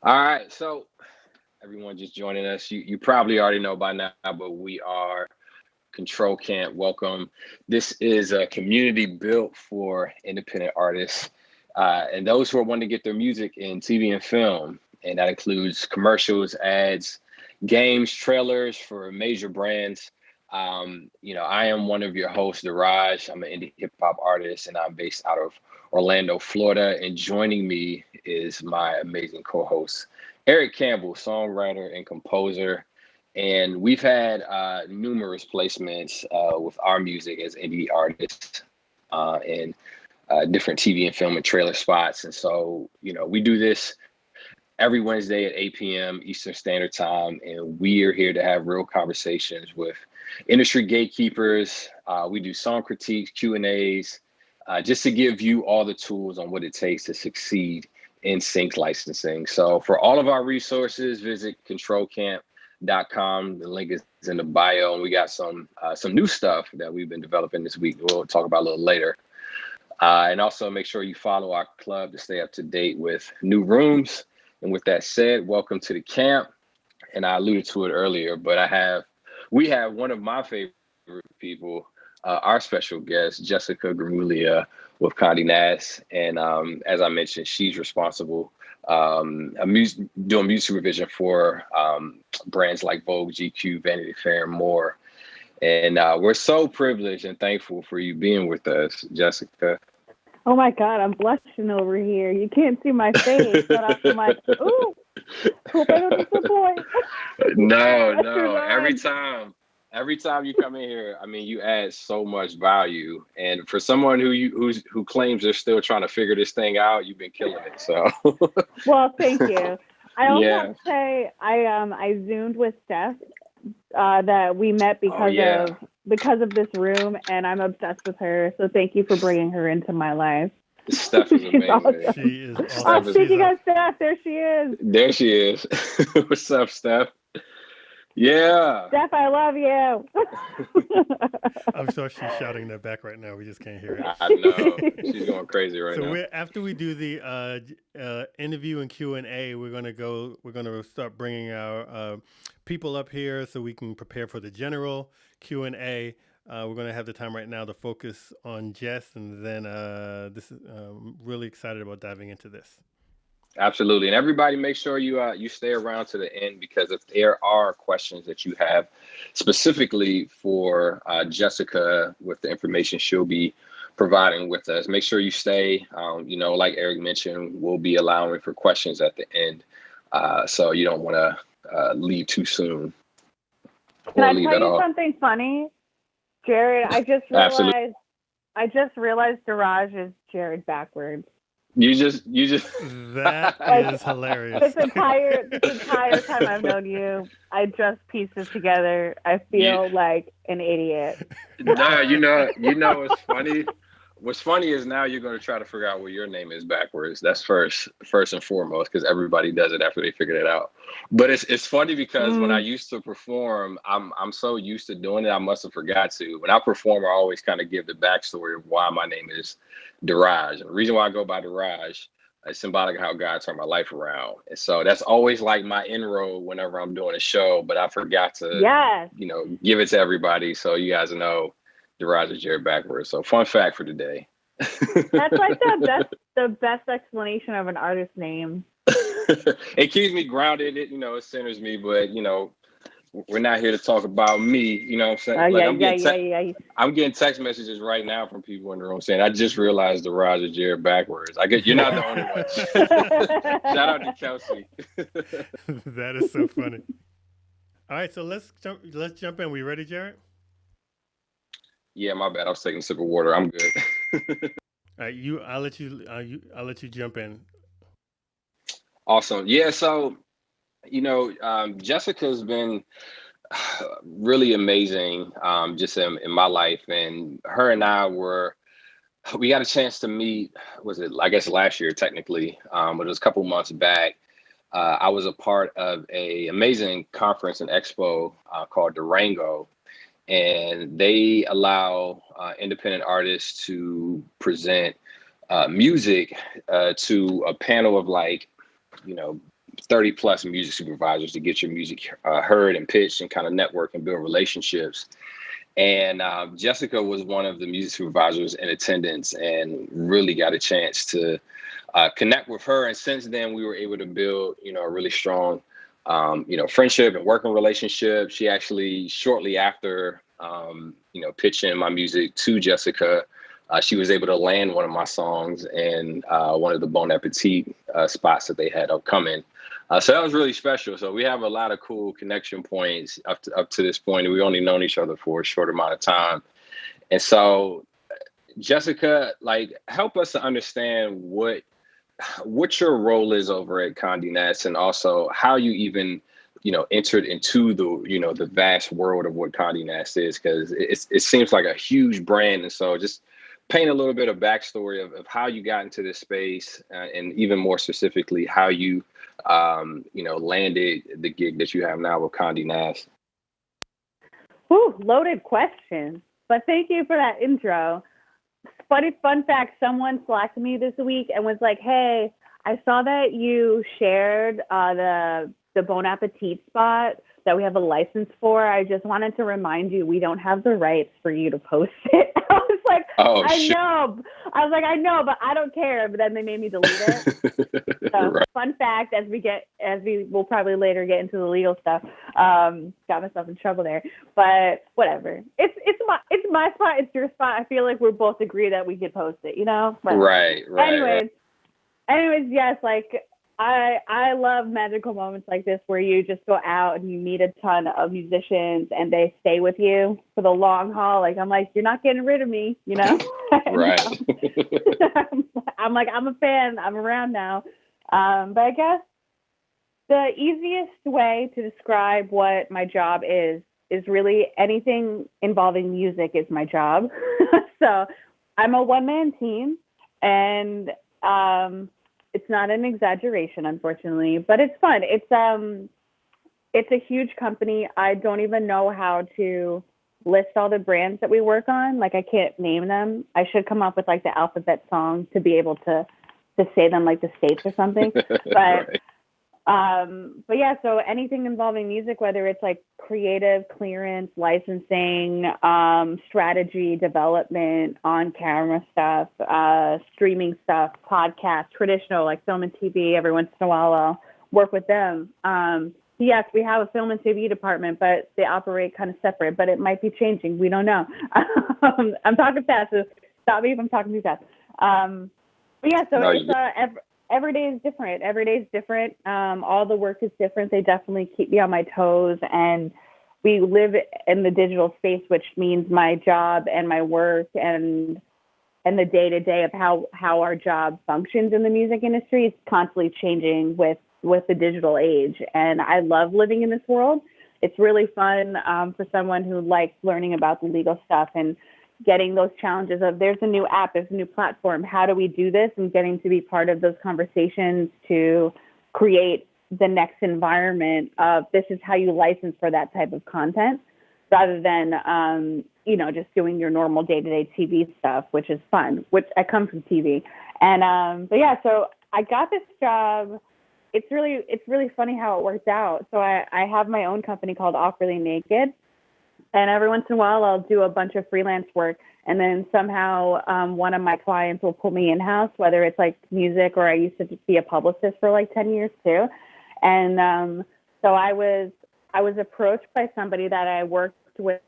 All right, so everyone just joining us, you probably already know by now, but we are Control Camp. Welcome. This is a community built for independent artists and those who are wanting to get their music in TV and film, and that includes commercials, ads, games, trailers for major brands. I am one of your hosts, Daraj. I'm an indie hip hop artist, and I'm based out of Orlando, Florida. And joining me is my amazing co-host, Eric Campbell, songwriter and composer. And we've had numerous placements with our music as indie artists in different TV and film and trailer spots. And so, we do this every Wednesday at 8 p.m. Eastern Standard Time. And we are here to have real conversations with industry gatekeepers. We do song critiques, Q&As, just to give you all the tools on what it takes to succeed in sync licensing. So for all of our resources, visit controlcamp.com. The link is in the bio, and we got some new stuff that we've been developing this week. We'll talk about a little later. And also make sure you follow our club to stay up to date with new rooms. And with that said, welcome to the camp. And I alluded to it earlier, but we have one of my favorite people, our special guest, Jessica Gramuglia with Conde Nast. And as I mentioned, she's responsible doing music supervision for brands like Vogue, GQ, Vanity Fair, and more. And we're so privileged and thankful for you being with us, Jessica. Oh my God, I'm blushing over here. You can't see my face, but I'm like, ooh, hope I don't disappoint. No. Every time you come in here, I mean, you add so much value. And for someone who claims they're still trying to figure this thing out, you've been killing it. So. Well, thank you. I also have to say I Zoomed with Steph that we met because of this room, and I'm obsessed with her. So thank you for bringing her into my life. Steph is amazing. Awesome. She is awesome. Speaking of Steph, there she is. There she is. What's up, Steph? Yeah. Steph, I love you. I'm sure she's shouting in the back right now. We just can't hear it. I know. She's going crazy right now. So after we do the interview and Q&A, we're gonna start bringing our people up here so we can prepare for the general Q&A. We're going to have the time right now to focus on Jess, and then I'm really excited about diving into this. Absolutely. And everybody, make sure you stay around to the end, because if there are questions that you have specifically for Jessica with the information she'll be providing with us, make sure you stay. Like Eric mentioned, we'll be allowing for questions at the end. So you don't want to leave too soon. Can I tell you something funny? Jared, I just realized Daraj is Jared backwards. You just that is hilarious. This entire time I've known you, I just pieced this together. I feel like an idiot. No, what's funny? What's funny is now you're going to try to figure out what your name is backwards. That's first and foremost, because everybody does it after they figure it out. But it's funny because when I used to perform, I'm so used to doing it, I must have forgot to. When I perform, I always kind of give the backstory of why my name is Daraj. And the reason why I go by Daraj is symbolic of how God turned my life around. And so that's always like my inroad whenever I'm doing a show. But I forgot to, give it to everybody so you guys know. Daraj is Jared backwards. So fun fact for today. That's like the best explanation of an artist name. It keeps me grounded. It centers me, but we're not here to talk about me. You know what I'm saying? I'm getting text messages right now from people in the room saying, I just realized Daraj is Jared backwards. You're not the only one. Shout out to Kelsey. That is so funny. All right, so let's jump in. We ready, Jared? Yeah, my bad. I was taking a sip of water. I'm good. All right, I'll let you jump in. Awesome. Yeah. So, Jessica's been really amazing, just in my life, and her and I we got a chance to meet. Was it? I guess last year, technically, but it was a couple months back. I was a part of a amazing conference and expo called Durango. And they allow independent artists to present music to a panel of 30 plus music supervisors to get your music heard and pitched and kind of network and build relationships. And Jessica was one of the music supervisors in attendance, and really got a chance to connect with her. And since then, we were able to build, a really strong, friendship and working relationship. She actually, shortly after, pitching my music to Jessica, she was able to land one of my songs in one of the Bon Appetit spots that they had upcoming. So that was really special. So we have a lot of cool connection points up to this point, and we've only known each other for a short amount of time. And so, Jessica, help us to understand what your role is over at Condé Nast, and also how you even, entered into the vast world of what Condé Nast is, because it seems like a huge brand. And so just paint a little bit of backstory of how you got into this space, and even more specifically, how you, landed the gig that you have now with Condé Nast. Ooh, loaded question, but thank you for that intro. Funny fun fact, someone slacked me this week and was like, hey, I saw that you shared the Bon Appetit spot that we have a license for. I just wanted to remind you, we don't have the rights for you to post it. I was like, I know, but I don't care. But then they made me delete it. So, right. Fun fact, as we will probably later get into the legal stuff, got myself in trouble there. But whatever. It's my spot. It's your spot. I feel like we're both agree that we could post it. But right. Anyways, yes, I love magical moments like this where you just go out and you meet a ton of musicians and they stay with you for the long haul. I'm like, you're not getting rid of me, Right. I'm like, I'm a fan. I'm around now. But I guess the easiest way to describe what my job is really anything involving music is my job. So I'm a one-man team, and it's not an exaggeration, unfortunately, but it's fun. It's a huge company. I don't even know how to list all the brands that we work on. I can't name them. I should come up with the alphabet song to be able to say them like the states or something. But but yeah, so anything involving music, whether it's creative, clearance, licensing, strategy, development, on-camera stuff, streaming stuff, podcast, traditional film and TV. Every once in a while, I'll work with them. Yes, we have a film and TV department, but they operate kind of separate. But it might be changing. We don't know. I'm talking fast, so stop me if I'm talking too fast. But yeah, so every day is different. Every day is different. All the work is different. They definitely keep me on my toes. And we live in the digital space, which means my job and my work and the day-to-day of how our job functions in the music industry is constantly changing with the digital age. And I love living in this world. It's really fun for someone who likes learning about the legal stuff and getting those challenges of there's a new app, there's a new platform, how do we do this, and getting to be part of those conversations to create the next environment of this is how you license for that type of content, rather than just doing your normal day-to-day TV stuff, which is fun, which I come from TV. And but yeah, so I got this job. It's really funny how it worked out. So I have my own company called Awkwardly Naked. And every once in a while, I'll do a bunch of freelance work. And then somehow one of my clients will pull me in-house, whether it's music, or I used to be a publicist for 10 years too. And so I was approached by somebody that I worked with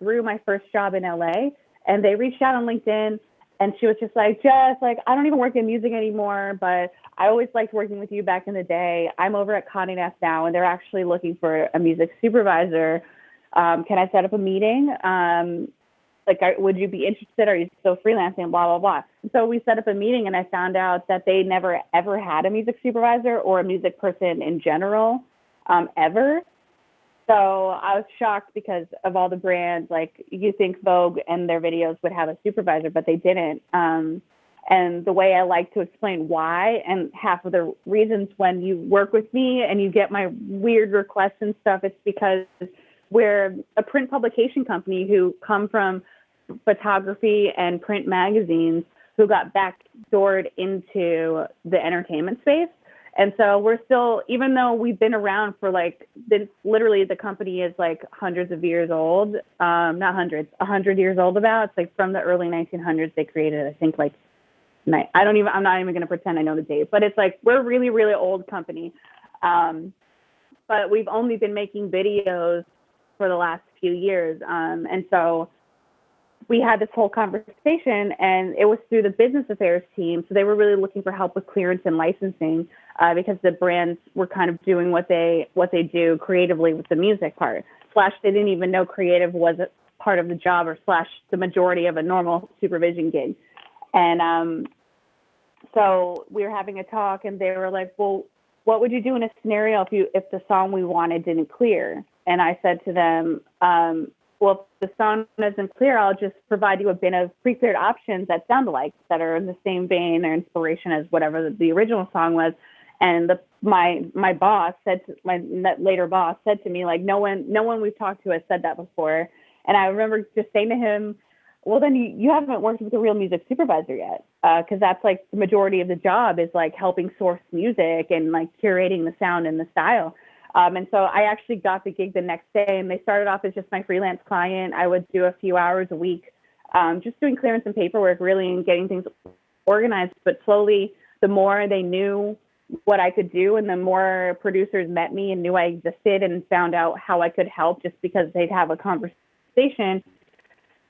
through my first job in LA. And they reached out on LinkedIn. And she was just like, Jess, I don't even work in music anymore, but I always liked working with you back in the day. I'm over at Conde Nast now, and they're actually looking for a music supervisor. Can I set up a meeting? Would you be interested? Are you still freelancing? Blah, blah, blah. And so we set up a meeting, and I found out that they never, ever had a music supervisor or a music person in general, ever. So I was shocked because of all the brands. You think Vogue and their videos would have a supervisor, but they didn't. And the way I like to explain why, and half of the reasons when you work with me and you get my weird requests and stuff, it's because we're a print publication company who come from photography and print magazines who got backdoored into the entertainment space. And so we're still, even though we've been around for like, literally the company is like hundreds of years old, not hundreds, 100 years old about. It's like from the early 1900s they created, I think like, I'm not even going to pretend I know the date, but it's like, we're a really, really old company. But we've only been making videos for the last few years. And so we had this whole conversation, and it was through the business affairs team. So they were really looking for help with clearance and licensing, because the brands were kind of doing what they do creatively with the music part. Slash, they didn't even know creative was a part of the job, or slash the majority of a normal supervision gig. And so we were having a talk, and they were like, well, what would you do in a scenario if the song we wanted didn't clear? And I said to them, well, if the song isn't clear, I'll just provide you a bin of pre-cleared options that sound alike, that are in the same vein or inspiration as whatever the original song was. And my boss said, my later boss said to me, like, no one we've talked to has said that before. And I remember just saying to him, well, then you haven't worked with a real music supervisor yet, because that's like the majority of the job is like helping source music and like curating the sound and the style. And so I actually got the gig the next day, and they started off as just my freelance client. I would do a few hours a week, just doing clearance and paperwork, really, and getting things organized. But slowly, the more they knew what I could do, and the more producers met me and knew I existed and found out how I could help, just because they'd have a conversation.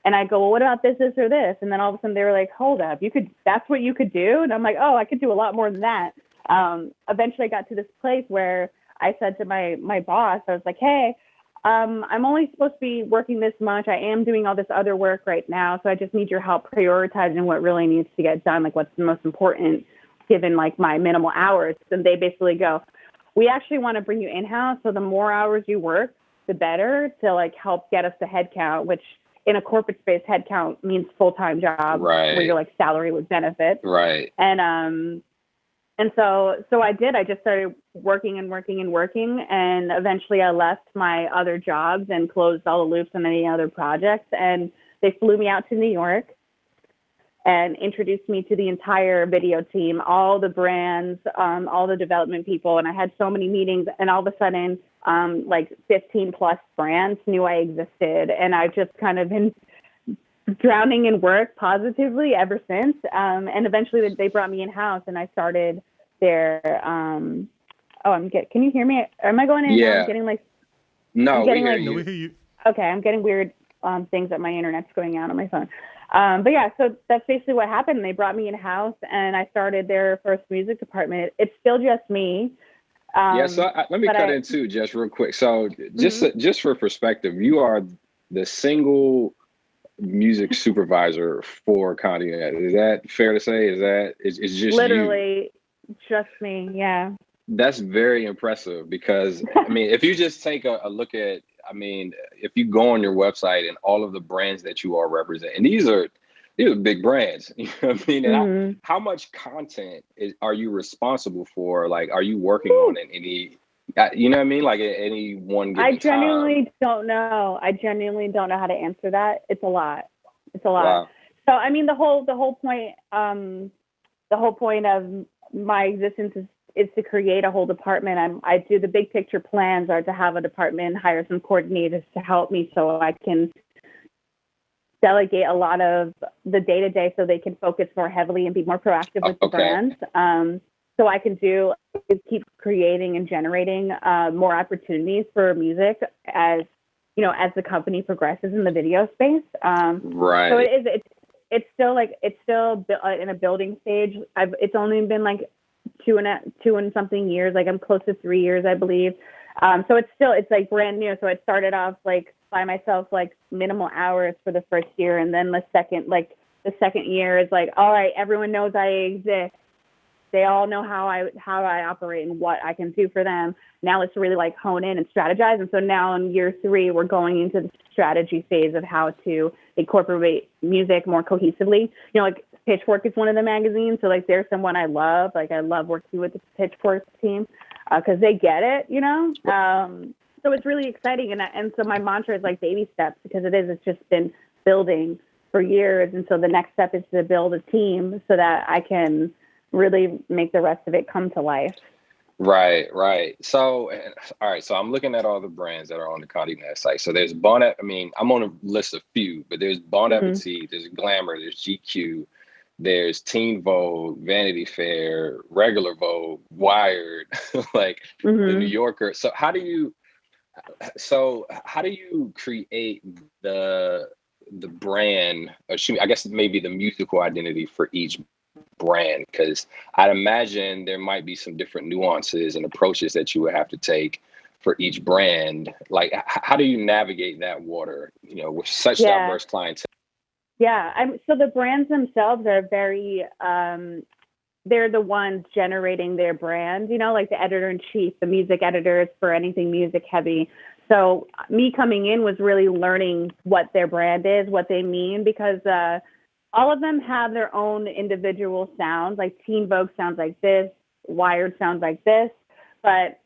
And I go, well, what about this, or this? And then all of a sudden they were like, hold up, that's what you could do? And I'm like, oh, I could do a lot more than that. Eventually I got to this place where I said to my boss, I was like, hey, I'm only supposed to be working this much. I am doing all this other work right now. So I just need your help prioritizing what really needs to get done, like what's the most important given like my minimal hours. And they basically go, we actually want to bring you in-house. So the more hours you work, the better, to like help get us the headcount, which in a corporate space, headcount means full-time job, right, where you're like salary with benefits. Right. And so I did. I just started working, and eventually I left my other jobs and closed all the loops on any other projects. And they flew me out to New York and introduced me to the entire video team, all the brands, all the development people. And I had so many meetings, and all of a sudden, like 15 plus brands knew I existed. And I've just kind of been drowning in work positively ever since. And eventually they brought me in-house, and I started their, can you hear me? Am I going in? Yeah. I'm getting like, no, we hear you. Okay, I'm getting weird things that my internet's going out on my phone. But yeah, so that's basically what happened. They brought me in-house, and I started their first music department. It's still just me. So let me cut in too, just real quick. So just for perspective, you are the single music supervisor for Conde Nast. Is that fair to say? It's just literally just me? Yeah. That's very impressive, because I mean, if you just take a look at, I mean, if you go on your website and all of the brands that you are representing, these are big brands. You know what I mean? And how much content are you responsible for? Like, are you working on any? You know what I mean? Like at any one given I genuinely don't know. I genuinely don't know how to answer that. It's a lot. Wow. So I mean, the whole point of my existence is to create a whole department. I do the big picture plans are to have a department, hire some coordinators to help me so I can delegate a lot of the day-to-day so they can focus more heavily and be more proactive with the brands. So I can keep creating and generating more opportunities for music as the company progresses in the video space. Right. So it's still in a building stage. It's only been like two and something years. Like I'm close to 3 years, I believe. So it's like brand new. So it started off like by myself, like minimal hours for the first year. And then the second year is like, all right, everyone knows I exist. They all know how I operate and what I can do for them. Now let's really like hone in and strategize. And so now in year 3, we're going into the strategy phase of how to incorporate music more cohesively. Like Pitchfork is one of the magazines. So like there's someone I love. Like I love working with the Pitchfork team because they get it, So it's really exciting. And so my mantra is like baby steps, because it's just been building for years. And so the next step is to build a team so that I can really make the rest of it come to life. Right, right. So, all right. So I'm looking at all the brands that are on the Condé Nast site. So there's Bon. I mean, I'm on a list of few, but there's Bon Hmm. Appetit, there's Glamour, there's GQ, there's Teen Vogue, Vanity Fair, regular Vogue, Wired, like the New Hmm. Yorker. So how do you create the brand? Or I guess maybe the musical identity for each brand, because I'd imagine there might be some different nuances and approaches that you would have to take for each brand. Like, how do you navigate that water, with such Yeah. diverse clientele? Yeah. So the brands themselves are very, they're the ones generating their brand, like the editor in chief, the music editors for anything music heavy. So me coming in was really learning what their brand is, what they mean, because all of them have their own individual sounds. Like Teen Vogue sounds like this, Wired sounds like this, but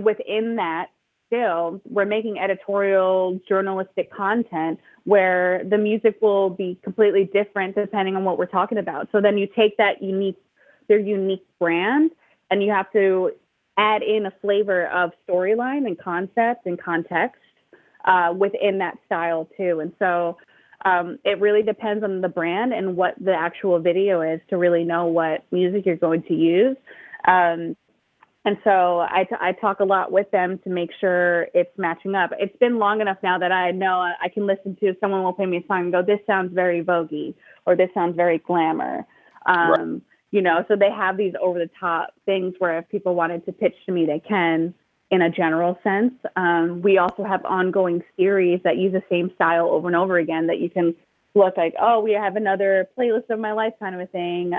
within that, still, we're making editorial journalistic content where the music will be completely different depending on what we're talking about. So then you take their unique brand, and you have to add in a flavor of storyline and concept and context within that style too. And so it really depends on the brand and what the actual video is to really know what music you're going to use. And so I talk a lot with them to make sure it's matching up. It's been long enough now that I know I can listen to, someone will play me a song and go, this sounds very voguey, or this sounds very glamour. Right. So they have these over the top things where if people wanted to pitch to me, they can in a general sense. We also have ongoing series that use the same style over and over again that you can look like, oh, we have another playlist of my life kind of a thing,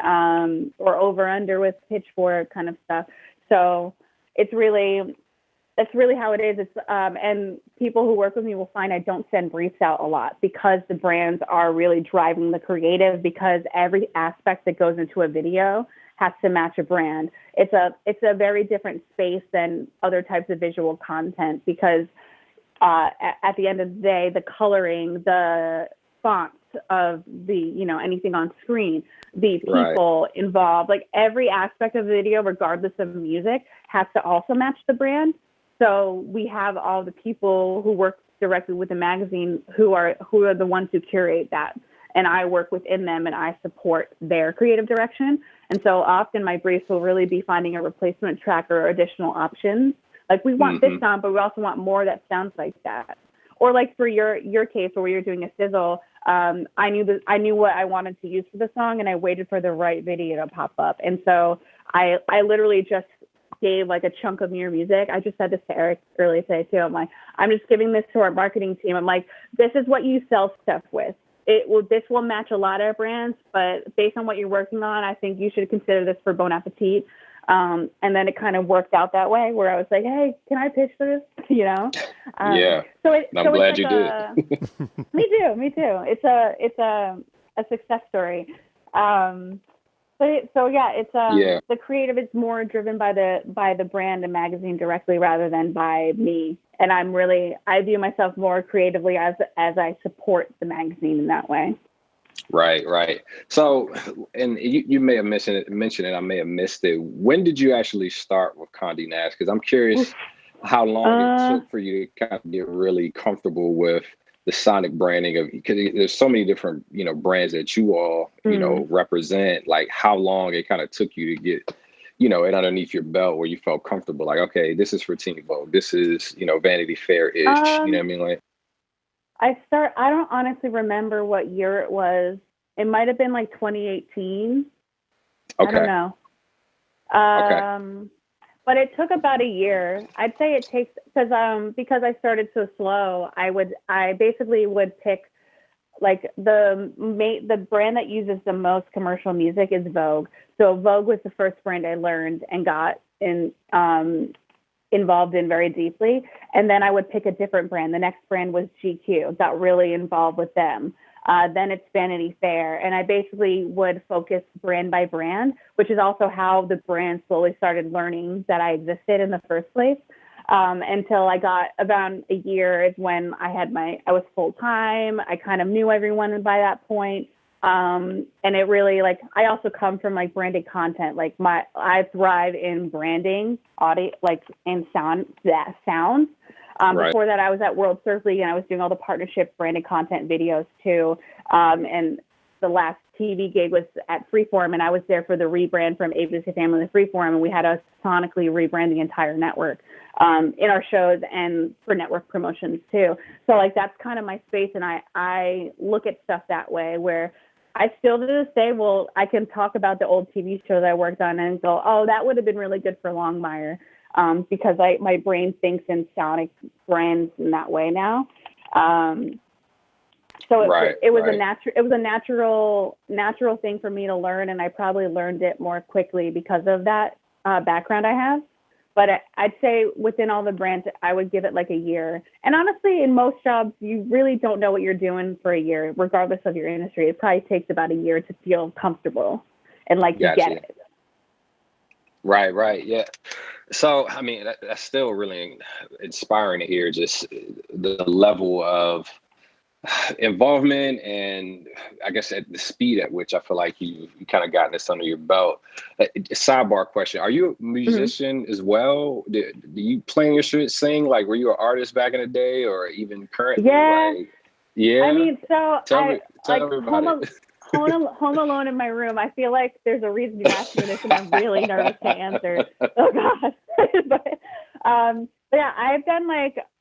or over under with Pitchfork kind of stuff. So that's really how it is. It's and people who work with me will find I don't send briefs out a lot because the brands are really driving the creative, because every aspect that goes into a video has to match a brand. It's a very different space than other types of visual content, because at the end of the day, the coloring, the fonts of the, anything on screen, the people involved, like every aspect of the video, regardless of music, has to also match the brand. So we have all the people who work directly with the magazine who are the ones who curate that. And I work within them and I support their creative direction. And so often my briefs will really be finding a replacement track or additional options. Like, we want this sound, but we also want more that sounds like that. Or like for your case where you're doing a sizzle, I knew what I wanted to use for the song, and I waited for the right video to pop up. And so I literally just gave like a chunk of your music. I just said this to Eric earlier today too. I'm like, I'm just giving this to our marketing team. I'm like, this is what you sell stuff with. This will match a lot of brands, but based on what you're working on, I think you should consider this for Bon Appetit. And then it kind of worked out that way, where I was like, hey, can I pitch for this? Yeah. I'm glad you did. Me too. It's a success story. The creative is more driven by the brand and magazine directly rather than by me. And I view myself more creatively as I support the magazine in that way. Right. So, and you may have mentioned it. I may have missed it. When did you actually start with Condé Nast? Because I'm curious how long it took for you to kind of get really comfortable with the sonic branding of, because there's so many different, brands that you all, represent. Like, how long it kind of took you to get, it underneath your belt where you felt comfortable. Like, okay, this is for Teen Vogue. This is, Vanity Fair-ish. You know what I mean? Like, I don't honestly remember what year it was. It might have been like 2018. Okay. I don't know. Okay. But it took about a year. I'd say it takes, because I started so slow, I basically would pick like the brand that uses the most commercial music is Vogue. So Vogue was the first brand I learned and got involved in very deeply. And then I would pick a different brand. The next brand was GQ. Got really involved with them. Then it's Vanity Fair. And I basically would focus brand by brand, which is also how the brand slowly started learning that I existed in the first place. Until I got about a year is when I was full time. I kind of knew everyone by that point. And it really, like, I also come from like branded content. Like I thrive in branding, audio, like in sounds. Before that, I was at World Surf League and I was doing all the partnership branded content videos too. And the last TV gig was at Freeform, and I was there for the rebrand from ABC Family to Freeform, and we had to sonically rebrand the entire network in our shows and for network promotions too. So like that's kind of my space, and I look at stuff that way, where I still to this day I can talk about the old TV shows I worked on and go, oh, that would have been really good for Longmire, because my brain thinks in sonic brands in that way now. So it was a natural thing for me to learn, and I probably learned it more quickly because of that background I have. But I'd say within all the brands, I would give it like a year. And honestly, in most jobs, you really don't know what you're doing for a year, regardless of your industry. It probably takes about a year to feel comfortable and like you get it. Right. Yeah. So, I mean, that's still really inspiring to hear, just the level of involvement and I guess at the speed at which I feel like you kind of gotten this under your belt. Sidebar question: are you a musician as well? Do you play an instrument, sing? Like, were you an artist back in the day, or even currently? Yeah. Like, yeah. I mean, so tell me about it. Home alone in my room. I feel like there's a reason you asked me this, and I'm really nervous to answer. Oh gosh. but yeah,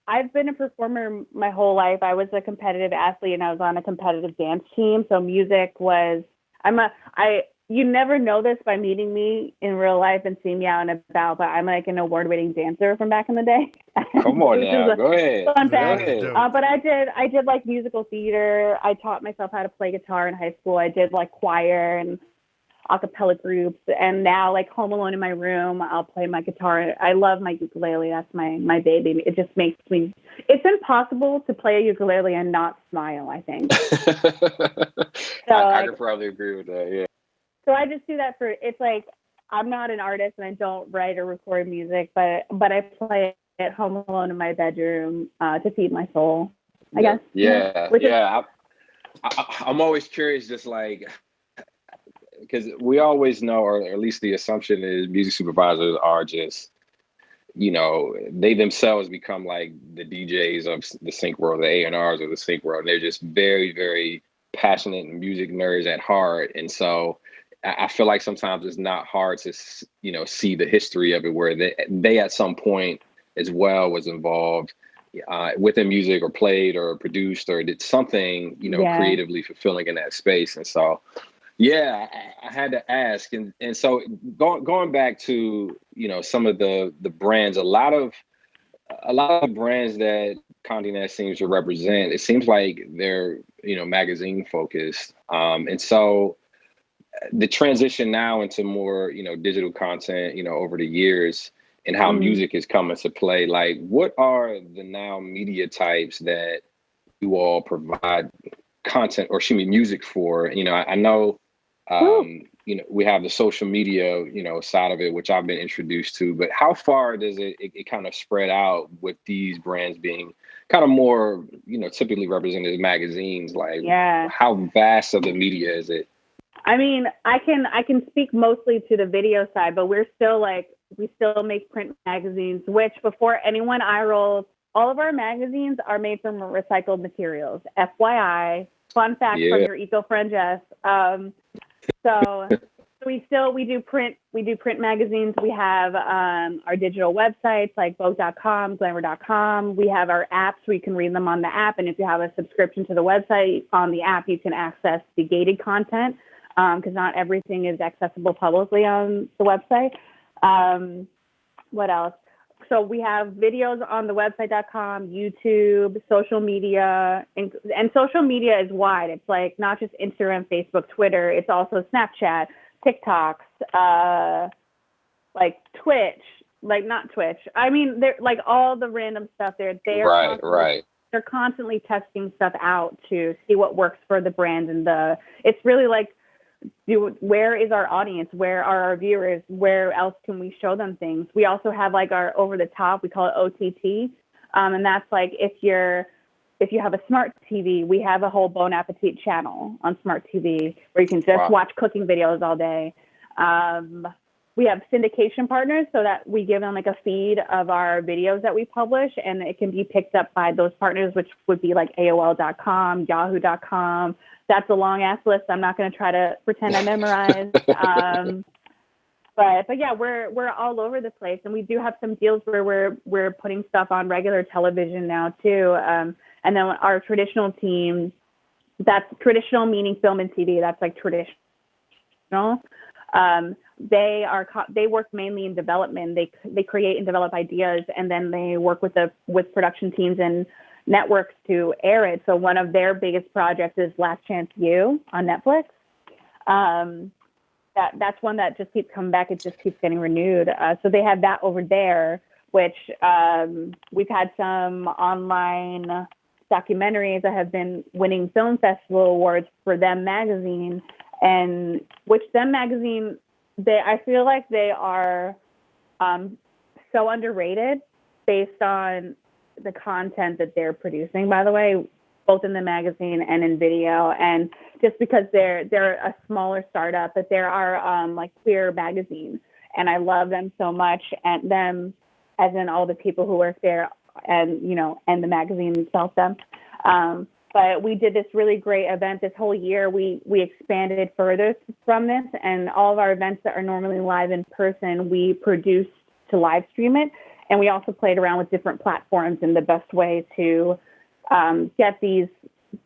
I've been a performer my whole life. I was a competitive athlete and I was on a competitive dance team. So music was, you never know this by meeting me in real life and seeing me out and about, but I'm like an award-winning dancer from back in the day. Come on now, go ahead. Fun fact. But I did like musical theater. I taught myself how to play guitar in high school. I did like choir and a cappella groups, and now like home alone in my room, I'll play my guitar. I love my ukulele. That's my baby. It just makes me, it's impossible to play a ukulele and not smile, I think. So I could probably agree with that, yeah. So I just do that it's like, I'm not an artist and I don't write or record music, but I play at home alone in my bedroom to feed my soul, I guess. Yeah. I'm always curious, just like, because we always know, or at least the assumption is, music supervisors are just, they themselves become like the DJs of the sync world, the A&Rs of the sync world. And they're just very, very passionate music nerds at heart. And so I feel like sometimes it's not hard to, see the history of it, where they at some point as well was involved within music, or played or produced or did something, creatively fulfilling in that space. And so, yeah, I had to ask. And so going back to, some of the brands, a lot of brands that Condé Nast seems to represent, it seems like they're, magazine focused. And so the transition now into more, digital content, over the years, and how music is coming to play, like, what are the now media types that you all provide content, or music for? I know, we have the social media, side of it, which I've been introduced to, but how far does it kind of spread out with these brands being kind of more, typically represented as magazines? Like, how vast of the media is it? I mean, I can speak mostly to the video side, but we still make print magazines, which, before anyone eye rolls, all of our magazines are made from recycled materials. FYI, fun fact from your eco friend Jess. So we do print magazines. We have our digital websites like Vogue.com, Glamour.com. We have our apps where you can read them on the app, and if you have a subscription to the website on the app, you can access the gated content, because not everything is accessible publicly on the website. What else? So we have videos on the website.com, YouTube, social media, and social media is wide. It's like not just Instagram, Facebook, Twitter. It's also Snapchat, TikToks, like Twitch, like not Twitch. I mean, they're like all the random stuff there. Right. They're constantly testing stuff out to see what works for the brand, and it's really like, where is our audience? Where are our viewers? Where else can we show them things? We also have like our over the top, we call it OTT. And that's like, if if you have a smart TV, we have a whole Bon Appetit channel on smart TV where you can just watch cooking videos all day. We have syndication partners so that we give them like a feed of our videos that we publish, and it can be picked up by those partners, which would be like AOL.com, Yahoo.com. That's a long ass list. I'm not going to try to pretend I memorized. But yeah, we're all over the place, and we do have some deals where we're putting stuff on regular television now too. And then our traditional team, that's traditional meaning film and TV. That's like traditional. They work mainly in development. They create and develop ideas, and then they work with production teams and networks to air it. So one of their biggest projects is Last Chance U on Netflix. That's one that just keeps coming back. It just keeps getting renewed. So they have that over there, which we've had some online documentaries that have been winning film festival awards for Them Magazine, and which Them Magazine, I feel like they are so underrated based on the content that they're producing, by the way, both in the magazine and in video. And just because they're a smaller startup, but there are like queer magazine, and I love them so much, and them as in all the people who work there, and and the magazine itself. But we did this really great event this whole year. We expanded further from this, and all of our events that are normally live in person, we produced to live stream it. And we also played around with different platforms and the best way to get these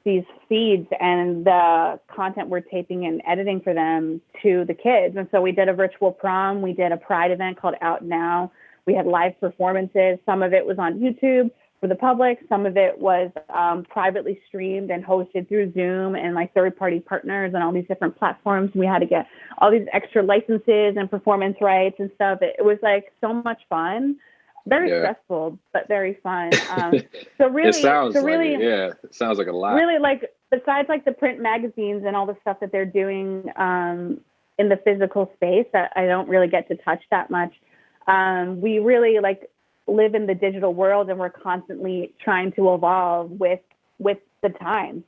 feeds and the content we're taping and editing for them to the kids. And so we did a virtual prom. We did a Pride event called Out Now. We had live performances. Some of it was on YouTube for the public. Some of it was privately streamed and hosted through Zoom and like third-party partners and all these different platforms. We had to get all these extra licenses and performance rights and stuff. It was like so much fun. Very stressful, but very fun. So really, it sounds it sounds like a lot. Really, like besides like the print magazines and all the stuff that they're doing in the physical space that I don't really get to touch that much. We really like live in the digital world, and we're constantly trying to evolve with the times.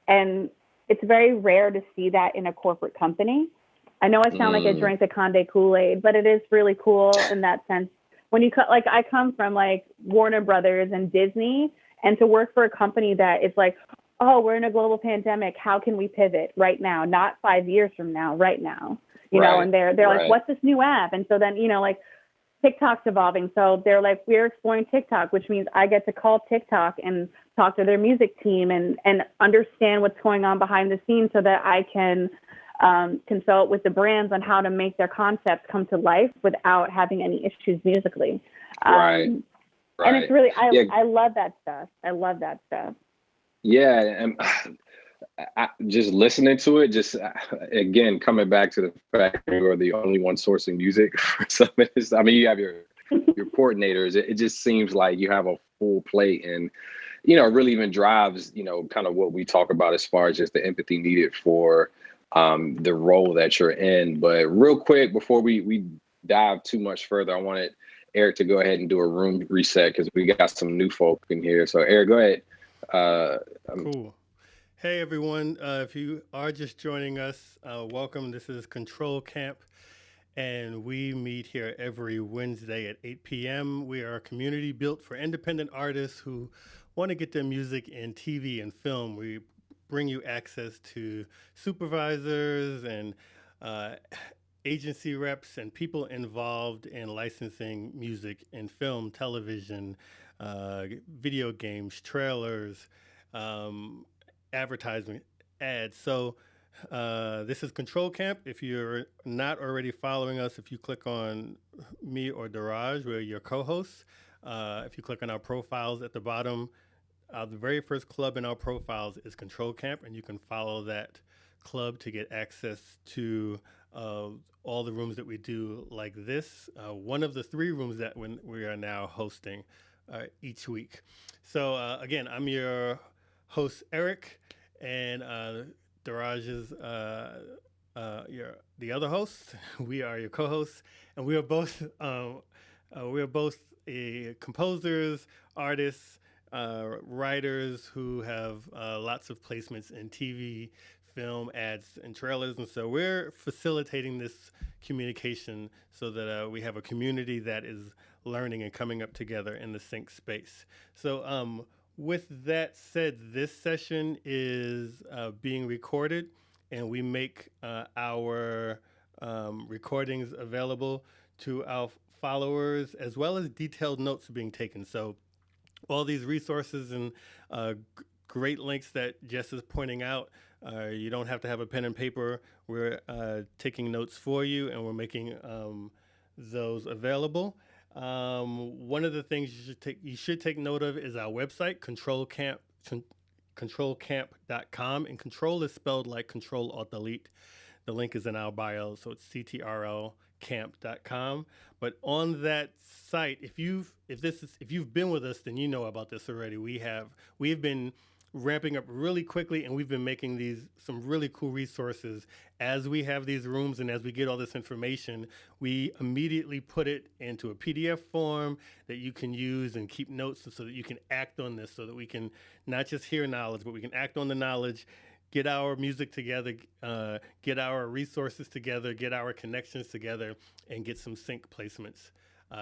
And it's very rare to see that in a corporate company. I know I sound like I drank the Conde Kool-Aid, but it is really cool in that sense. When you like, I come from like Warner Brothers and Disney, and to work for a company that is like, oh, we're in a global pandemic. How can we pivot right now? Not 5 years from now, right now, you know, and they're like, what's this new app? And so then, like TikTok's evolving. So they're like, we're exploring TikTok, which means I get to call TikTok and talk to their music team and understand what's going on behind the scenes so that I can consult with the brands on how to make their concepts come to life without having any issues musically. And it's really, I love that stuff. I love that stuff. Yeah. And I just listening to it, just again, coming back to the fact that you're the only one sourcing music for some of this. I mean, you have your coordinators. It just seems like you have a full plate, and, it really even drives, kind of what we talk about as far as just the empathy needed for the role that you're in. But real quick, before we dive too much further, I wanted Eric to go ahead and do a room reset because we got some new folk in here. So Eric, go ahead. Cool. Hey everyone, if you are just joining us, welcome. This is Control Camp, and we meet here every Wednesday at 8 p.m. We are a community built for independent artists who want to get their music in TV and film. We bring you access to supervisors and agency reps and people involved in licensing music in film, television, video games, trailers, advertisement, ads. So this is Control Camp. If you're not already following us, if you click on me or Daraj, we're your co-hosts. If you click on our profiles at the bottom, the very first club in our profiles is Control Camp, and you can follow that club to get access to all the rooms that we do like this. One of the 3 rooms that we are now hosting each week. So again, I'm your host, Eric, and Daraj is the other host. We are your co-hosts, and we are both composers, artists, writers who have lots of placements in TV, film, ads, and trailers. And so we're facilitating this communication so that we have a community that is learning and coming up together in the sync space. So with that said, this session is being recorded, and we make our recordings available to our followers, as well as detailed notes being taken. So all these resources and great links that Jess is pointing out, you don't have to have a pen and paper. We're taking notes for you, and we're making those available. One of the things you should take note of is our website, controlcamp.com, and control is spelled like Control Alt Delete. The link is in our bio, so it's ctrlcamp.com. But on that site, if you've been with us, then you know about this already. We've been ramping up really quickly, and we've been making some really cool resources. As we have these rooms and as we get all this information, we immediately put it into a PDF form that you can use and keep notes so that you can act on this, so that we can not just hear knowledge, but we can act on the knowledge, get our music together, get our resources together, get our connections together, and get some sync placements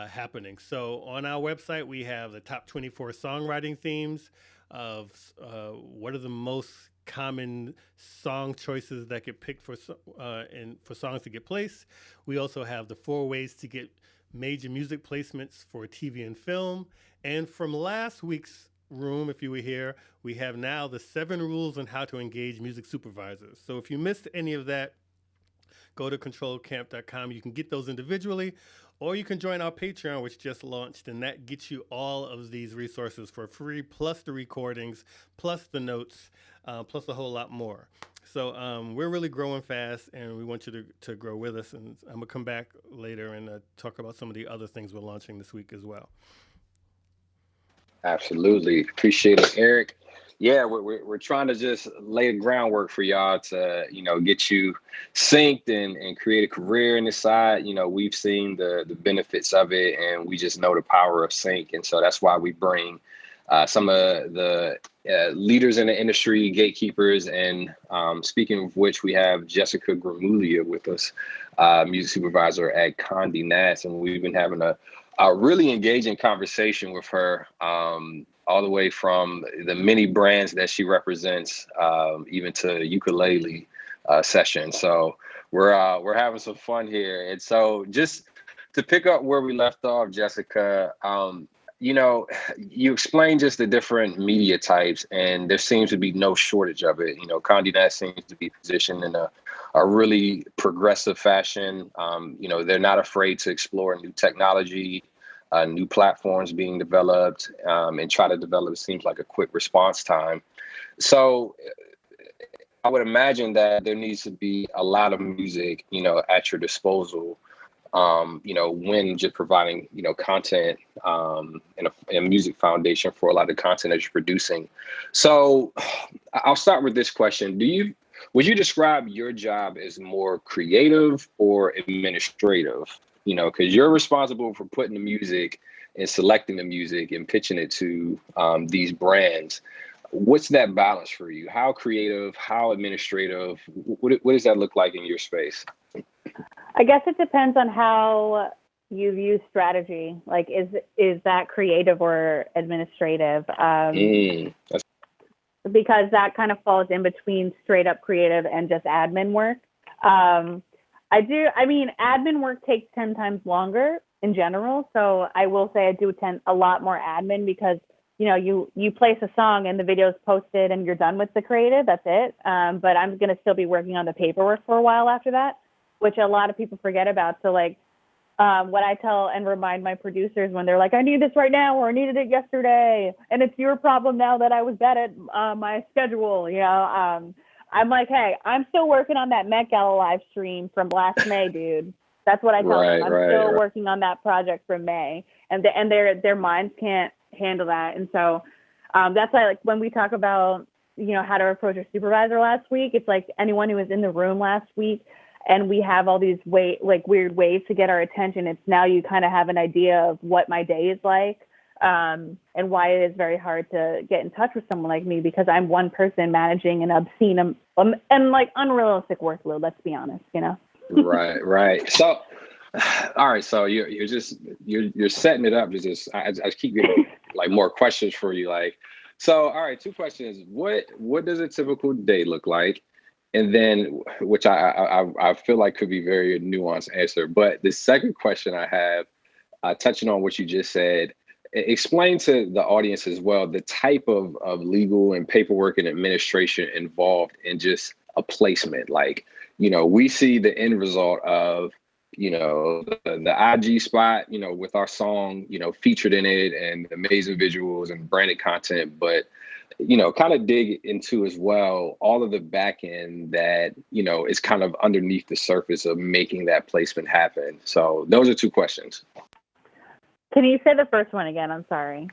happening. So on our website, we have the top 24 songwriting themes of what are the most common song choices that get picked for songs to get placed. We also have the 4 ways to get major music placements for TV and film. And from last week's room, if you were here, we have now the 7 rules on how to engage music supervisors. So if you missed any of that, go to controlcamp.com. You can get those individually, or you can join our Patreon, which just launched, and that gets you all of these resources for free, plus the recordings, plus the notes, plus a whole lot more. So we're really growing fast, and we want you to grow with us. And I'm gonna come back later and talk about some of the other things we're launching this week as well. Absolutely. Appreciate it, Eric. Yeah, we're trying to just lay the groundwork for y'all to, get you synced and create a career in this side. We've seen the benefits of it, and we just know the power of sync. And so that's why we bring some of the leaders in the industry, gatekeepers, and speaking of which, we have Jessica Gramuglia with us, music supervisor at Conde Nast, and we've been having a really engaging conversation with her, all the way from the many brands that she represents, even to ukulele session. So we're having some fun here. And so just to pick up where we left off, Jessica, you explained just the different media types, and there seems to be no shortage of it. Condé Nast seems to be positioned in a really progressive fashion. They're not afraid to explore new technology, new platforms being developed, and try to develop, it seems like, a quick response time. So I would imagine that there needs to be a lot of music, at your disposal, when just providing, content, and a music foundation for a lot of content that you're producing. So I'll start with this question. Would you describe your job as more creative or administrative? Because you're responsible for putting the music and selecting the music and pitching it to these brands. What's that balance for you? How creative, how administrative? What does that look like in your space? I guess it depends on how you view strategy. Like, is that creative or administrative? Because that kind of falls in between straight up creative and just admin work. Admin work takes 10 times longer in general. So I will say I do attend a lot more admin because, you place a song and the video is posted and you're done with the creative, that's it. But I'm going to still be working on the paperwork for a while after that, which a lot of people forget about. So like, what I tell and remind my producers when they're like, I need this right now, or I needed it yesterday, and it's your problem now that I was bad at my schedule, I'm like, hey, I'm still working on that Met Gala live stream from last May, dude. That's what I tell them. I'm still working on that project from May, and their minds can't handle that. And so that's why, like, when we talk about, how to approach a supervisor last week, it's like anyone who was in the room last week, and we have all these weird ways to get our attention. It's now you kind of have an idea of what my day is like. and why it is very hard to get in touch with someone like me, because I'm one person managing an obscene and like unrealistic workload. Let's be honest, you know. Right. So, all right. So you're setting it up. I keep getting like more questions for you. Like, so, all right. 2 questions. What does a typical day look like? And then, which I feel like could be very nuanced answer. But the second question I have, touching on what you just said, explain to the audience as well the type of legal and paperwork and administration involved in just a placement. Like, you know, we see the end result of, you know, the IG spot, you know, with our song, you know, featured in it and amazing visuals and branded content. But, you know, kind of dig into as well all of the back end that, you know, is kind of underneath the surface of making that placement happen. So those are 2 questions. Can you say the first one again? I'm sorry.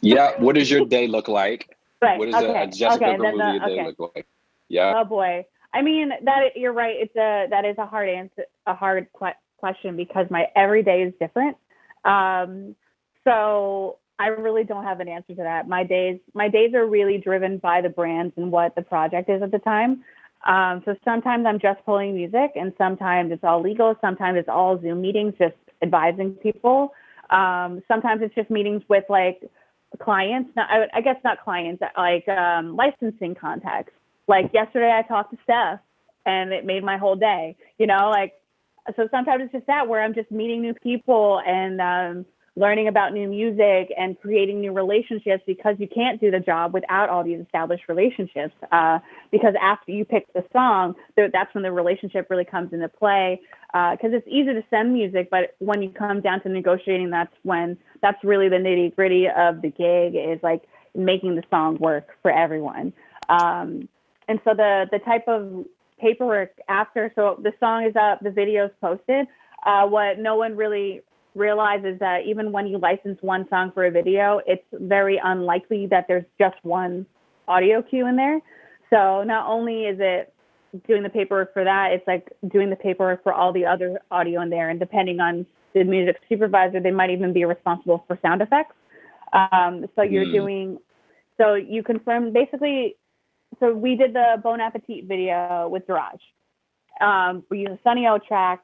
Yeah. What does your day look like? Right. What does a Jessica Gramuglia day look like? Yeah. Oh boy. I mean, you're right. That is a hard answer, a hard question, because my every day is different. So I really don't have an answer to that. My days are really driven by the brands and what the project is at the time. So sometimes I'm just pulling music, and sometimes it's all legal. Sometimes it's all Zoom meetings, just advising people. Sometimes it's just meetings with like clients. I guess not clients, like licensing contacts. Like yesterday I talked to Steph and it made my whole day, you know, like, so sometimes it's just that, where I'm just meeting new people and learning about new music and creating new relationships, because you can't do the job without all these established relationships. Because after you pick the song, that's when the relationship really comes into play. Because it's easy to send music, but when you come down to negotiating, that's really the nitty gritty of the gig, is like making the song work for everyone. And so the type of paperwork after, so the song is up, the video is posted. What no one really realizes that even when you license one song for a video, it's very unlikely that there's just one audio cue in there. So not only is it doing the paperwork for that, it's like doing the paperwork for all the other audio in there. And depending on the music supervisor, they might even be responsible for sound effects. So you confirm basically. So we did the Bon Appetit video with Garage. We use a Sunny O track.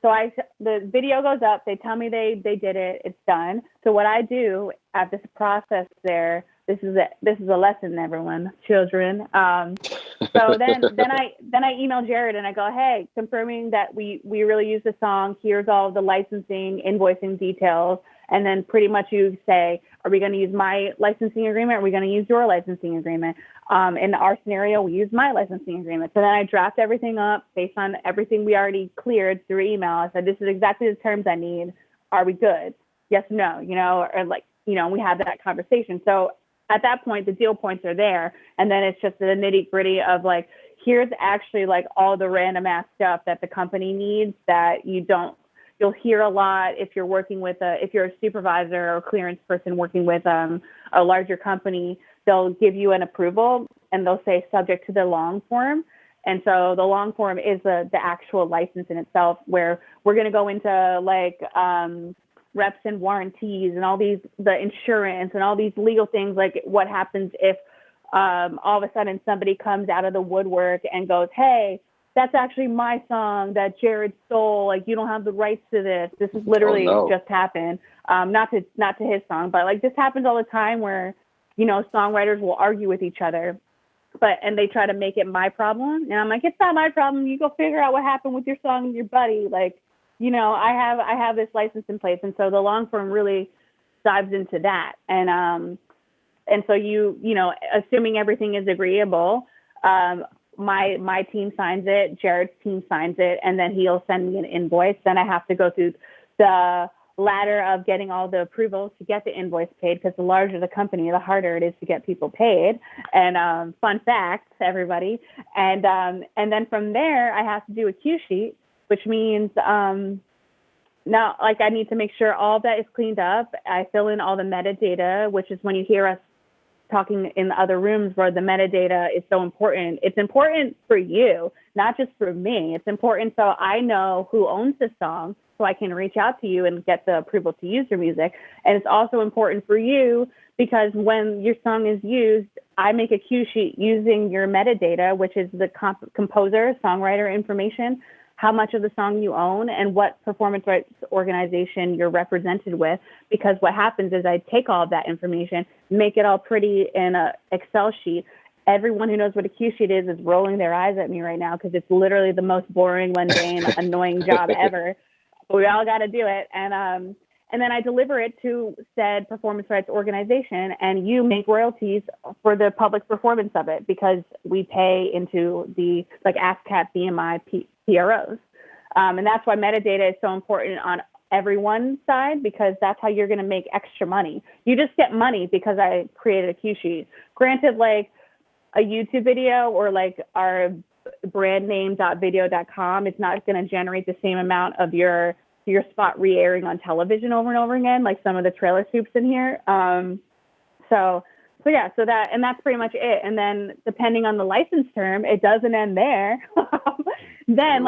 So the video goes up. They tell me they did it. It's done. So what I do at this process there, this is a lesson, everyone, children. So then I email Jared and I go, hey, confirming that we really use the song. Here's all the licensing, invoicing details. And then pretty much you say, are we going to use my licensing agreement? Or are we going to use your licensing agreement? In our scenario, we use my licensing agreement. So then I draft everything up based on everything we already cleared through email. I said, this is exactly the terms I need. Are we good? Yes, no, you know, or like, you know, we had that conversation. So at that point, the deal points are there. And then it's just the nitty gritty of like, here's actually like all the random ass stuff that the company needs that you'll hear a lot if you're working with if you're a supervisor or clearance person working with a larger company. They'll give you an approval and they'll say subject to the long form. And so the long form is the actual license in itself, where we're going to go into like reps and warranties and all the insurance and all these legal things, like what happens if all of a sudden somebody comes out of the woodwork and goes, hey, that's actually my song that Jared stole. Like, you don't have the rights to this. This is literally just happened. Not to his song, but like this happens all the time where, you know, songwriters will argue with each other, and they try to make it my problem. And I'm like, it's not my problem. You go figure out what happened with your song and your buddy. Like, you know, I have this license in place. And so the long form really dives into that. And so you know, assuming everything is agreeable, my team signs it, Jared's team signs it, and then he'll send me an invoice. Then I have to go through the ladder of getting all the approvals to get the invoice paid, because the larger the company, the harder it is to get people paid. And fun fact, everybody. And then from there, I have to do a cue sheet, which means now, like, I need to make sure all that is cleaned up. I fill in all the metadata, which is when you hear us talking in the other rooms where the metadata is so important. It's important for you, not just for me. It's important so I know who owns the song, so I can reach out to you and get the approval to use your music. And it's also important for you because when your song is used, I make a cue sheet using your metadata, which is the composer, songwriter information, how much of the song you own, and what performance rights organization you're represented with. Because what happens is I take all of that information, make it all pretty in a Excel sheet. Everyone who knows what a cue sheet is rolling their eyes at me right now because it's literally the most boring, mundane, annoying job ever. But we all got to do it. And then I deliver it to said performance rights organization, and you make royalties for the public performance of it because we pay into the like ASCAP, BMI, PROs. And that's why metadata is so important on everyone's side because that's how you're going to make extra money. You just get money because I created a cue sheet. Granted, like a YouTube video or like our brand name.video.com, it's not going to generate the same amount of your spot re-airing on television over and over again, like some of the trailer soups in here. So that's pretty much it. And then depending on the license term, it doesn't end there. Then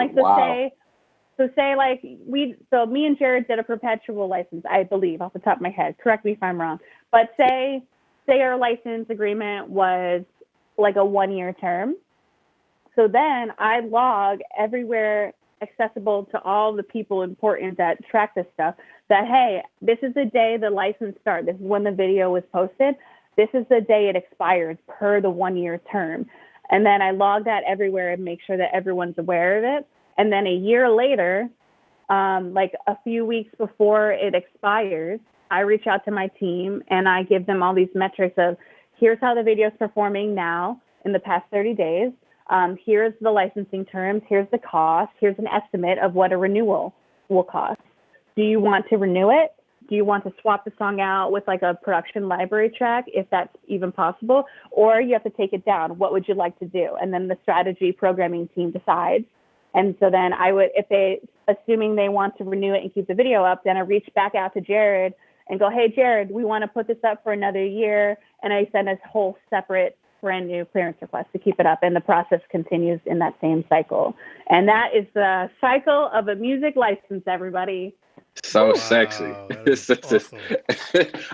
so me and Jared did a perpetual license, I believe, off the top of my head. Correct me if I'm wrong. But say our license agreement was like a 1-year term. So then I log everywhere accessible to all the people important that track this stuff that, hey, this is the day the license started. This is when the video was posted. This is the day it expires per the 1-year term. And then I log that everywhere and make sure that everyone's aware of it. And then a year later, like a few weeks before it expires, I reach out to my team and I give them all these metrics of here's how the video is performing now in the past 30 days. Here's the licensing terms, here's the cost, here's an estimate of what a renewal will cost. Do you want to renew it? Do you want to swap the song out with like a production library track, if that's even possible? Or you have to take it down. What would you like to do? And then the strategy programming team decides. And so then assuming they want to renew it and keep the video up, then I reach back out to Jared and go, hey, Jared, we want to put this up for another year. And I send a whole separate brand new clearance request to keep it up. And the process continues in that same cycle. And that is the cycle of a music license, So Wow, sexy. awesome.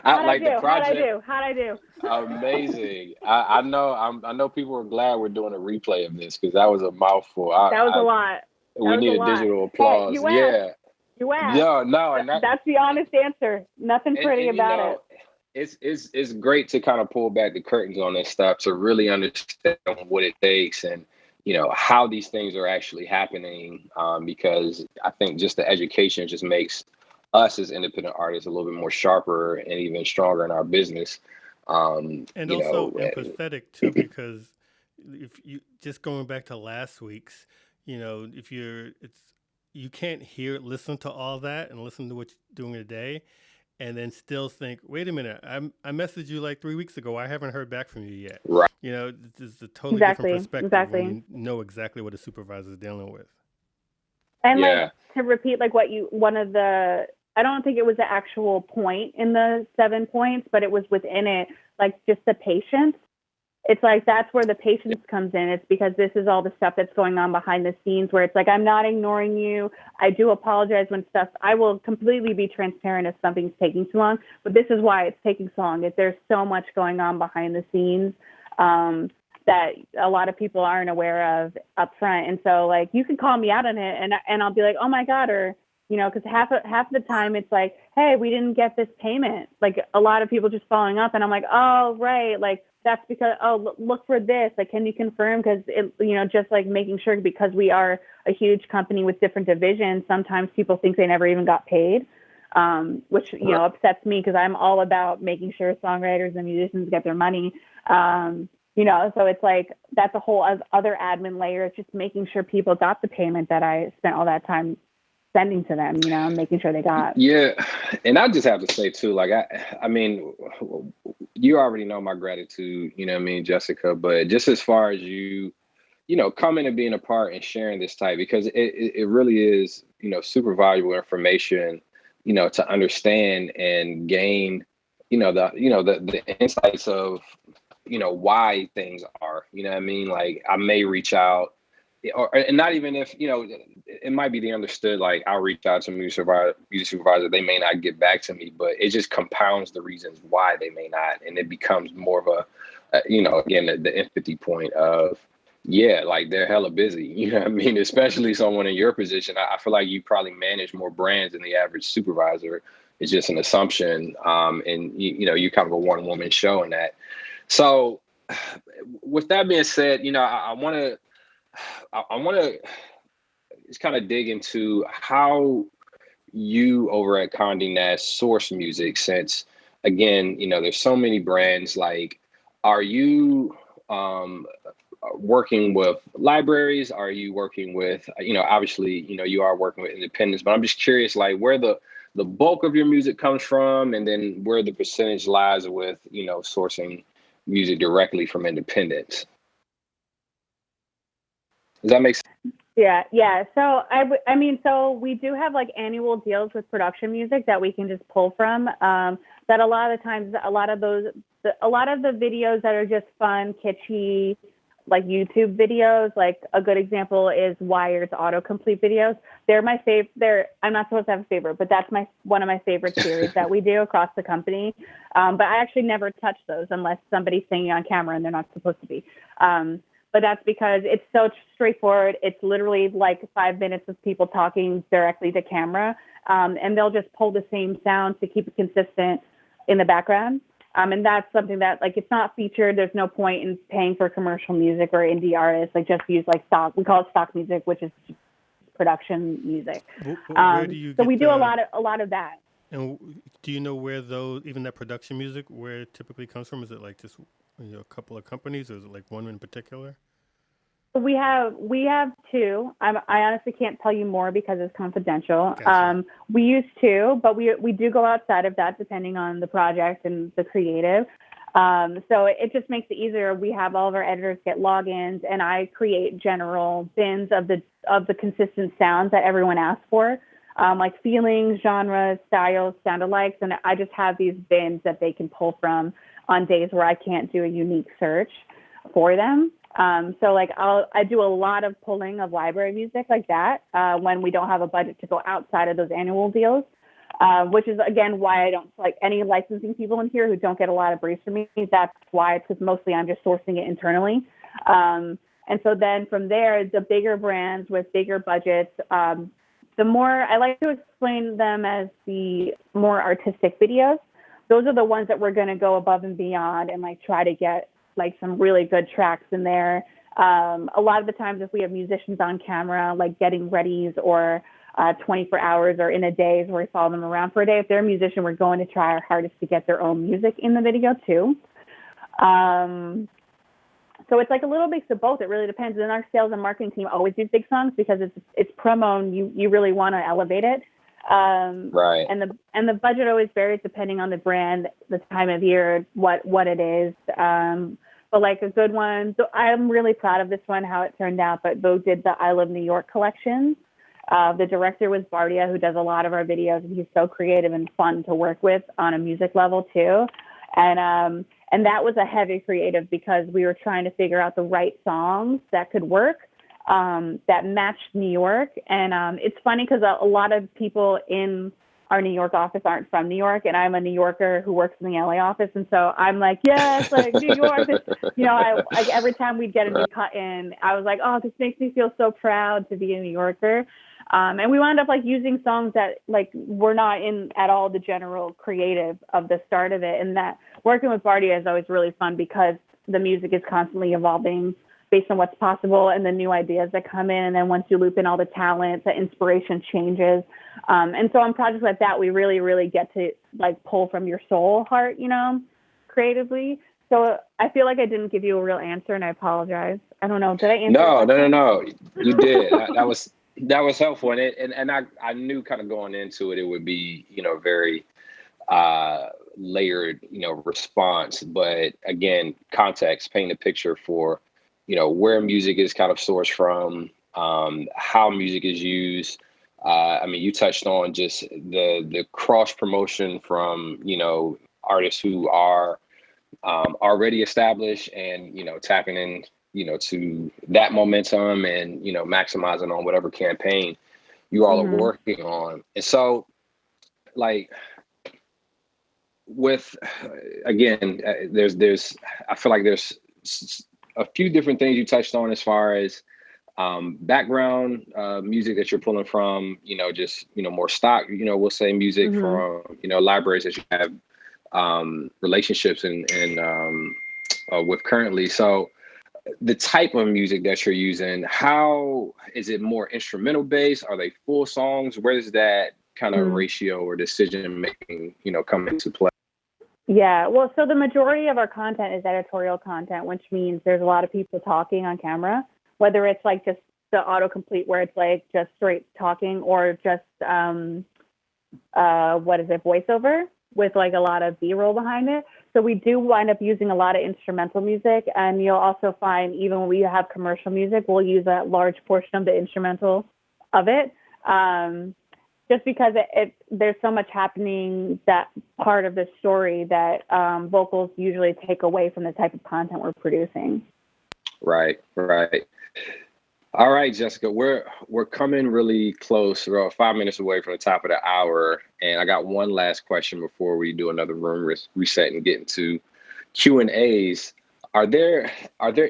I like the project. How'd I do? Amazing. I know people are glad we're doing a replay of this because that was a mouthful. That was a lot. We need a digital applause. Hey, you asked. No, and that's the honest answer. Nothing pretty about it. It's great to kind of pull back the curtains on this stuff to really understand what it takes and how these things are actually happening, because I think just the education just makes us as independent artists a little bit more sharper and even stronger in our business. And also empathetic too, because if you just going back to last week's, you can't listen to all that and listen to what you're doing today and then still think, wait a minute, I messaged you like 3 weeks ago. I haven't heard back from you yet. Right. This is a totally different perspective when you know exactly what a supervisor is dealing with. And like to repeat, like I don't think it was the actual point in the 7 points, but it was within it, like just the patience. It's like, that's where the patience comes in. It's because this is all the stuff that's going on behind the scenes where it's like, I'm not ignoring you. I do apologize I will completely be transparent if something's taking too long, but this is why it's taking so long. There's so much going on behind the scenes that a lot of people aren't aware of up front. And so like, you can call me out on it and I'll be like, oh my God, or, because half the time it's like, hey, we didn't get this payment. Like a lot of people just following up and I'm like, oh, right. Like, that's because, look for this. Like, can you confirm? Because, just like making sure, because we are a huge company with different divisions, sometimes people think they never even got paid, which, upsets me because I'm all about making sure songwriters and musicians get their money. So it's like, that's a whole other admin layer. It's just making sure people got the payment that I spent all that time sending to them, making sure they got. Yeah. And I just have to say too, like, I mean, you already know my gratitude, Jessica, but just as far as you coming and being a part and sharing this type, because it really is, super valuable information, to understand and gain, the insights of, why things are, Like I may reach out and not even if, it might be the understood, like I'll reach out to music supervisor, they may not get back to me, but it just compounds the reasons why they may not. And it becomes more of again, the empathy point of, yeah, like they're hella busy, you know what I mean? Especially someone in your position. I feel like you probably manage more brands than the average supervisor. It's just an assumption. And you're kind of a one-woman show in that. So with that being said, I want to just kind of dig into how you over at Condé Nast source music, since again, there's so many brands. Like, are you working with libraries? Are you working with, obviously, you are working with independents, but I'm just curious, like, where the bulk of your music comes from, and then where the percentage lies with, sourcing music directly from independents. Does that make sense? Yeah. So so we do have like annual deals with production music that we can just pull from. That a lot of the times, a lot of the videos that are just fun, kitschy, like YouTube videos, like a good example is Wired's autocomplete videos. They're my favorite. I'm not supposed to have a favorite, but that's one of my favorite series that we do across the company. But I actually never touch those unless somebody's singing on camera and they're not supposed to be. But that's because it's so straightforward. It's literally like 5 minutes of people talking directly to camera. And they'll just pull the same sounds to keep it consistent in the background. And that's something that, like, it's not featured. There's no point in paying for commercial music or indie artists. Like, just use like stock. We call it stock music, which is production music. Where do you so we do a lot of that. And do you know where even that production music, where it typically comes from? Is it like just a couple of companies, or is it like one in particular? We have two. I honestly can't tell you more because it's confidential. Gotcha. We use two, but we do go outside of that depending on the project and the creative. So it just makes it easier. We have all of our editors get logins, and I create general bins of the consistent sounds that everyone asks for, like feelings, genres, styles, sound-alikes, and I just have these bins that they can pull from on days where I can't do a unique search for them. So like I do a lot of pulling of library music like that when we don't have a budget to go outside of those annual deals, which is again why I don't like any licensing people in here who don't get a lot of briefs from me. That's why, it's because mostly I'm just sourcing it internally. And so then from there, the bigger brands with bigger budgets, the more I like to explain them as the more artistic videos. Those are the ones that we're going to go above and beyond and like try to get like some really good tracks in there. A lot of the times if we have musicians on camera, like getting readies or 24 hours or in a day where we follow them around for a day, if they're a musician, we're going to try our hardest to get their own music in the video too. So it's like a little mix of both. It really depends. And our sales and marketing team always do big songs because it's promo and you really want to elevate it. Right. And the budget always varies depending on the brand, the time of year, what it is. But like a good one, so I'm really proud of this one, how it turned out. But Vogue did the I Love New York collection. The director was Bardia, who does a lot of our videos, and he's so creative and fun to work with on a music level too. And that was a heavy creative because we were trying to figure out the right songs that could work, that matched New York. And it's funny because a lot of people in our New York office aren't from New York, and I'm a New Yorker who works in the LA office. And so I'm like, yes, like New York. Like every time we'd get a new cut in, I was like, oh, this makes me feel so proud to be a New Yorker. And we wound up like using songs that like were not in at all the general creative of the start of it. And that working with Bardia is always really fun because the music is constantly evolving based on what's possible and the new ideas that come in. And then once you loop in all the talent, the inspiration changes. And so on projects like that, we really, really get to like pull from your soul heart, creatively. So I feel like I didn't give you a real answer, and I apologize. I don't know. Did I answer? No. You did. That was helpful. And I knew kind of going into it, it would be, very layered, response. But again, context, paint a picture for, where music is kind of sourced from, how music is used. You touched on just the cross promotion from, artists who are already established and, tapping in to that momentum and, maximizing on whatever campaign you all are working on. And so like with, again, I feel like there's a few different things you touched on as far as background music that you're pulling from, just, more stock, we'll say music from, libraries that you have relationships and with currently. So the type of music that you're using, how is it more instrumental based? Are they full songs? Where does that kind of ratio or decision making, come into play? Yeah, well, so the majority of our content is editorial content, which means there's a lot of people talking on camera, whether it's like just the autocomplete where it's like just straight talking, or just voiceover with like a lot of B-roll behind it. So we do wind up using a lot of instrumental music, and you'll also find even when we have commercial music, we'll use a large portion of the instrumental of it. Just because there's so much happening, that part of the story that vocals usually take away from the type of content we're producing. Right. All right, Jessica, we're coming really close. We're 5 minutes away from the top of the hour, and I got one last question before we do another room reset and get into Q&As. Are there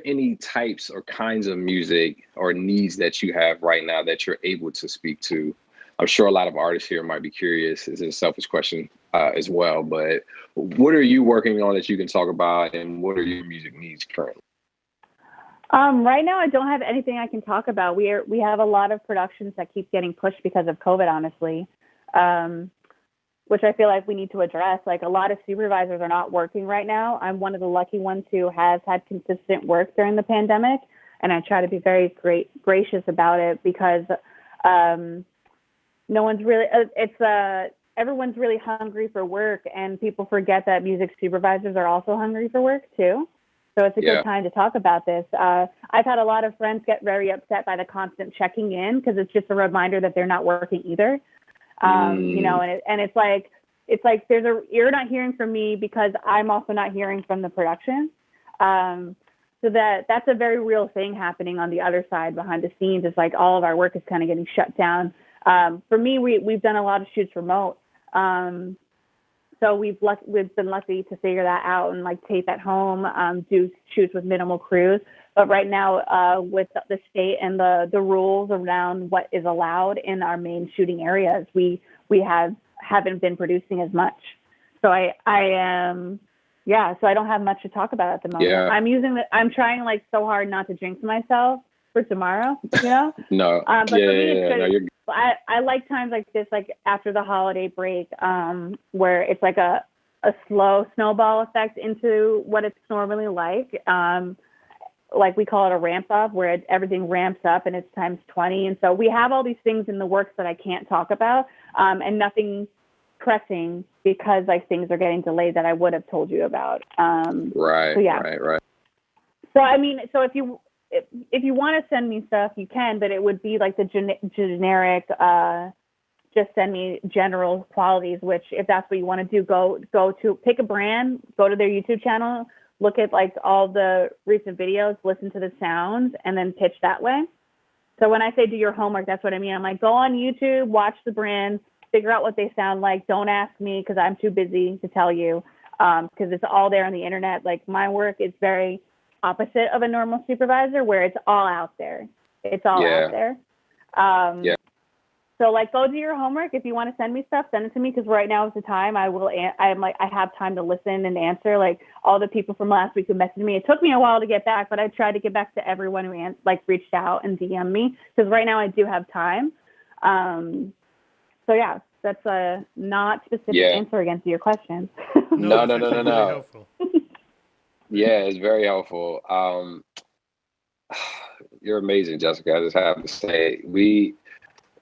any types or kinds of music or needs that you have right now that you're able to speak to? I'm sure a lot of artists here might be curious. It's a selfish question as well, but what are you working on that you can talk about, and what are your music needs currently? Right now, I don't have anything I can talk about. We have a lot of productions that keep getting pushed because of COVID, honestly, which I feel like we need to address. Like, a lot of supervisors are not working right now. I'm one of the lucky ones who has had consistent work during the pandemic, and I try to be very gracious about it, because no one's really, everyone's really hungry for work, and people forget that music supervisors are also hungry for work too. So it's a good time to talk about this. I've had a lot of friends get very upset by the constant checking in, because it's just a reminder that they're not working either. And it's like you're not hearing from me because I'm also not hearing from the production. So that's a very real thing happening on the other side behind the scenes. It's like all of our work is kind of getting shut down. For me, we've done a lot of shoots remote. So we've been lucky to figure that out and like tape at home, do shoots with minimal crews. But right now, with the state and the rules around what is allowed in our main shooting areas, we haven't been producing as much. So I don't have much to talk about at the moment. Yeah. I'm trying like so hard not to jinx myself for tomorrow, No. But for me, it's good. I like times like this, like after the holiday break, where it's like a slow snowball effect into what it's normally like. Like we call it a ramp up, where everything ramps up and it's times 20. And so we have all these things in the works that I can't talk about, and nothing pressing, because like things are getting delayed that I would have told you about. Right. So I mean, so if you want to send me stuff, you can, but it would be like the generic, just send me general qualities, which if that's what you want to do, go to pick a brand, go to their YouTube channel, look at like all the recent videos, listen to the sounds, and then pitch that way. So when I say do your homework, that's what I mean. I'm like, go on YouTube, watch the brand, figure out what they sound like. Don't ask me, because I'm too busy to tell you, because it's all there on the internet. Like, my work is very opposite of a normal supervisor, where it's all out there. It's all out there. So like, go do your homework. If you want to send me stuff, send it to me, because right now is the time. I have time to listen and answer. Like, all the people from last week who messaged me, it took me a while to get back, but I tried to get back to everyone who reached out and DM'd me, because right now I do have time. So yeah, that's a not specific answer against your question. No. Really helpful. Yeah, it's very helpful. You're amazing, Jessica. I just have to say, we're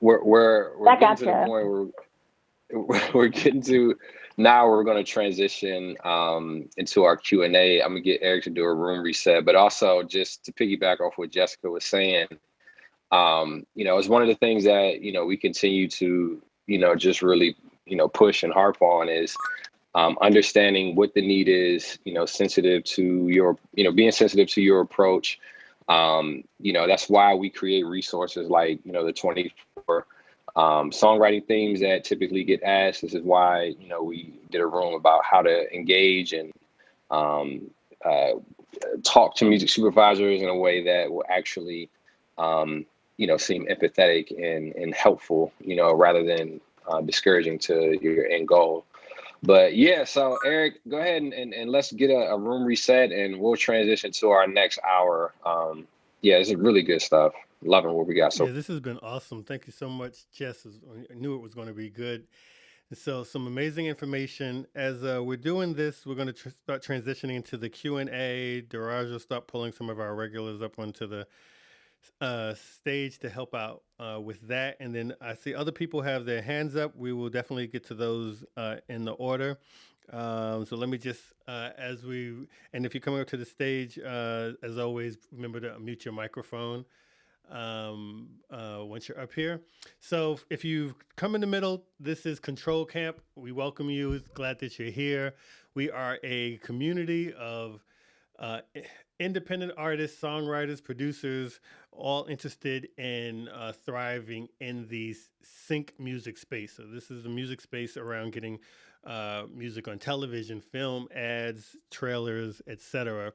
getting to the point where we're getting to now. We're going to transition into our Q&A. I'm gonna get Eric to do a room reset, but also just to piggyback off what Jessica was saying, it's one of the things that we continue to just really push and harp on is understanding what the need is, sensitive to your, being sensitive to your approach, That's why we create resources like, the 24 songwriting themes that typically get asked. This is why, we did a room about how to engage and talk to music supervisors in a way that will actually, seem empathetic and helpful, rather than discouraging to your end goal. But yeah, so Eric, go ahead and let's get a room reset and we'll transition to our next hour. This is really good stuff. Loving what we got. So this has been awesome. Thank you so much, Jess. I knew it was going to be good. So some amazing information. As we're doing this, we're going to start transitioning into the Q&A. Daraj will start pulling some of our regulars up onto the stage to help out with that. And then I see other people have their hands up. We will definitely get to those in the order. So let me just, and if you're coming up to the stage, as always, remember to mute your microphone once you're up here. So if you come in the middle, this is Control Camp. We welcome you. Glad that you're here. We are a community of independent artists, songwriters, producers, all interested in thriving in the sync music space. So this is a music space around getting music on television, film, ads, trailers, etc.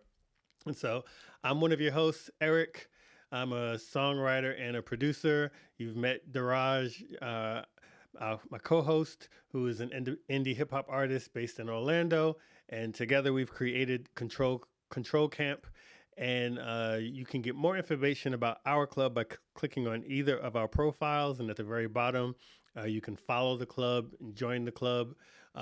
And so I'm one of your hosts, Eric. I'm a songwriter and a producer. You've met Daraj, my co-host, who is an indie hip-hop artist based in Orlando. And together we've created Control Camp. And you can get more information about our club by clicking on either of our profiles. And at the very bottom, you can follow the club and join the club.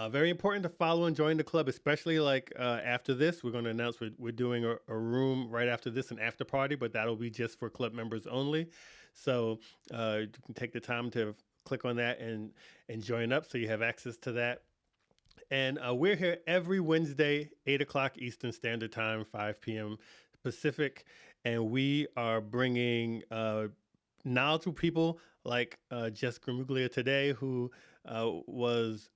Very important to follow and join the club, especially after this. We're going to announce we're doing a room right after this, an after party, but that'll be just for club members only. So you can take the time to click on that and join up so you have access to that. And we're here every Wednesday, 8 o'clock Eastern Standard Time, 5 p.m. Pacific. And we are bringing knowledgeable people like Jess Gramuglia today, who was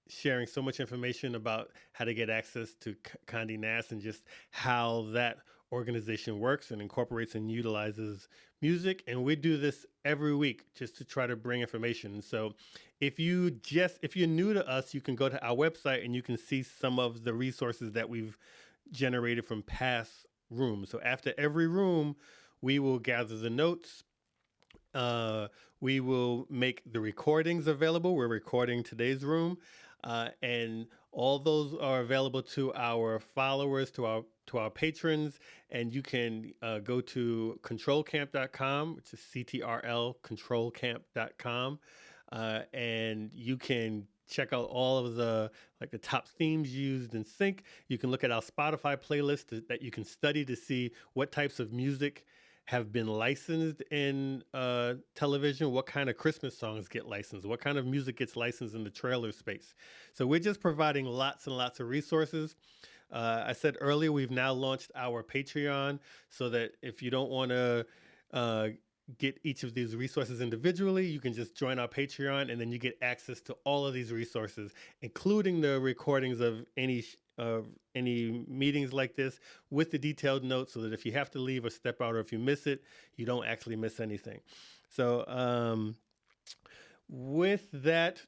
sharing so much information about how to get access to Condé Nast and just how that organization works and incorporates and utilizes music. And we do this every week just to try to bring information. So if you're new to us, you can go to our website and you can see some of the resources that we've generated from past rooms. So after every room, we will gather the notes. We will make the recordings available. We're recording today's room, and all those are available to our followers, to our patrons. And you can go to controlcamp.com, which is CTRL, controlcamp.com, and you can check out all of the top themes used in sync. You can look at our Spotify playlist that you can study to see what types of music have been licensed in television, what kind of Christmas songs get licensed, what kind of music gets licensed in the trailer space. So we're just providing lots and lots of resources. I said earlier, we've now launched our Patreon so that if you don't want to get each of these resources individually, you can just join our Patreon and then you get access to all of these resources, including the recordings of any meetings like this with the detailed notes, so that if you have to leave or step out or if you miss it, you don't actually miss anything. So with that,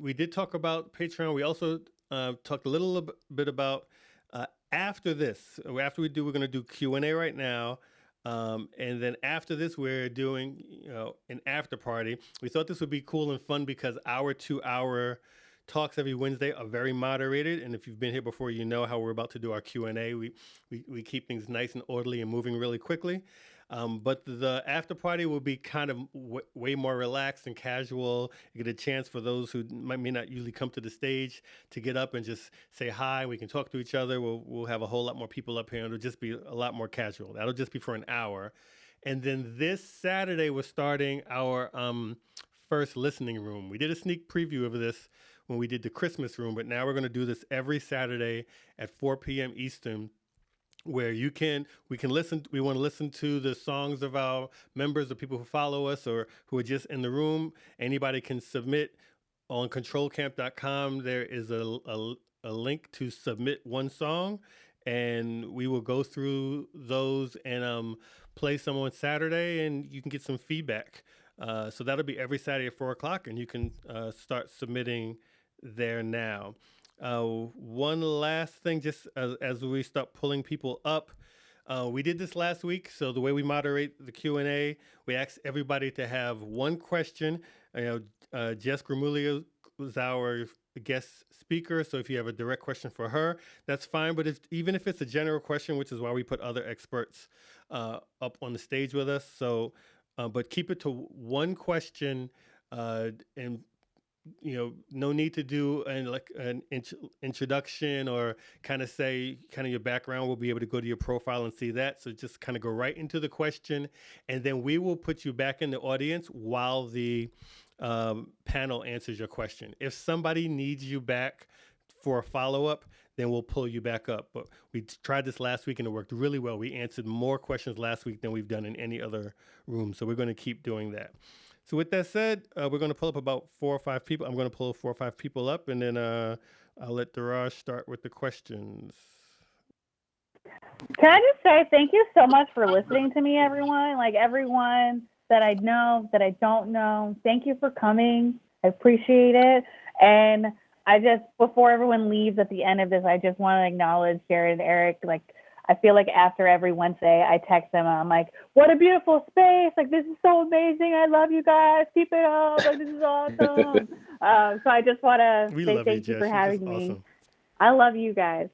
we did talk about Patreon. We also talked a little bit about after this. We're going to do Q&A right now. And then after this, we're doing an after party. We thought this would be cool and fun because our 2-hour talks every Wednesday are very moderated, and if you've been here before, you know how we're about to do our Q&A. We keep things nice and orderly and moving really quickly. But the after party will be kind of way more relaxed and casual. You get a chance for those who may not usually come to the stage to get up and just say hi. We can talk to each other. We'll have a whole lot more people up here, and it'll just be a lot more casual. That'll just be for an hour. And then this Saturday, we're starting our first listening room. We did a sneak preview of this when we did the Christmas room, but now we're going to do this every Saturday at 4 p.m. Eastern, where we can listen. We want to listen to the songs of our members, the people who follow us or who are just in the room. Anybody can submit on controlcamp.com. There is a link to submit one song, and we will go through those and play some on Saturday, and you can get some feedback. So that'll be every Saturday at 4 o'clock, and you can start submitting there now. One last thing, just as we start pulling people up, we did this last week. So the way we moderate the Q&A, we asked everybody to have one question. Jess Gramuglia was our guest speaker, so if you have a direct question for her, that's fine. But even if it's a general question, which is why we put other experts up on the stage with us. So, but keep it to one question, and no need to do an introduction or kind of say your background. We'll be able to go to your profile and see that. So just kind of go right into the question, and then we will put you back in the audience while the panel answers your question. If somebody needs you back for a follow-up, then we'll pull you back up. But we tried this last week and it worked really well. We answered more questions last week than we've done in any other room. So we're going to keep doing that. So with that said, we're going to pull up about 4 or 5 people. I'm going to pull 4 or 5 people up, and then I'll let Daraj start with the questions. Can I just say thank you so much for listening to me, everyone? Like everyone that I know, that I don't know, thank you for coming. I appreciate it. And I just, before everyone leaves at the end of this, I just want to acknowledge Jared and Eric. Like, I feel like after every Wednesday, I text them and I'm like, what a beautiful space. Like, this is so amazing. I love you guys. Keep it up. Like, this is awesome. So I just want to say thank you for having me. Awesome. I love you guys.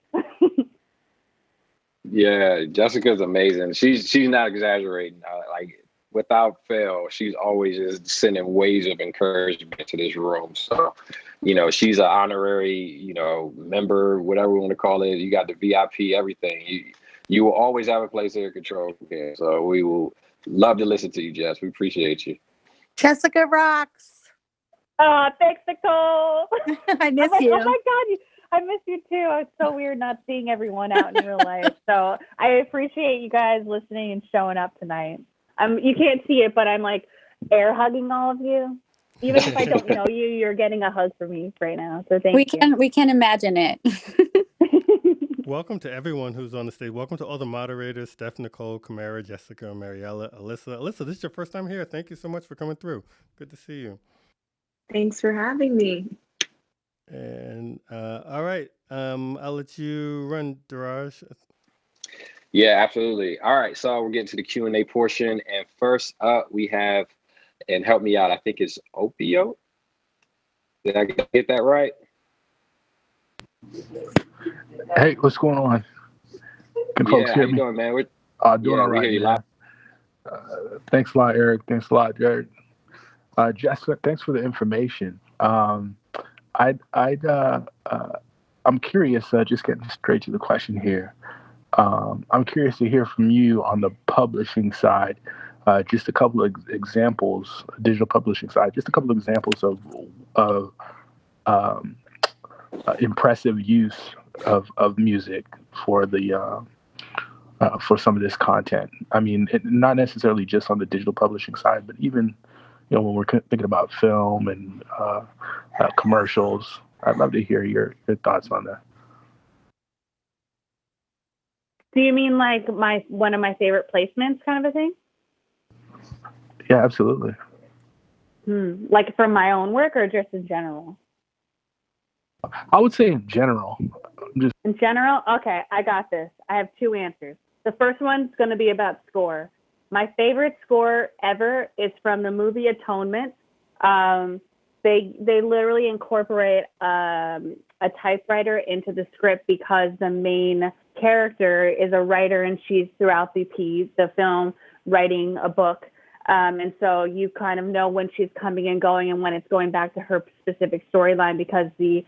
Yeah, Jessica's amazing. She's not exaggerating. Like, without fail, she's always just sending waves of encouragement to this room. So, she's an honorary, member, whatever we want to call it. You got the VIP, everything. You will always have a place here at Control Camp. So we will love to listen to you, Jess. We appreciate you. Jessica rocks. Oh, thanks, Nicole. I miss you. Oh my God, I miss you too. It's so weird not seeing everyone out in real life. So I appreciate you guys listening and showing up tonight. You can't see it, but I'm like air hugging all of you. Even if I don't know you, you're getting a hug from me right now. So thank you. We can imagine it. Welcome to everyone who's on the stage. Welcome to all the moderators: Steph, Nicole, Kamara, Jessica, Mariella, Alyssa. Alyssa, this is your first time here. Thank you so much for coming through. Good to see you. Thanks for having me. And all right, I'll let you run, Daraj. Yeah, absolutely. All right, so we're getting to the Q&A portion, and first up we have, and help me out, I think it's Opio. Did I get that right? Hey, what's going on? Can folks hear me? How you doing, man? Doing all right. We hear you loud. Thanks a lot, Eric. Thanks a lot, Jared. Jessica, thanks for the information. I'm curious, just getting straight to the question here. I'm curious to hear from you on the publishing side, just a couple of examples, digital publishing side, just a couple of examples of impressive use of music for the for some of this content. I mean, not necessarily just on the digital publishing side, but even when we're thinking about film and commercials. I'd love to hear your thoughts on that. Do you mean like one of my favorite placements kind of a thing? Yeah, absolutely. Like from my own work or just in general? I would say in general. In general? Okay, I got this. I have 2 answers. The first one's going to be about score. My favorite score ever is from the movie Atonement. They literally incorporate a typewriter into the script because the main character is a writer and she's throughout the film writing a book. And so you kind of know when she's coming and going and when it's going back to her specific storyline because the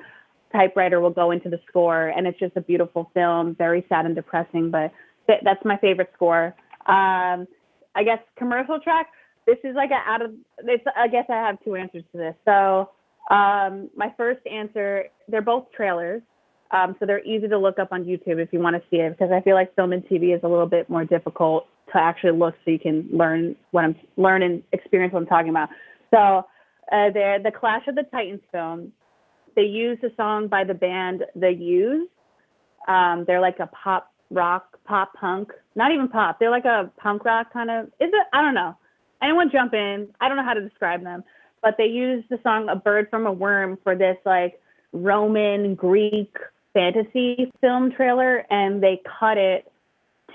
typewriter will go into the score, and it's just a beautiful film, very sad and depressing, but that's my favorite score. I guess commercial track, this is like I guess I have 2 answers to this. So my first answer, they're both trailers. So they're easy to look up on YouTube if you want to see it, because I feel like film and TV is a little bit more difficult to actually look so you can learn and experience what I'm talking about. So they're the Clash of the Titans film. They used a song by the band The Used. They're like a pop rock, pop punk. Not even pop. They're like a punk rock kind of. Is it? I don't know. Anyone jump in? I don't know how to describe them. But they used the song "A Bird from a Worm" for this like Roman Greek fantasy film trailer, and they cut it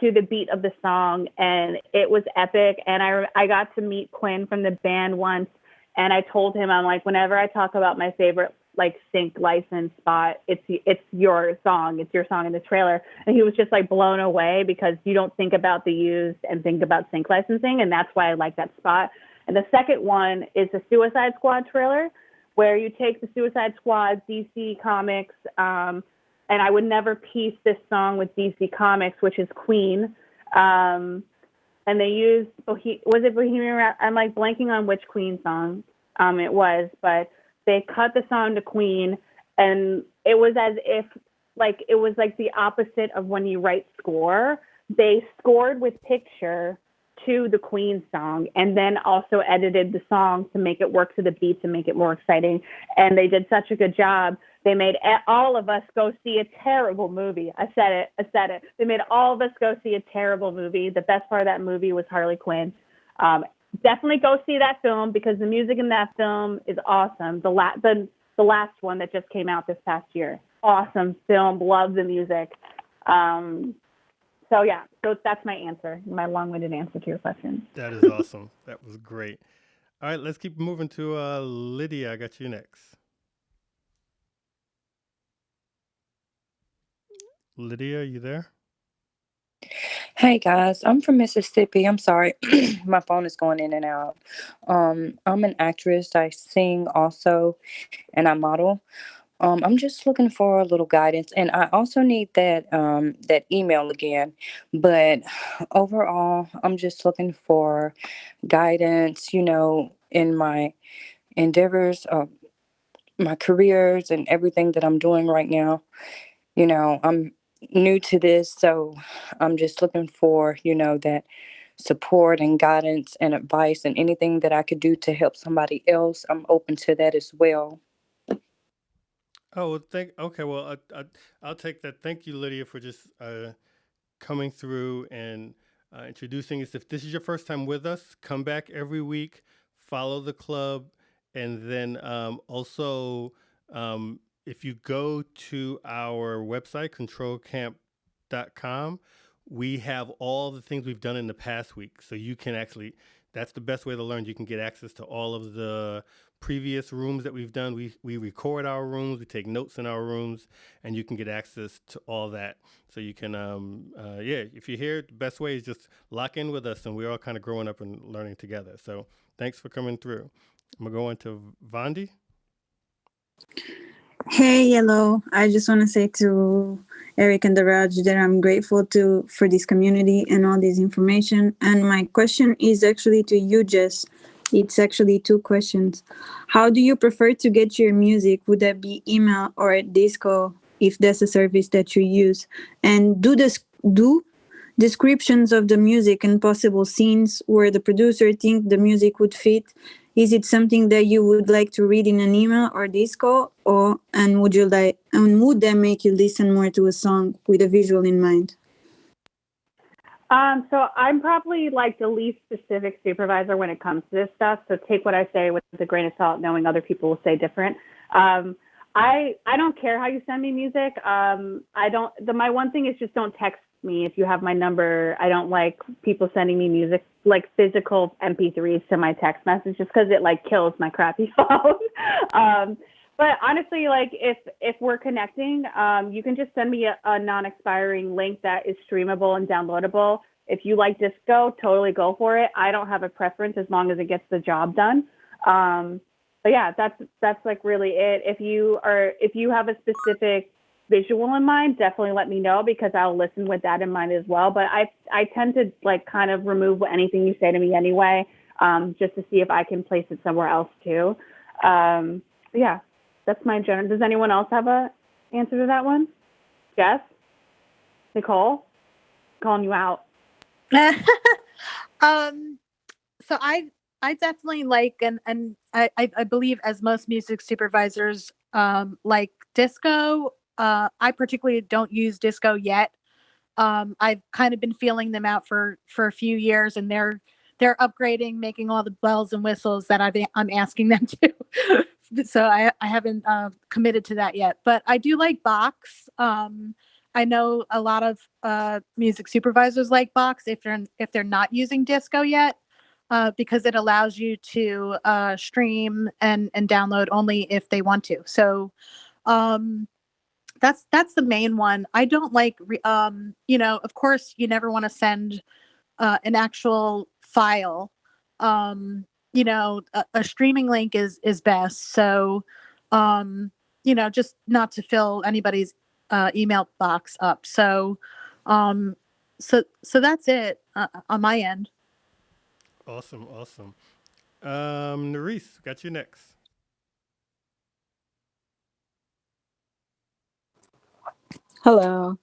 to the beat of the song, and it was epic. And I got to meet Quinn from the band once, and I told him, I'm like, whenever I talk about my favorite like sync license spot, it's your song. It's your song in the trailer. And he was just like blown away because you don't think about the used and think about sync licensing, and that's why I like that spot. And the second one is the Suicide Squad trailer, where you take the Suicide Squad DC Comics, and I would never piece this song with DC Comics, which is Queen. And they used, was it Bohemian Rhapsody? I'm like blanking on which Queen song it was, but they cut the song to Queen, and it was as if, like, it was like the opposite of when you write score. They scored with picture to the Queen song, and then also edited the song to make it work to the beats and make it more exciting. And they did such a good job. They made all of us go see a terrible movie. I said it. They made all of us go see a terrible movie. The best part of that movie was Harley Quinn. Definitely go see that film because the music in that film is awesome. The last one that just came out this past year. Awesome film. Love the music. So that's my answer, my long-winded answer to your question. That is awesome. That was great. All right, let's keep moving to Lydia. I got you next. Lydia, are you there? Hey guys, I'm from Mississippi. I'm sorry, my phone is going in and out. I'm an actress. I sing also, and I model. I'm just looking for a little guidance, and I also need that email again. But overall, I'm just looking for guidance, in my endeavors, my careers, and everything that I'm doing right now. I'm new to this, so I'm just looking for, that support and guidance and advice, and anything that I could do to help somebody else. I'm open to that as well. Oh, well, I'll take that. Thank you, Lydia, for just coming through and introducing us. If this is your first time with us, come back every week, follow the club, and then also if you go to our website, controlcamp.com, we have all the things we've done in the past week. So you can actually, that's the best way to learn. You can get access to all of the previous rooms that we've done. We record our rooms, we take notes in our rooms, and you can get access to all that. So you can, if you're here, the best way is just lock in with us, and we're all kind of growing up and learning together. So thanks for coming through. I'm going to go into Vandy. Hey, hello. I just want to say to Eric and the Raj that I'm grateful for this community and all this information. And my question is actually to you, Jess. It's actually two questions. How do you prefer to get your music? Would that be email or disco, if that's a service that you use? And do descriptions of the music and possible scenes where the producer think the music would fit? Is it something that you would like to read in an email or disco, and would that make you listen more to a song with a visual in mind? So I'm probably like the least specific supervisor when it comes to this stuff. So take what I say with a grain of salt, knowing other people will say different. I don't care how you send me music. My one thing is just don't text me if you have my number. I don't like people sending me music, like physical MP3s to my text message, just because it like kills my crappy phone. But honestly, like if we're connecting, you can just send me a non-expiring link that is streamable and downloadable. If you like disco, totally go for it. I don't have a preference as long as it gets the job done. But yeah, that's like really it. If you have a specific visual in mind, definitely let me know, because I'll listen with that in mind as well. But I tend to like kind of remove anything you say to me anyway, just to see if I can place it somewhere else too. Yeah, that's my general. Does anyone else have a answer to that one? Jess? Nicole? Calling you out. So I definitely like, and I believe, as most music supervisors, like disco. I particularly don't use disco yet. I've kind of been feeling them out for a few years, and they're upgrading, making all the bells and whistles that I'm asking them to. So I haven't committed to that yet, but I do like Box. I know a lot of music supervisors like Box if they're not using Disco yet, because it allows you to stream and download only if they want to. So that's the main one. I don't like of course you never want to send an actual file. A streaming link is best. So just not to fill anybody's email box up. So so that's it on my end. Awesome. Nerese, got you next. Hello.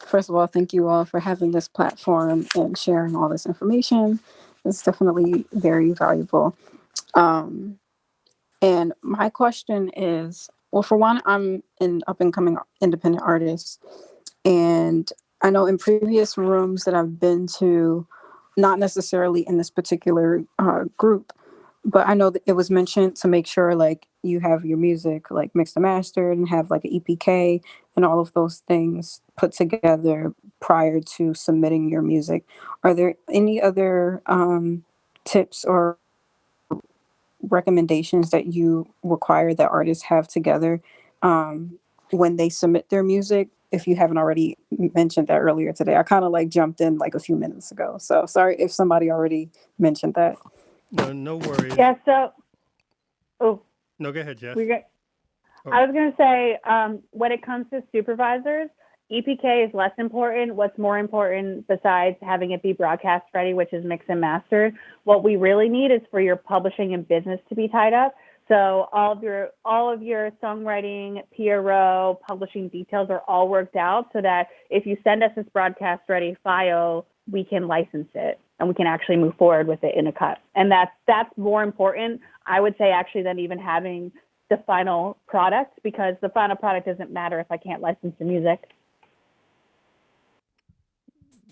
First of all, thank you all for having this platform and sharing all this information. It's definitely very valuable. And my question is, well, for one, I'm an up-and-coming independent artist, and I know in previous rooms that I've been to, not necessarily in this particular group, but I know that it was mentioned to make sure like you have your music like mixed and mastered and have like an EPK and all of those things put together prior to submitting your music. Are there any other tips or recommendations that you require that artists have together when they submit their music? If you haven't already mentioned that earlier today, I kind of like jumped in like a few minutes ago. So sorry if somebody already mentioned that. No worries. Yeah, so, No, go ahead, Jess. I was going to say, when it comes to supervisors, EPK is less important. What's more important besides having it be broadcast ready, which is mixed and mastered, what we really need is for your publishing and business to be tied up. So all of your songwriting, PRO, publishing details are all worked out so that if you send us this broadcast ready file, we can license it and we can actually move forward with it in a cut. And that's more important, I would say, actually, than even having the final product, because the final product doesn't matter if I can't license the music.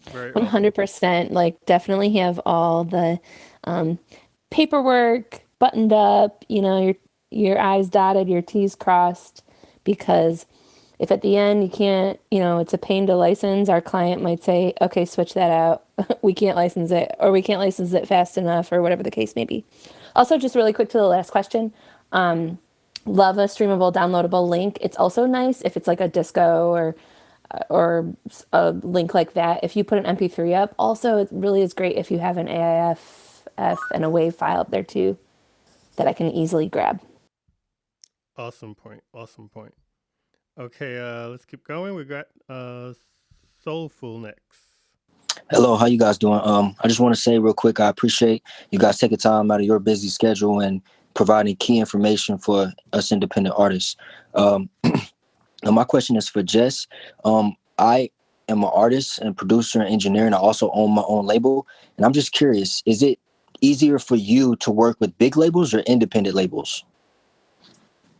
100%. Like, definitely have all the paperwork buttoned up, your I's dotted, your T's crossed, because if at the end you can't, it's a pain to license, our client might say, okay, switch that out. We can't license it, or we can't license it fast enough, or whatever the case may be. Also, just really quick to the last question, love a streamable, downloadable link. It's also nice if it's like a disco or a link like that. If you put an MP3 up, also it really is great if you have an AIF and a WAV file up there too that I can easily grab. Awesome point. Okay, let's keep going. We got Soulful next. Hello, how you guys doing? I just want to say real quick, I appreciate you guys taking time out of your busy schedule and providing key information for us independent artists. Now my question is for Jess. I am an artist and producer and engineer, and I also own my own label. And I'm just curious, is it easier for you to work with big labels or independent labels?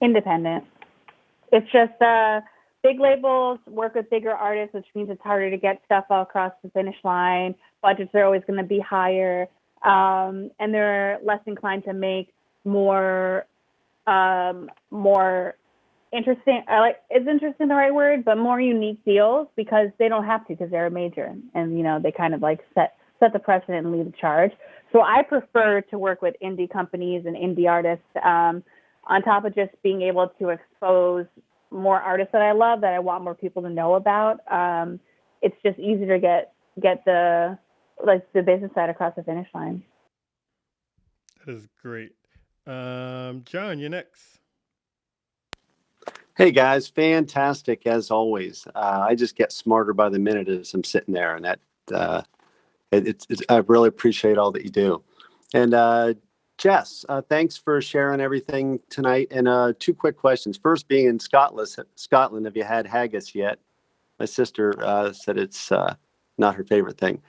Independent. It's just big labels work with bigger artists, which means it's harder to get stuff across the finish line. Budgets are always going to be higher, and they're less inclined to make more interesting. Is interesting the right word? But more unique deals, because they don't have to, because they're a major, and they kind of like set the precedent and lead the charge. So I prefer to work with indie companies and indie artists. On top of just being able to expose more artists that I love, that I want more people to know about, it's just easier to get the business side across the finish line. That is great. John, you're next. Hey guys, fantastic as always. I just get smarter by the minute as I'm sitting there, and that I really appreciate all that you do. And Jess, thanks for sharing everything tonight. And 2 quick questions. First, being in Scotland, have you had haggis yet? My sister said it's not her favorite thing.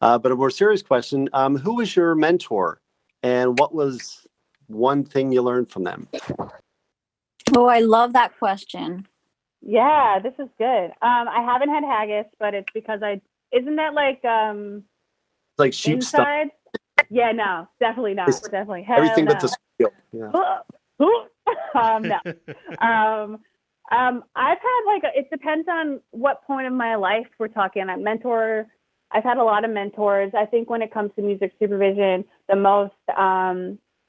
But a more serious question, who was your mentor, and what was one thing you learned from them? Oh, I love that question. Yeah, this is good. I haven't had haggis, but it's because isn't that like sheep stuff. inside? Yeah, no, definitely not. Definitely. Hell Everything no. but the squeal. Yeah. No. I've had it depends on what point of my life we're talking. I've had a lot of mentors. I think when it comes to music supervision, the most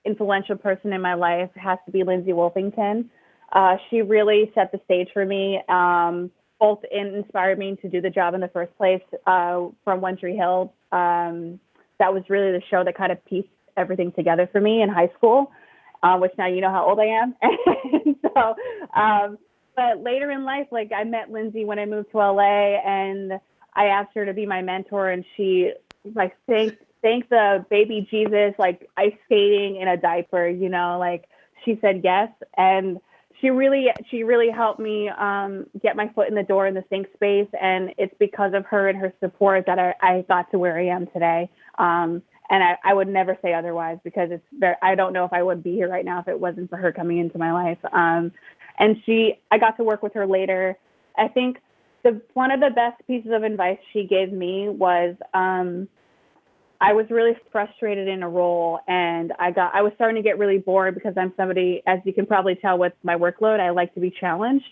influential person in my life has to be Lindsay Wolfington. She really set the stage for me, both inspired me to do the job in the first place from One Tree Hill. That was really the show that kind of pieced everything together for me in high school, which now you know how old I am. And so, but later in life, I met Lindsay when I moved to LA, and I asked her to be my mentor, and she thanked the baby Jesus, ice skating in a diaper, she said yes. And she really helped me get my foot in the door in the sync space. And it's because of her and her support that I got to where I am today. And I would never say otherwise, because I don't know if I would be here right now if it wasn't for her coming into my life. And I got to work with her later. I think one of the best pieces of advice she gave me was, I was really frustrated in a role, and I was starting to get really bored because I'm somebody, as you can probably tell with my workload, I like to be challenged.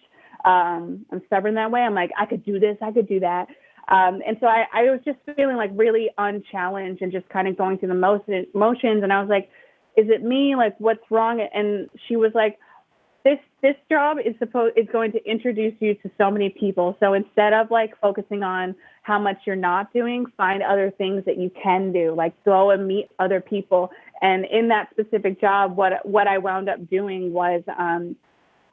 I'm stubborn that way. I'm like, I could do this, I could do that. And so I was just feeling really unchallenged and just kind of going through the motions. And I was like, is it me? What's wrong? And she was like, this job is going to introduce you to so many people. So instead of focusing on how much you're not doing, find other things that you can do, go and meet other people. And in that specific job, what I wound up doing was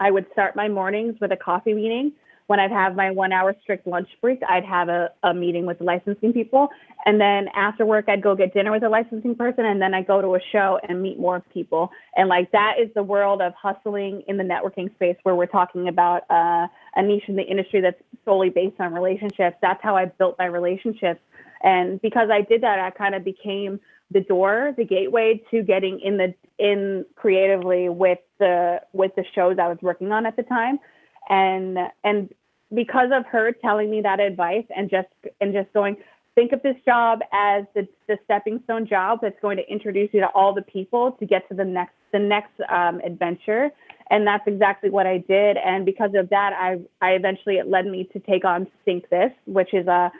I would start my mornings with a coffee meeting. When I'd have my 1 hour strict lunch break, I'd have a meeting with the licensing people. And then after work, I'd go get dinner with a licensing person. And then I go to a show and meet more people. And that is the world of hustling in the networking space, where we're talking about a niche in the industry that's solely based on relationships. That's how I built my relationships. And because I did that, I kind of became the gateway to getting in creatively with the shows I was working on at the time. And because of her telling me that advice and just going, think of this job as the stepping stone job that's going to introduce you to all the people to get to the next adventure. And that's exactly what I did. And because of that, it led me to take on Sync This, which is a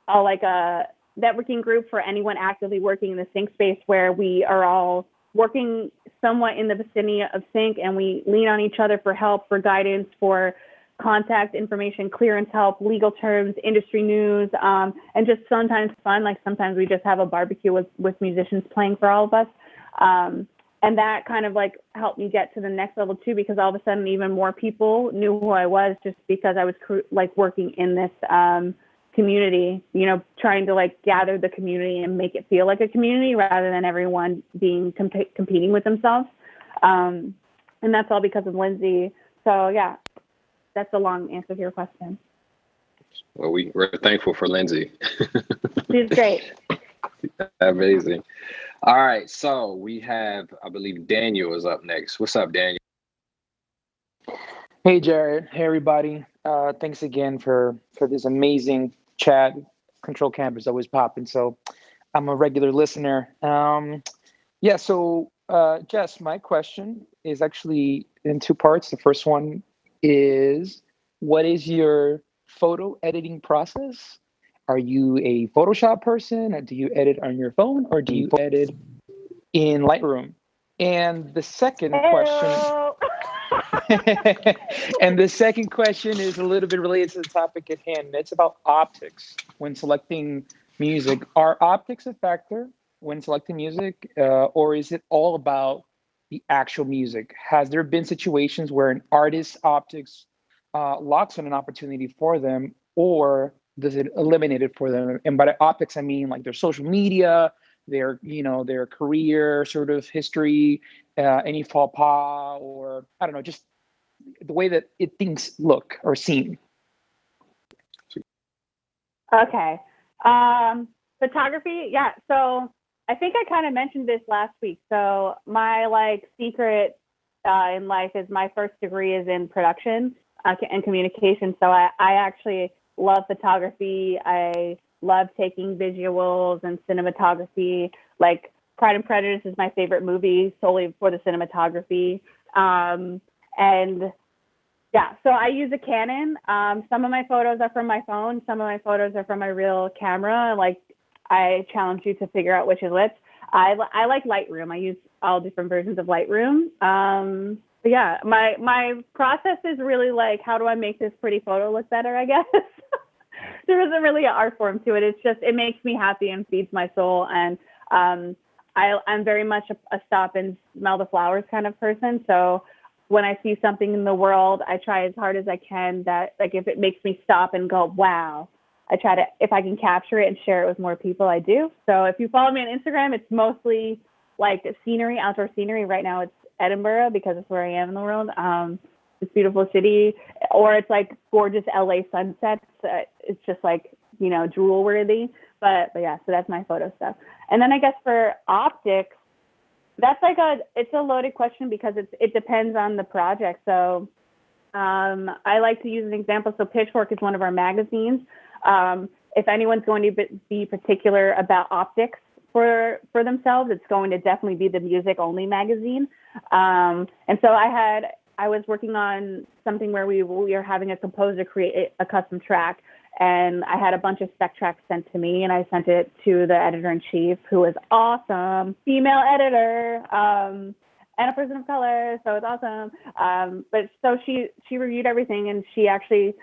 networking group for anyone actively working in the sync space, where we are all working somewhat in the vicinity of sync, and we lean on each other for help, for guidance, for contact information, clearance help, legal terms, industry news, and just sometimes fun. Sometimes we just have a barbecue with musicians playing for all of us. And that kind of helped me get to the next level too, because all of a sudden even more people knew who I was, just because I was working in this community, trying to gather the community and make it feel like a community rather than everyone being competing with themselves. And that's all because of Lindsay. So yeah, that's a long answer to your question. Well, we're thankful for Lindsay. She's great. Amazing. All right, so we have, I believe Daniel is up next. What's up, Daniel? Hey, Jared. Hey, everybody. Thanks again for this amazing chat. Control Camp is always popping, so I'm a regular listener. So Jess, my question is actually in two parts. The first one is, what is your photo editing process? Are you a Photoshop person? Do you edit on your phone, or do you edit in Lightroom? And the second question is a little bit related to the topic at hand. It's about optics when selecting music. Are optics a factor when selecting music, or is it all about the actual music? Has there been situations where an artist's optics locks on an opportunity for them, or does it eliminate it for them? And by optics, I mean their social media, their career sort of history, any faux pas, or I don't know, just the way that things look or seem. Okay. Photography. Yeah. So I think I kind of mentioned this last week. So my secret in life is my first degree is in production. and communication. So I actually love photography. I love taking visuals and cinematography. Like Pride and Prejudice is my favorite movie solely for the cinematography. And yeah, so I use a Canon. Some of my photos are from my phone. Some of my photos are from my real camera. Like, I challenge you to figure out which is which. I like Lightroom. I use all different versions of Lightroom. But yeah, my process is really like, how do I make this pretty photo look better, I guess? There isn't really an art form to it. It's just, it makes me happy and feeds my soul. And I'm very much a stop and smell the flowers kind of person. So when I see something in the world, I try as hard as I can that, like, if it makes me stop and go, wow, I try to, if I can capture it and share it with more people, I do. So if you follow me on Instagram, it's mostly like scenery, outdoor scenery. Right now it's Edinburgh because it's where I am in the world. It's a beautiful city, or it's like gorgeous LA sunsets. It's just like, you know, drool worthy. But yeah, so that's my photo stuff. And then I guess for optics, that's like it's a loaded question because it depends on the project. So I like to use an example. So Pitchfork is one of our magazines. If anyone's going to be particular about optics for themselves, it's going to definitely be the music only magazine. And so I was working on something where we are having a composer create a custom track, and I had a bunch of spec tracks sent to me, and I sent it to the editor-in-chief, who is awesome, female editor, and a person of color, so it's awesome. But so she reviewed everything, and she actually,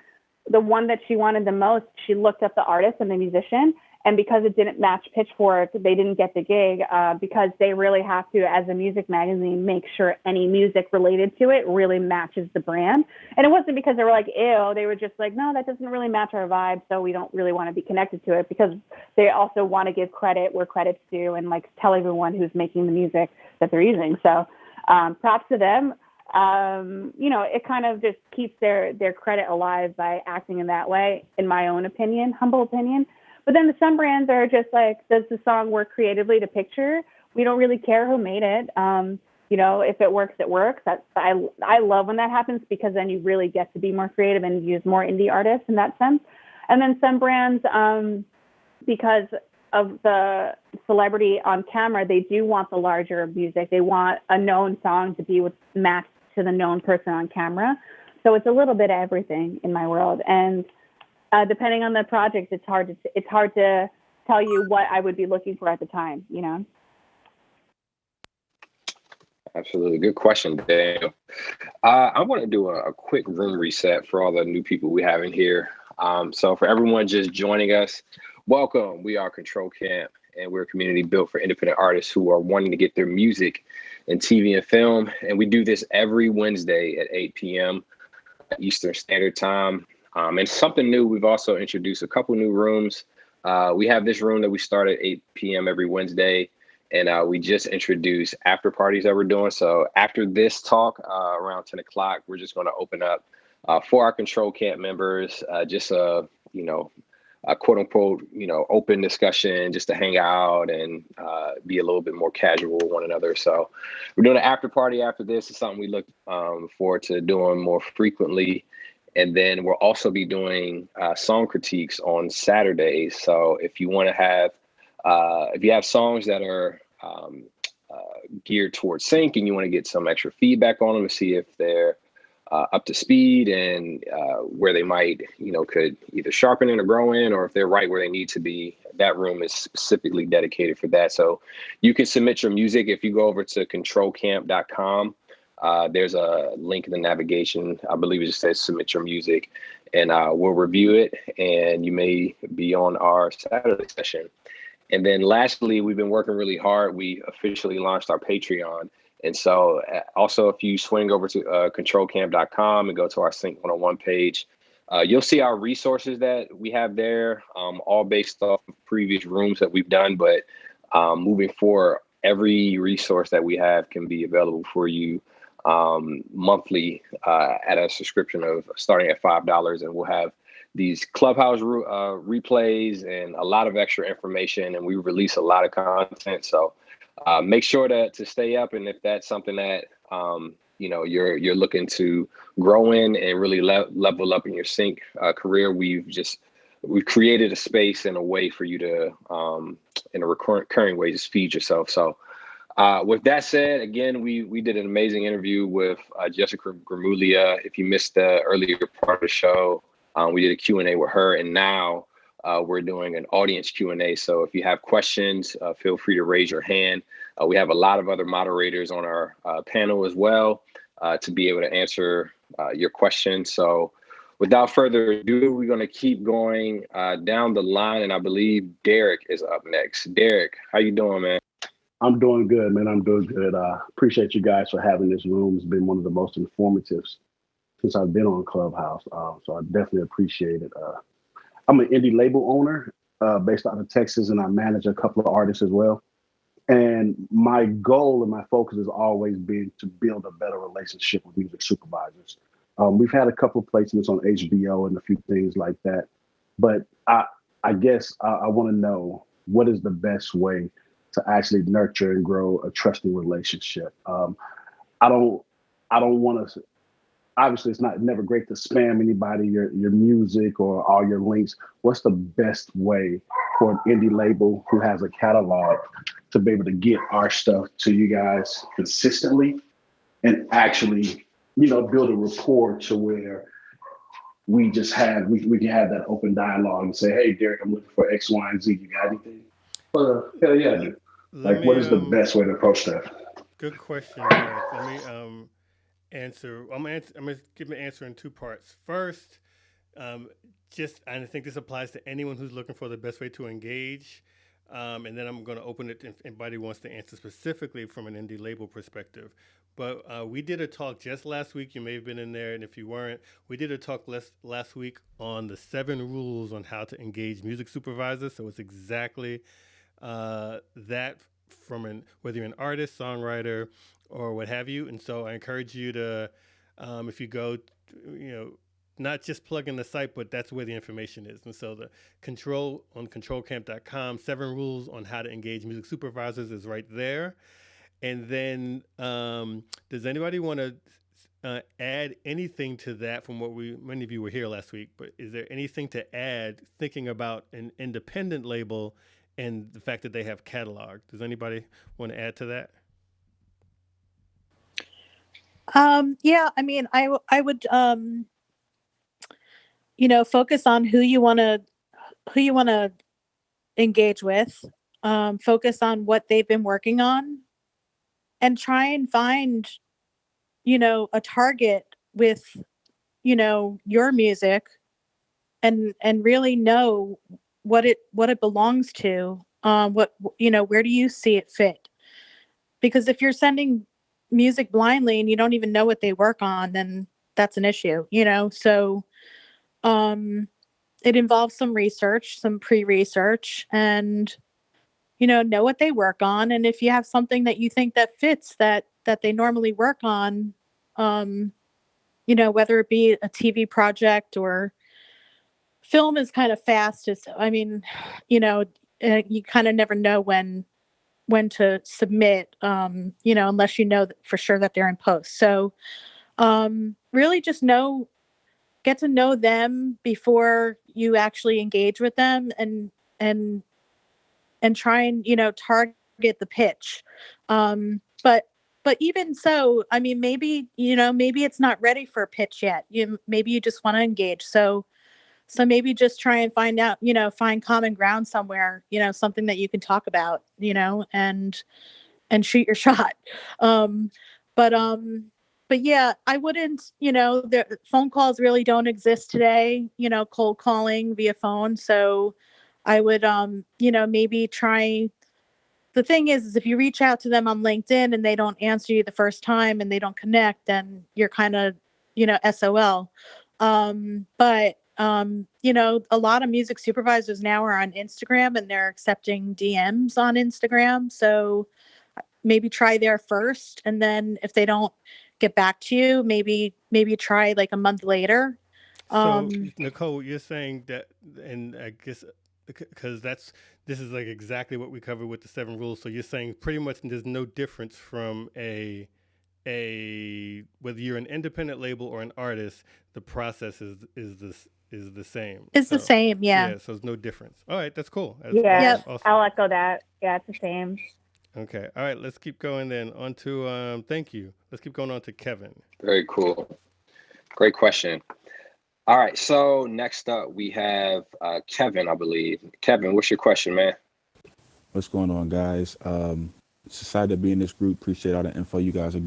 the one that she wanted the most, she looked up the artist and the musician, and because it didn't match Pitchfork, they didn't get the gig, because they really have to, as a music magazine, make sure any music related to it really matches the brand. And it wasn't because they were like, ew, they were just like, no, that doesn't really match our vibe, so we don't really want to be connected to it, because they also want to give credit where credit's due and like tell everyone who's making the music that they're using. So props to them. You know, it kind of just keeps their credit alive by acting in that way, in my own opinion, humble opinion. But then some brands are just like, does the song work creatively to picture? We don't really care who made it. You know, if it works, it works. I love when that happens, because then you really get to be more creative and use more indie artists in that sense. And then some brands, because of the celebrity on camera, they do want the larger music. They want a known song to be matched to the known person on camera. So it's a little bit of everything in my world. And depending on the project, it's hard to tell you what I would be looking for at the time, you know? Absolutely. Good question, Daniel. I want to do a quick room reset for all the new people we have in here. So for everyone just joining us, welcome. We are Control Camp, and we're a community built for independent artists who are wanting to get their music in TV and film. And we do this every Wednesday at 8 p.m. Eastern Standard Time. And something new, we've also introduced a couple new rooms. We have this room that we start at 8 p.m. every Wednesday, and we just introduced after parties that we're doing. So after this talk, around 10 o'clock, we're just going to open up for our Control Camp members, just a quote unquote, open discussion, just to hang out and be a little bit more casual with one another. So we're doing an after party after this. It's something we look forward to doing more frequently. And then we'll also be doing song critiques on Saturdays. So if you want to have, if you have songs that are geared towards sync and you want to get some extra feedback on them to see if they're up to speed and where they might, could either sharpen in or grow in, or if they're right where they need to be, that room is specifically dedicated for that. So you can submit your music if you go over to controlcamp.com. There's a link in the navigation. I believe it just says submit your music, and we'll review it, and you may be on our Saturday session. And then lastly, we've been working really hard. We officially launched our Patreon. And so also, if you swing over to controlcamp.com and go to our Sync 101 page, you'll see our resources that we have there, all based off of previous rooms that we've done. But moving forward, every resource that we have can be available for you monthly at a subscription of starting at $5. And we'll have these Clubhouse replays and a lot of extra information, and we release a lot of content. So make sure to stay up. And if that's something that you're looking to grow in and really level up in your sync career, we've created a space and a way for you to, in a recurring way, just feed yourself. So with that said, again, we did an amazing interview with Jess Gramuglia. If you missed the earlier part of the show, we did a Q&A with her, and now we're doing an audience Q&A. So if you have questions, feel free to raise your hand. We have a lot of other moderators on our panel as well to be able to answer your questions. So without further ado, we're going to keep going down the line, and I believe Derek is up next. Derek, how you doing, man? I'm doing good, man. I'm doing good. Appreciate you guys for having this room. It's been one of the most informative since I've been on Clubhouse. So I definitely appreciate it. I'm an indie label owner based out of Texas, and I manage a couple of artists as well. And my goal and my focus has always been to build a better relationship with music supervisors. We've had a couple of placements on HBO and a few things like that. But I guess I want to know, what is the best way to actually nurture and grow a trusting relationship? I don't want to. Obviously, it's never great to spam anybody, your music or all your links. What's the best way for an indie label who has a catalog to be able to get our stuff to you guys consistently and actually, build a rapport to where we just have we can have that open dialogue and say, hey, Derek, I'm looking for X, Y, and Z. You got anything? Well, hell yeah, dude. What is the best way to approach that? Good question, Derek. Let me answer. I'm gonna give an answer in two parts. First, I think this applies to anyone who's looking for the best way to engage. And then I'm going to open it if anybody wants to answer specifically from an indie label perspective. But we did a talk just last week. You may have been in there, and if you weren't, we did a talk last week on the 7 rules on how to engage music supervisors. So it's exactly that from whether you're an artist, songwriter, or what have you. And so I encourage you to, if you go, not just plug in the site, but that's where the information is. And so the control on controlcamp.com, 7 rules on how to engage music supervisors is right there. And then does anybody want to add anything to that from what many of you were here last week, but is there anything to add thinking about an independent label and the fact that they have catalog? Does anybody want to add to that? Yeah, I mean, I would, focus on who you want to engage with, focus on what they've been working on, and try and find, a target with, your music and really know what it belongs to, where do you see it fit? Because if you're sending music blindly and you don't even know what they work on, then that's an issue, so it involves some research, some pre-research, and know what they work on. And if you have something that you think that fits that they normally work on, whether it be a TV project or film is kind of fast. You kind of never know when to submit, unless you know for sure that they're in post. So really just get to know them before you actually engage with them and try and, target the pitch. But even so, I mean, maybe it's not ready for a pitch yet. Maybe you just want to engage. So maybe just try and find out, find common ground somewhere, something that you can talk about, and shoot your shot. But yeah, I wouldn't, the phone calls really don't exist today, cold calling via phone. So I would, maybe try. The thing is if you reach out to them on LinkedIn and they don't answer you the first time and they don't connect, then you're kind of, SOL. But a lot of music supervisors now are on Instagram and they're accepting DMs on Instagram. So maybe try there first. And then if they don't get back to you, maybe try like a month later. So Nicole, you're saying that, and I guess because this is like exactly what we covered with the 7 rules. So you're saying pretty much there's no difference from a whether you're an independent label or an artist, the process is the same. It's the same, yeah. Yeah, so there's no difference. All right, that's cool. That's Yeah, awesome. I'll echo that. Yeah, it's the same. Okay, all right, let's keep going then. On to, thank you. Let's keep going on to Kevin. Very cool. Great question. All right, so next up we have Kevin, I believe. Kevin, what's your question, man? What's going on, guys? Excited to be in this group. Appreciate all the info you guys are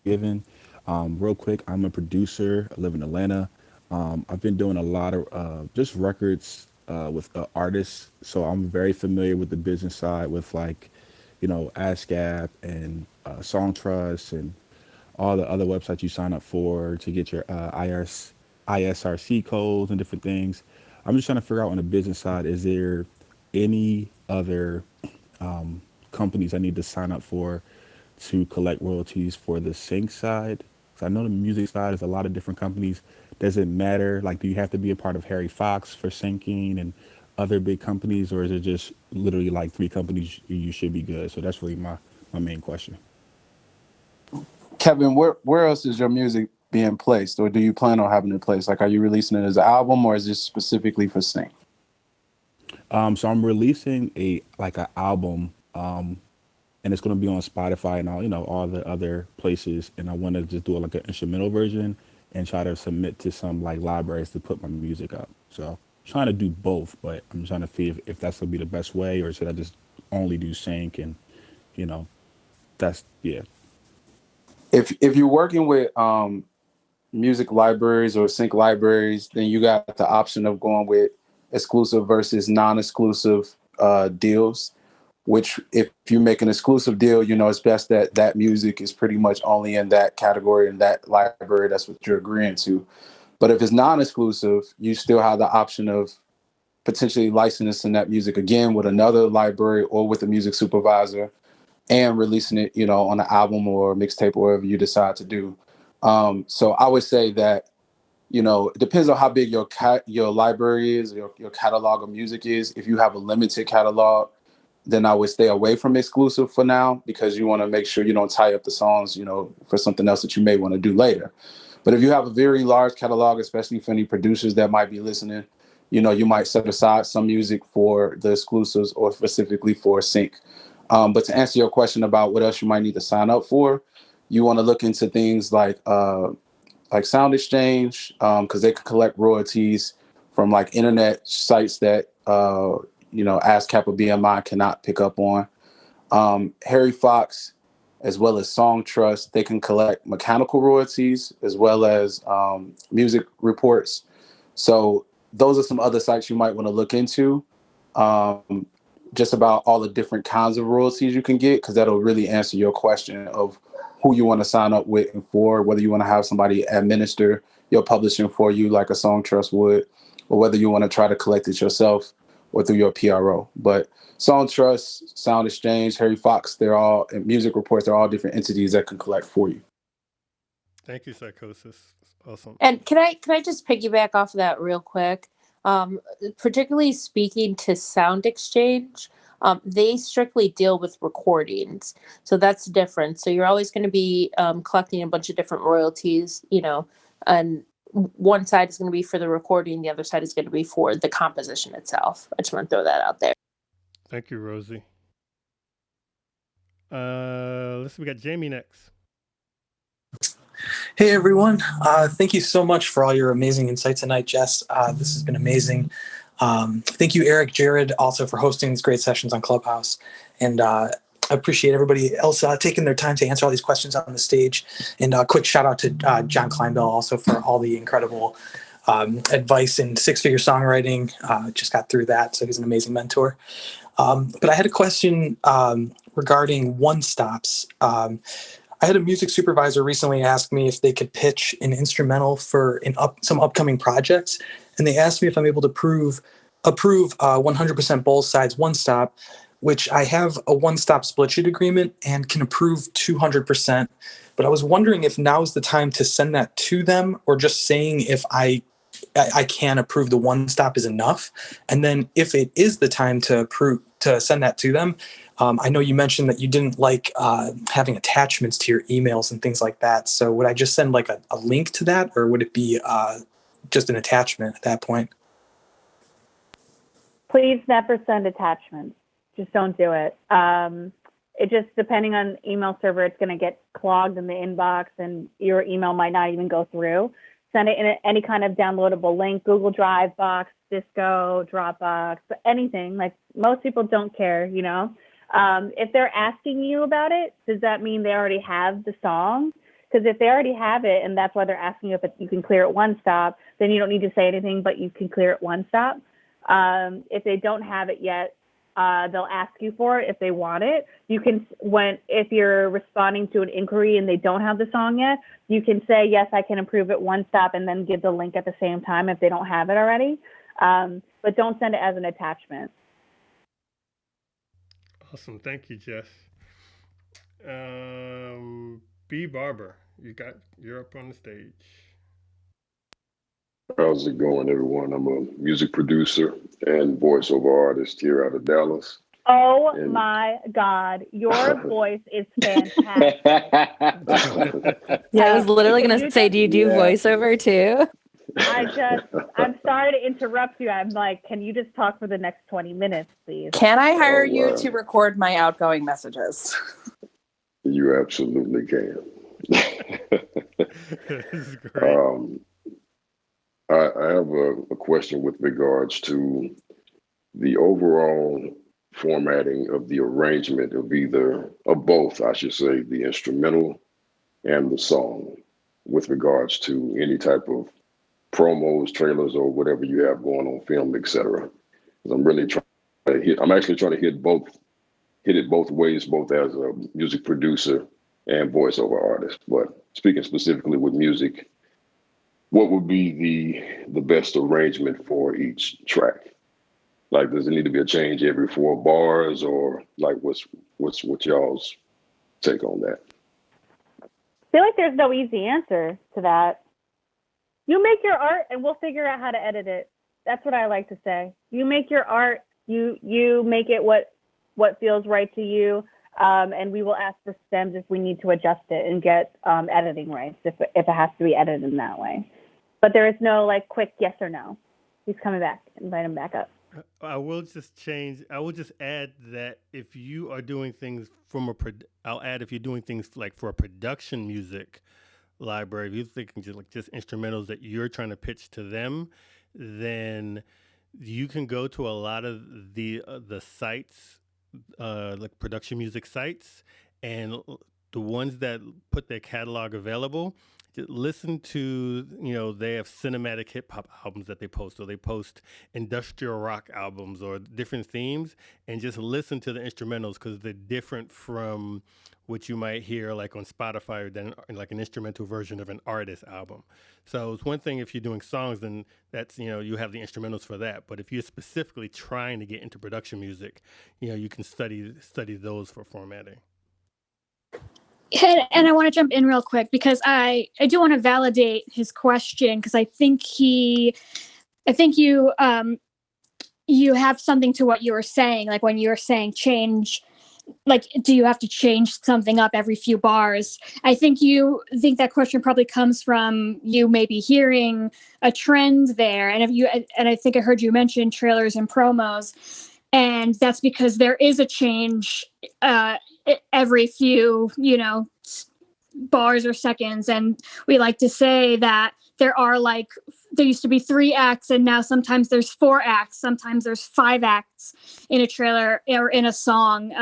giving. Real quick, I'm a producer. I live in Atlanta. I've been doing a lot of just records with artists, so I'm very familiar with the business side with like, ASCAP and Songtrust and all the other websites you sign up for to get your ISRC codes and different things. I'm just trying to figure out on the business side, is there any other companies I need to sign up for to collect royalties for the sync side? Because I know the music side is a lot of different companies. Does it matter? Like, do you have to be a part of Harry Fox for syncing and other big companies, or is it just literally like 3 companies you should be good? So that's really my main question. Kevin, where else is your music being placed, or do you plan on having it placed? Like, are you releasing it as an album, or is this specifically for sync? So I'm releasing an album, and it's going to be on Spotify and all the other places. And I want to just do like an instrumental version and try to submit to some like libraries to put my music up. So trying to do both, but I'm trying to see if that's going to be the best way, or should I just only do sync and that's yeah. If you're working with music libraries or sync libraries, then you got the option of going with exclusive versus non-exclusive deals, which if you make an exclusive deal, it's best that music is pretty much only in that category and that library. That's what you're agreeing to. But if it's non-exclusive, you still have the option of potentially licensing that music again with another library or with a music supervisor and releasing it, on an album or mixtape or whatever you decide to do. So I would say that, it depends on how big your library is, your catalog of music is. If you have a limited catalog, then I would stay away from exclusive for now, because you want to make sure you don't tie up the songs, for something else that you may want to do later. But if you have a very large catalog, especially for any producers that might be listening, you might set aside some music for the exclusives or specifically for sync. But to answer your question about what else you might need to sign up for, you want to look into things like Sound Exchange, because they can collect royalties from like internet sites that ASCAP or BMI cannot pick up on. Harry Fox, as well as Songtrust, they can collect mechanical royalties as well as music reports. So those are some other sites you might want to look into. Just about all the different kinds of royalties you can get, because that'll really answer your question of who you want to sign up with and for, whether you want to have somebody administer your publishing for you like a Songtrust would, or whether you want to try to collect it yourself or through your PRO. But Songtrust, Sound Exchange, Harry Fox, and music reports, they're all different entities that can collect for you. Thank you, Psychosis. Awesome. And can I just piggyback off of that real quick? Particularly speaking to Sound Exchange, they strictly deal with recordings. So that's different. So you're always going to be collecting a bunch of different royalties, and one side is going to be for the recording. The other side is going to be for the composition itself. I just want to throw that out there. Thank you, Rosie. Let's see, we got Jamie next. Hey, everyone. Thank you so much for all your amazing insight tonight, Jess. This has been amazing. Thank you, Eric, Jared, also for hosting these great sessions on Clubhouse. And I appreciate everybody else taking their time to answer all these questions on the stage. And a quick shout out to John Kleinbell also for all the incredible advice in six-figure songwriting. Just got through that, so he's an amazing mentor. But I had a question regarding one-stops. I had a music supervisor recently ask me if they could pitch an instrumental for some upcoming projects, and they asked me if I'm able to approve 100% both sides one-stop, which I have a one-stop split sheet agreement and can approve 200%. But I was wondering if now is the time to send that to them, or just saying if I can approve the one-stop is enough. And then if it is the time to approve to send that to them. I know you mentioned that you didn't like having attachments to your emails and things like that. So would I just send like a link to that, or would it be just an attachment at that point? Please never send attachments. Just don't do it. It just, depending on email server, it's going to get clogged in the inbox and your email might not even go through. Send it in any kind of downloadable link, Google Drive, Box, Disco, Dropbox, anything. Like, most people don't care, you know. If they're asking you about it, does that mean they already have the song? Because if they already have it and that's why they're asking you if you can clear it one stop, then you don't need to say anything, but you can clear it one stop. If they don't have it yet, they'll ask you for it if they want it. You can, if you're responding to an inquiry and they don't have the song yet, you can say, yes, I can approve it one stop, and then give the link at the same time if they don't have it already. But don't send it as an attachment. Awesome. Thank you, Jess. B. Barber, you're up on the stage. How's it going, everyone? I'm a music producer and voiceover artist here out of Dallas. Oh my God, your voice is fantastic. Yeah, I was literally going to say, do you do voiceover too? I'm sorry to interrupt you. I'm like, can you just talk for the next 20 minutes, please? Can I hire you to record my outgoing messages? You absolutely can. This is great. I have a question with regards to the overall formatting of the arrangement of both, I should say, the instrumental and the song, with regards to any type of promos, trailers, or whatever you have going on, film, etc. I'm really I'm actually trying to hit it both ways, both as a music producer and voiceover artist. But speaking specifically with music, what would be the best arrangement for each track? Like, does it need to be a change every 4 bars, or like what's y'all's take on that? I feel like there's no easy answer to that. You make your art and we'll figure out how to edit it. That's what I like to say. You make your art, you make it what feels right to you, and we will ask for stems if we need to adjust it and get editing rights if it has to be edited in that way. But there is no like quick yes or no. He's coming back. Invite him back up. I will just add that if you are doing things if you're doing things like for a production music library, if you're thinking just instrumentals that you're trying to pitch to them, then you can go to a lot of the sites, like production music sites, and the ones that put their catalog available. Just listen to, they have cinematic hip hop albums that they post, or they post industrial rock albums or different themes, and just listen to the instrumentals, because they're different from what you might hear like on Spotify, or then like an instrumental version of an artist album. So it's one thing if you're doing songs, then that's, you have the instrumentals for that. But if you're specifically trying to get into production music, you can study those for formatting. And I want to jump in real quick, because I do want to validate his question, because I think you have something to what you were saying, like when you were saying change, like, do you have to change something up every few bars? I think that question probably comes from you maybe hearing a trend there, and I think I heard you mention trailers and promos, and that's because there is a change every few, bars or seconds. And we like to say that there used to be 3 acts, and now sometimes there's 4 acts, sometimes there's 5 acts in a trailer or in a song.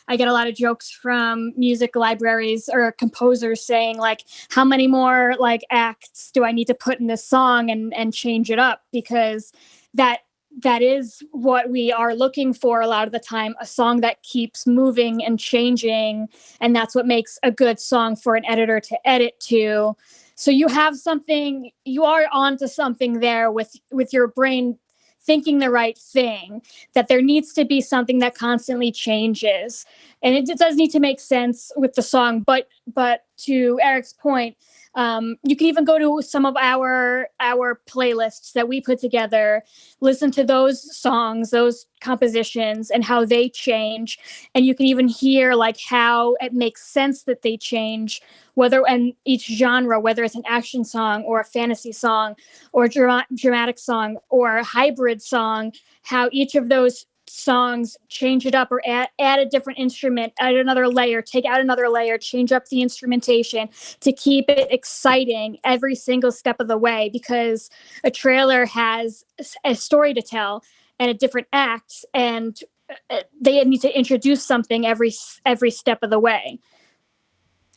I get a lot of jokes from music libraries or composers saying, like, how many more like acts do I need to put in this song and change it up? Because that is what we are looking for a lot of the time, a song that keeps moving and changing. And that's what makes a good song for an editor to edit to. So you are onto something there with your brain thinking the right thing, that there needs to be something that constantly changes. And it does need to make sense with the song, but to Eric's point, you can even go to some of our playlists that we put together, listen to those songs, those compositions, and how they change. And you can even hear like how it makes sense that they change, whether in each genre, whether it's an action song or a fantasy song or a dramatic song or a hybrid song, how each of those songs change it up or add a different instrument, add another layer, take out another layer, change up the instrumentation to keep it exciting every single step of the way, because a trailer has a story to tell and a different act, and they need to introduce something every step of the way.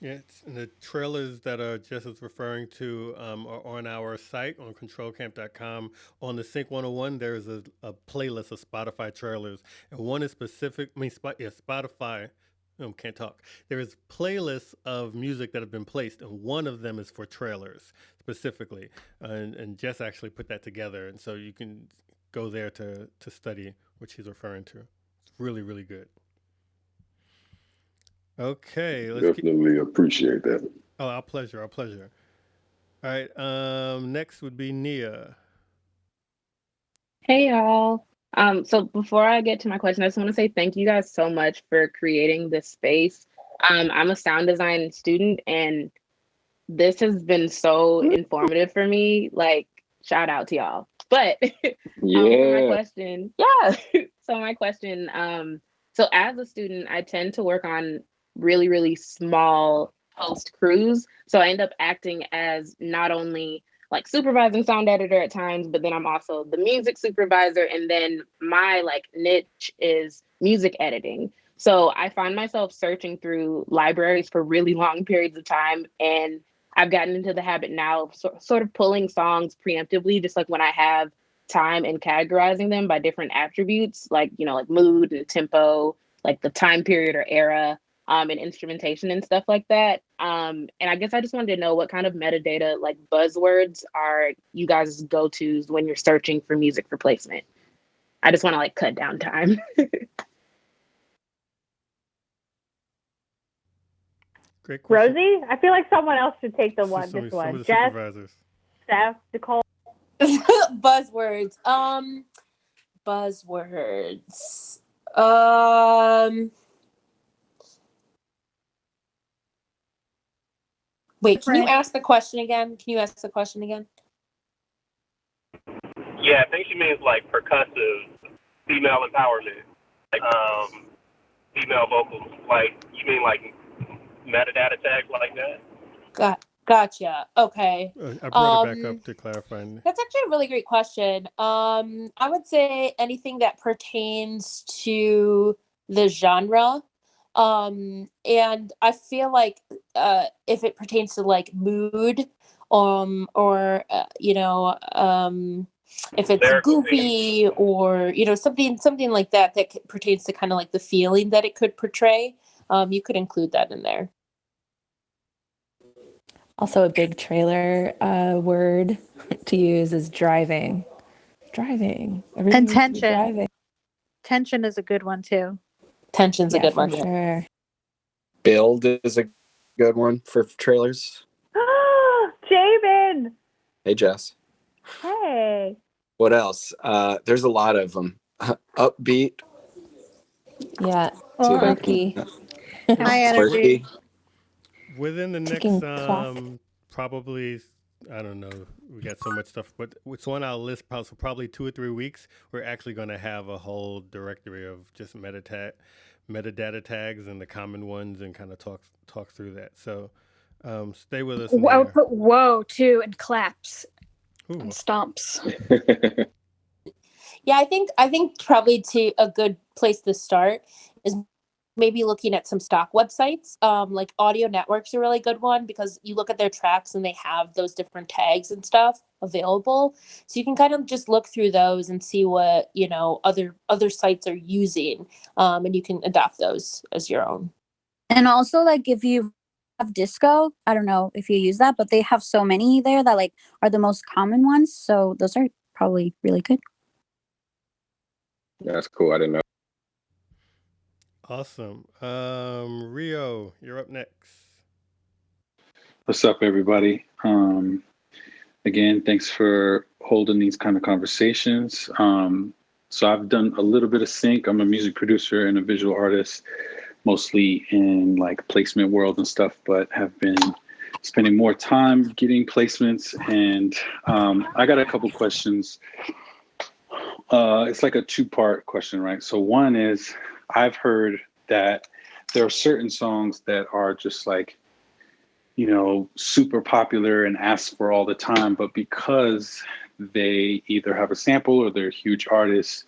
Yeah, and the trailers that Jess is referring to are on our site on controlcamp.com. On the Sync 101, there's a playlist of Spotify trailers, and one is specific. Spotify. Can't talk. There is playlists of music that have been placed, and one of them is for trailers specifically. And Jess actually put that together, and so you can go there to study what she's referring to. It's really, really good. Okay, Definitely appreciate that. Oh, our pleasure. All right. Next would be Nia. Hey y'all. So before I get to my question, I just want to say thank you guys so much for creating this space. I'm a sound design student, and this has been so informative for me. Like, shout out to y'all. But for my question, so my question, so as a student, I tend to work on really, really small host crews. So I end up acting as not only like supervising sound editor at times, but then I'm also the music supervisor. And then my like niche is music editing. So I find myself searching through libraries for really long periods of time. And I've gotten into the habit now of sort of pulling songs preemptively, just like when I have time, and categorizing them by different attributes, like, you know, like mood and tempo, like the time period or era, and instrumentation and stuff like that. And I guess I just wanted to know what kind of metadata, like buzzwords, are you guys' go-tos when you're searching for music replacement? I just want to like cut down time. Great question. Rosie, I feel like someone else should take this one. Jess, supervisors. Steph, Nicole. Buzzwords. Buzzwords. Wait, can you ask the question again? Yeah, I think she means like percussive, female empowerment, like female vocals. Like, you mean like metadata tags like that? Gotcha. Okay. I brought it back up to clarify. That's actually a really great question. I would say anything that pertains to the genre. And I feel like if it pertains to like mood, or if it's goofy, or something like that pertains to kind of like the feeling that it could portray, you could include that in there. Also, a big trailer word to use is driving. Everything And needs to be tension. driving. Tension is a good one too. Tension's a good one. Sure. Build is a good one for trailers. Jamin. Hey, Jess. Hey. What else? There's a lot of them. Upbeat. Yeah. Quirky. High energy. Quirky. Within the Ticking next, clock. probably, I don't know, we got so much stuff, but it's on our list. So probably 2 or 3 weeks, we're actually going to have a whole directory of just metadata tags and the common ones, and kind of talk through that. So stay with us. I'll put whoa too, and claps. Ooh. And stomps. Yeah, I think probably a good place to start is maybe looking at some stock websites. Like Audio Network's a really good one, because you look at their tracks and they have those different tags and stuff available. So you can kind of just look through those and see what, other sites are using, and you can adopt those as your own. And also, like, if you have disco, I don't know if you use that, but they have so many there that like are the most common ones. So those are probably really good. That's cool. I didn't know. Awesome. Rio, you're up next. What's up, everybody? Again, thanks for holding these kind of conversations. So I've done a little bit of sync. I'm a music producer and a visual artist, mostly in like placement world and stuff, but have been spending more time getting placements. And I got a couple questions. It's like a two-part question, right? So one is, I've heard that there are certain songs that are just like, you know, super popular and asked for all the time, but because they either have a sample or they're huge artists,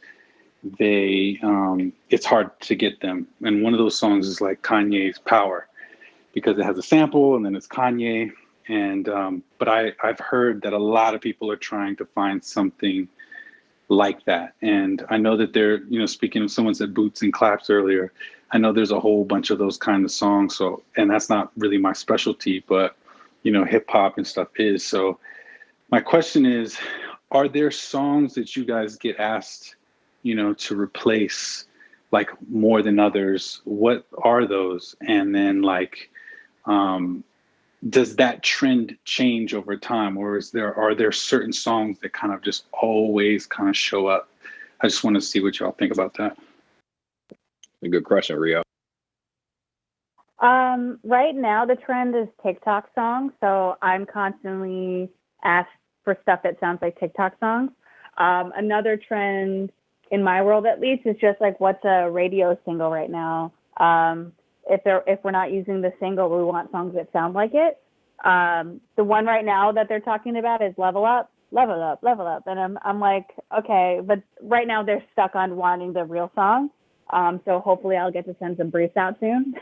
they it's hard to get them. And one of those songs is like Kanye's Power, because it has a sample and then it's Kanye. And but I've heard that a lot of people are trying to find something like that. And I know that they're, you know, speaking of, someone said boots and claps earlier, I know there's a whole bunch of those kind of songs. So, and that's not really my specialty, but, you know, hip hop and stuff is. So my question is, are there songs that you guys get asked, you know, to replace like more than others? What are those? And then like, does that trend change over time, or are there certain songs that kind of just always kind of show up? I just want to see what y'all think about that. A good question, Rio. Right now the trend is TikTok songs, so I'm constantly asked for stuff that sounds like TikTok songs. Another trend in my world, at least, is just like, what's a radio single right now? If we're not using the single, we want songs that sound like it. The one right now that they're talking about is Level Up, Level Up, Level Up. And I'm like, okay, but right now they're stuck on wanting the real song. So hopefully I'll get to send some briefs out soon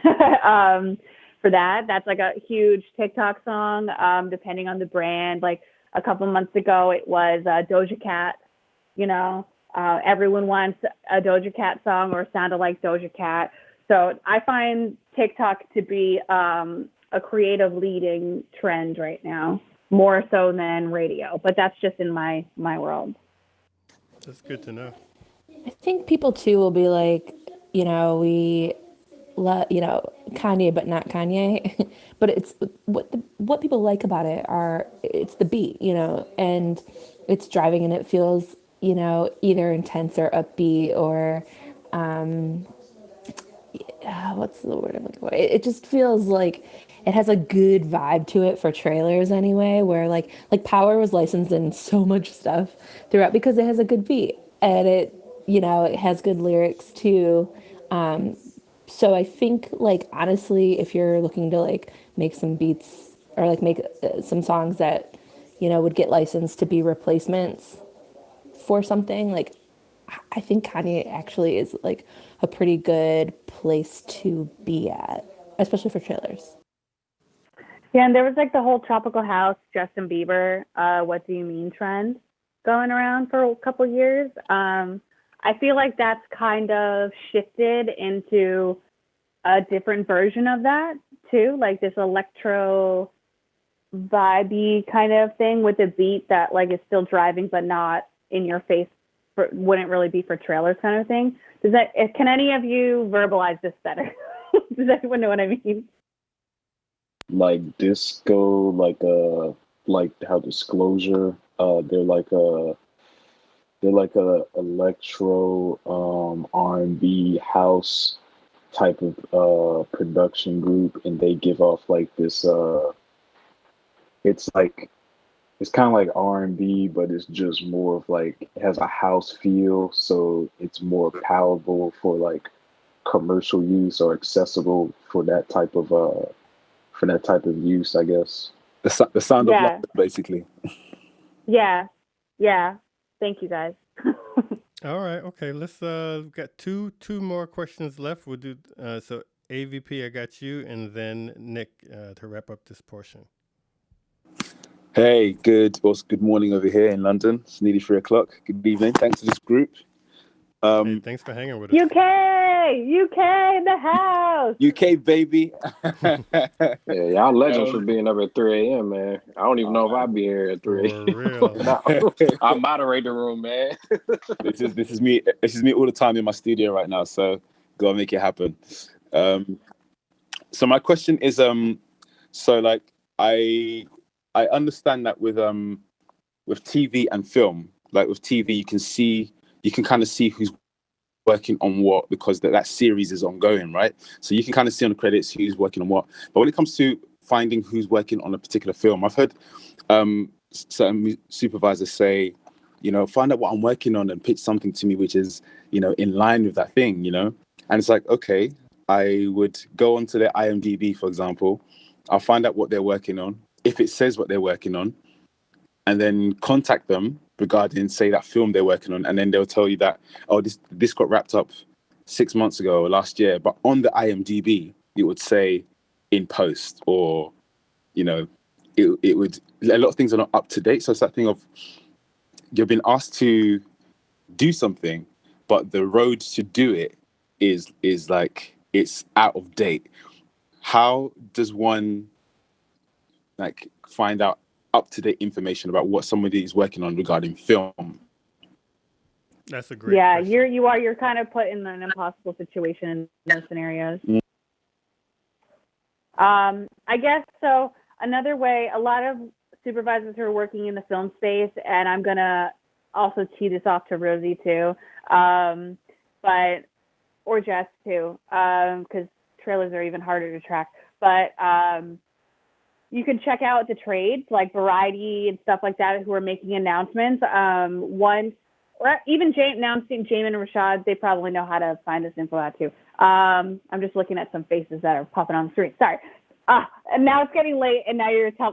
for that. That's like a huge TikTok song, depending on the brand. Like a couple months ago, it was Doja Cat, you know. Everyone wants a Doja Cat song or sounded like Doja Cat. So I find TikTok to be a creative leading trend right now, more so than radio. But that's just in my world. That's good to know. I think people too will be like, you know, we love, you know, Kanye, but not Kanye. But it's what people like about it it's the beat, you know, and it's driving, and it feels, you know, either intense or upbeat or what's the word I'm looking for? It just feels like it has a good vibe to it for trailers anyway, where like Power was licensed in so much stuff throughout because it has a good beat, and it, you know, it has good lyrics too. So I think, like, honestly, if you're looking to like make some beats or like make some songs that, you know, would get licensed to be replacements for something, like, I think Kanye actually is like a pretty good place to be at, especially for trailers. Yeah, and there was like the whole Tropical House, Justin Bieber, What Do You Mean trend going around for a couple years. I feel like that's kind of shifted into a different version of that too, like this electro vibey kind of thing with a beat that like is still driving but not in your face, wouldn't really be for trailers kind of thing. Can any of you verbalize this better? Does anyone know what I mean? Like disco, like how Disclosure, they're like a electro R&B house type of production group, and they give off like this it's kind of like R&B, but it's just more of like, it has a house feel, so it's more palatable for like commercial use or accessible for that type of use, I guess. The sound of London, basically. Yeah. Thank you, guys. All right, okay. Let's got two more questions left. We'll do so. AVP, I got you, and then Nick to wrap up this portion. Hey, good morning over here in London. It's nearly 3:00. Good evening. Thanks to this group. Hey, thanks for hanging with us. UK in the house. UK, baby. Yeah, y'all legends for being up at 3 a.m., man. I don't even know if I'd be here at 3 a.m. I moderate the room, man. This is me. This is me all the time in my studio right now. So go and make it happen. So my question is, so like I understand that with TV and film, like with TV, you can kind of see who's working on what, because that series is ongoing, right? So you can kind of see on the credits who's working on what. But when it comes to finding who's working on a particular film, I've heard certain supervisors say, find out what I'm working on and pitch something to me which is, in line with that thing, And it's like, okay, I would go onto their IMDb, for example. I'll find out what they're working on, if it says what they're working on, and then contact them regarding, say, that film they're working on, and then they'll tell you that, oh, this got wrapped up 6 months ago or last year, but on the IMDb it would say in post, or it would, a lot of things are not up to date. So it's that thing of, you've been asked to do something, but the road to do it is like, it's out of date. How does one find out up-to-date information about what somebody is working on regarding film? That's a great question. You're kind of put in an impossible situation in those scenarios. I guess so. Another way, a lot of supervisors who are working in the film space, and I'm gonna also tee this off to Rosie too, or Jess too, because trailers are even harder to track. But you can check out the trades like Variety and stuff like that who are making announcements. Or even announcing Jamin and Rashad, they probably know how to find this info out too. I'm just looking at some faces that are popping on the screen. Sorry. And now it's getting late, and now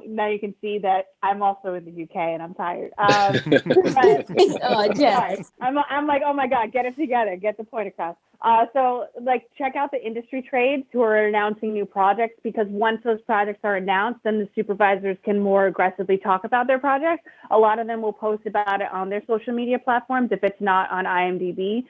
now you can see that I'm also in the UK and I'm tired. Jess. I'm like, oh my God, get it together, get the point across. So check out the industry trades who are announcing new projects, because once those projects are announced, then the supervisors can more aggressively talk about their projects. A lot of them will post about it on their social media platforms if it's not on IMDb.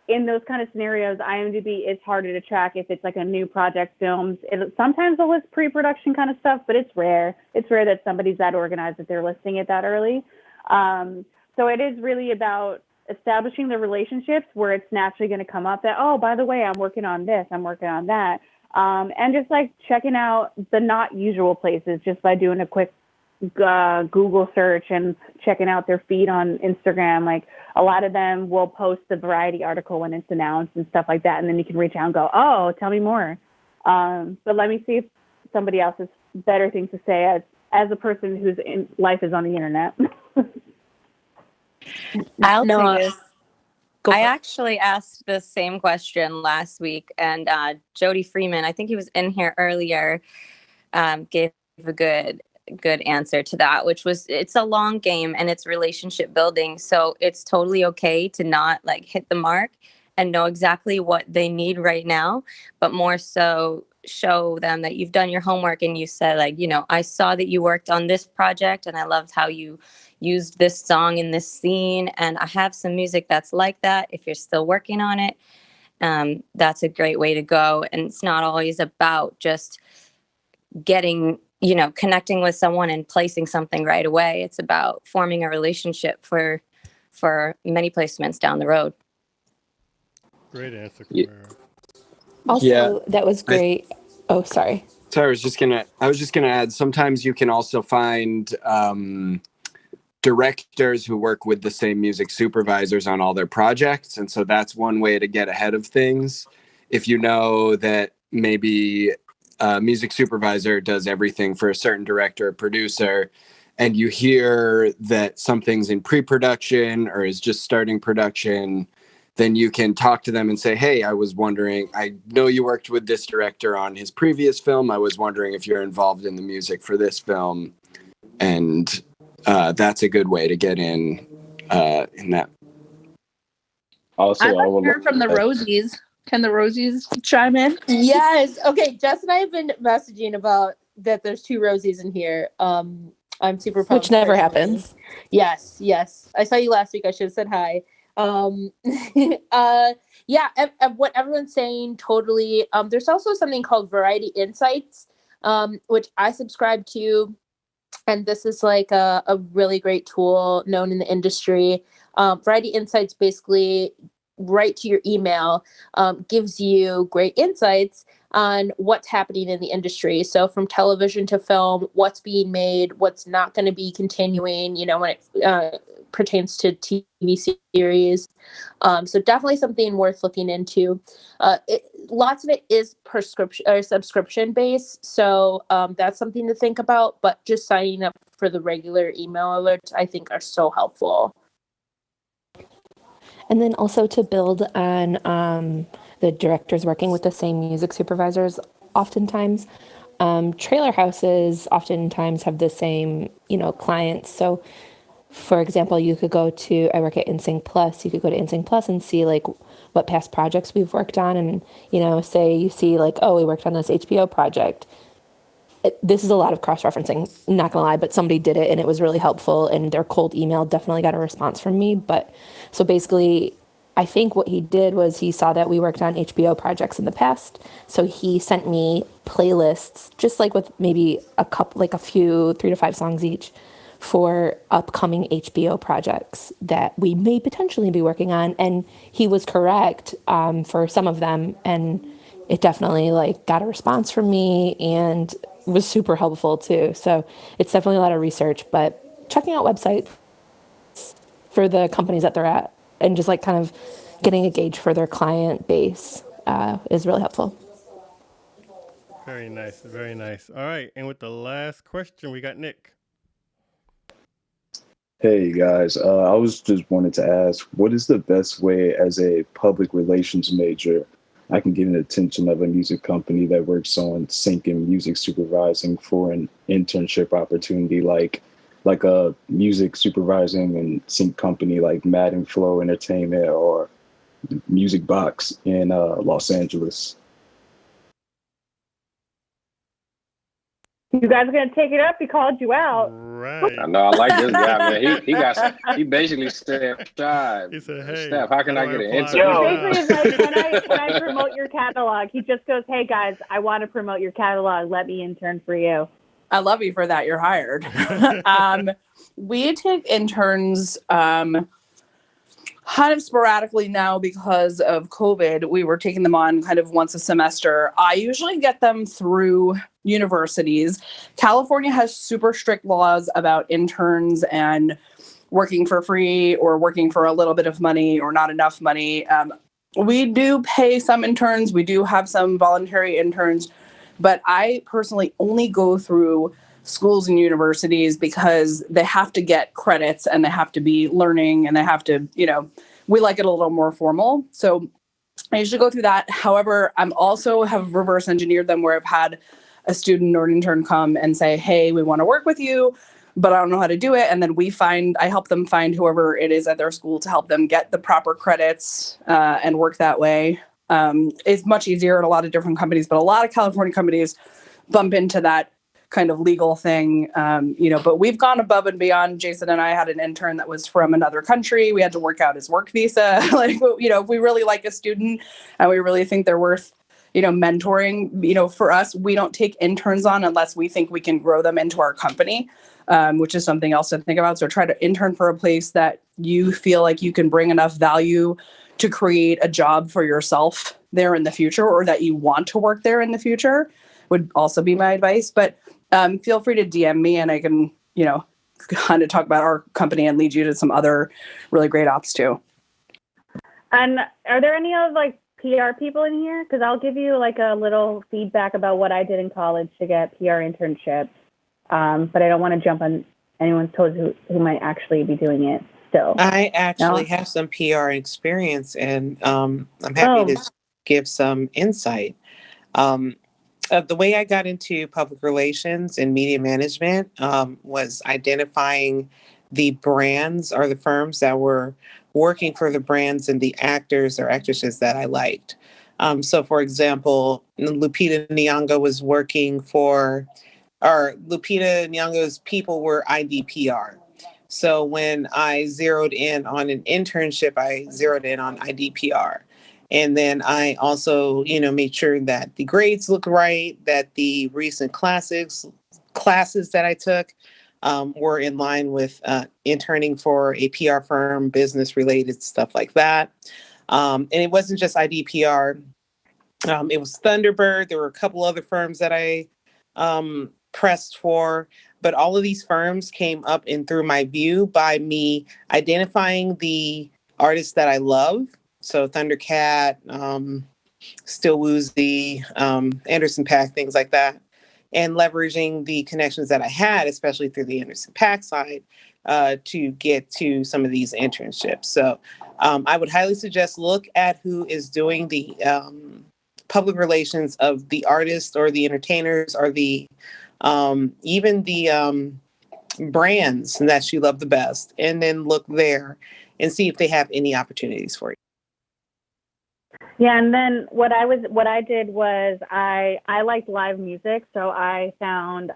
In those kind of scenarios, IMDb is harder to track if it's like a new project filmed. Sometimes they'll list pre-production kind of stuff, but it's rare. It's rare that somebody's that organized that they're listing it that early. So it is really about establishing the relationships where it's naturally going to come up that, oh, by the way, I'm working on this, I'm working on that. And just checking out the not usual places just by doing a quick Google search and checking out their feed on Instagram. A lot of them will post the Variety article when it's announced and stuff like that, and then you can reach out and go, oh, tell me more. But let me see if somebody else has better things to say as a person whose life is on the internet. I'll take this. I actually asked the same question last week, and Jody Freeman, I think he was in here earlier, gave a good answer to that, which was, it's a long game and it's relationship building. So it's totally okay to not hit the mark and know exactly what they need right now, but more so show them that you've done your homework and you said, I saw that you worked on this project and I loved how you used this song in this scene, and I have some music that's like that. If you're still working on it, that's a great way to go. And it's not always about just getting, connecting with someone and placing something right away. It's about forming a relationship for many placements down the road. Great answer. Also, that was great. Oh, sorry. So I was just gonna add, sometimes you can also find directors who work with the same music supervisors on all their projects. And so that's one way to get ahead of things. If you know that maybe a music supervisor does everything for a certain director or producer, and you hear that something's in pre-production or is just starting production, then you can talk to them and say, hey, I was wondering, I know you worked with this director on his previous film. I was wondering if you're involved in the music for this film. And that's a good way to get in that. Also, I'd like to hear from the Rosies. Can the Rosies chime in? Yes. Okay. Jess and I have been messaging about that. There's 2 Rosies in here. I'm super pumped. Which never happens. Yes. I saw you last week. I should have said hi. Yeah. And what everyone's saying, totally. There's also something called Variety Insights, which I subscribe to. And this is a really great tool known in the industry. Variety Insights basically right to your email, gives you great insights on what's happening in the industry. So from television to film, what's being made, what's not going to be continuing, when it pertains to TV series. So definitely something worth looking into. Lots of it is prescription or subscription based. So that's something to think about, but just signing up for the regular email alerts, I think, are so helpful. And then also to build on the directors working with the same music supervisors, oftentimes trailer houses oftentimes have the same, clients. So for example, you could go to, I work at InSync Plus, you could go to InSync Plus and see like what past projects we've worked on. And, say you see like, oh, we worked on this HBO project. This is a lot of cross-referencing, not gonna lie, but somebody did it and it was really helpful, and their cold email definitely got a response from me. But so basically, I think what he did was he saw that we worked on HBO projects in the past. So he sent me playlists, just like with maybe a few 3 to 5 songs each for upcoming HBO projects that we may potentially be working on. And he was correct for some of them. And it definitely got a response from me and was super helpful too. So it's definitely a lot of research, but checking out websites for the companies that they're at and just kind of getting a gauge for their client base is really helpful. Very nice. Very nice. All right. And with the last question, we got Nick. Hey guys, I was just wanted to ask, what is the best way as a public relations major I can get an attention of a music company that works on sync and music supervising for an internship opportunity, like a music supervising and sync company like Madden Flow Entertainment or Music Box in Los Angeles? You guys are gonna take it up? He called you out. Right. I know. I like this guy, man. He basically said, he said, "Hey, Steph, how can I get an intern?" He basically is like, can I promote your catalog? He just goes, "Hey guys, I want to promote your catalog. Let me intern for you." I love you for that. You're hired. We take interns kind of sporadically now because of COVID. We were taking them on kind of once a semester. I usually get them through universities. California has super strict laws about interns and working for free or working for a little bit of money or not enough money. We do pay some interns. We do have some voluntary interns, but I personally only go through schools and universities because they have to get credits and they have to be learning and they have to, we like it a little more formal. So I usually go through that. However, I'm also have reverse engineered them where I've had a student or an intern come and say, hey, we want to work with you, but I don't know how to do it. And then I help them find whoever it is at their school to help them get the proper credits and work that way. It's much easier at a lot of different companies, but a lot of California companies bump into that kind of legal thing, but we've gone above and beyond. Jason and I had an intern that was from another country. We had to work out his work visa. If we really like a student and we really think they're worth, mentoring, for us, we don't take interns on unless we think we can grow them into our company, which is something else to think about. So try to intern for a place that you feel like you can bring enough value to create a job for yourself there in the future, or that you want to work there in the future would also be my advice. But feel free to DM me and I can, kind of talk about our company and lead you to some other really great ops too. And are there any of PR people in here? Because I'll give you a little feedback about what I did in college to get PR internships. But I don't want to jump on anyone's toes who might actually be doing it still. I actually have some PR experience, and I'm happy to give some insight. The way I got into public relations and media management was identifying the brands or the firms that were working for the brands and the actors or actresses that I liked. So, for example, Lupita Nyong'o was working for, or Lupita Nyong'o's people were IDPR. So when I zeroed in on an internship, I zeroed in on IDPR. And then I also, made sure that the grades look right, that the recent classes that I took were in line with interning for a PR firm, business related stuff like that. And it wasn't just IDPR. It was Thunderbird. There were a couple other firms that I pressed for, but all of these firms came up and through my view by me identifying the artists that I love. So Thundercat, Still Woozy, Anderson .Paak, things like that. And leveraging the connections that I had, especially through the Anderson .Paak side, to get to some of these internships. So I would highly suggest look at who is doing the public relations of the artists or the entertainers or the even the brands that you love the best, and then look there and see if they have any opportunities for you. Yeah, and then what I did was I liked live music, so I found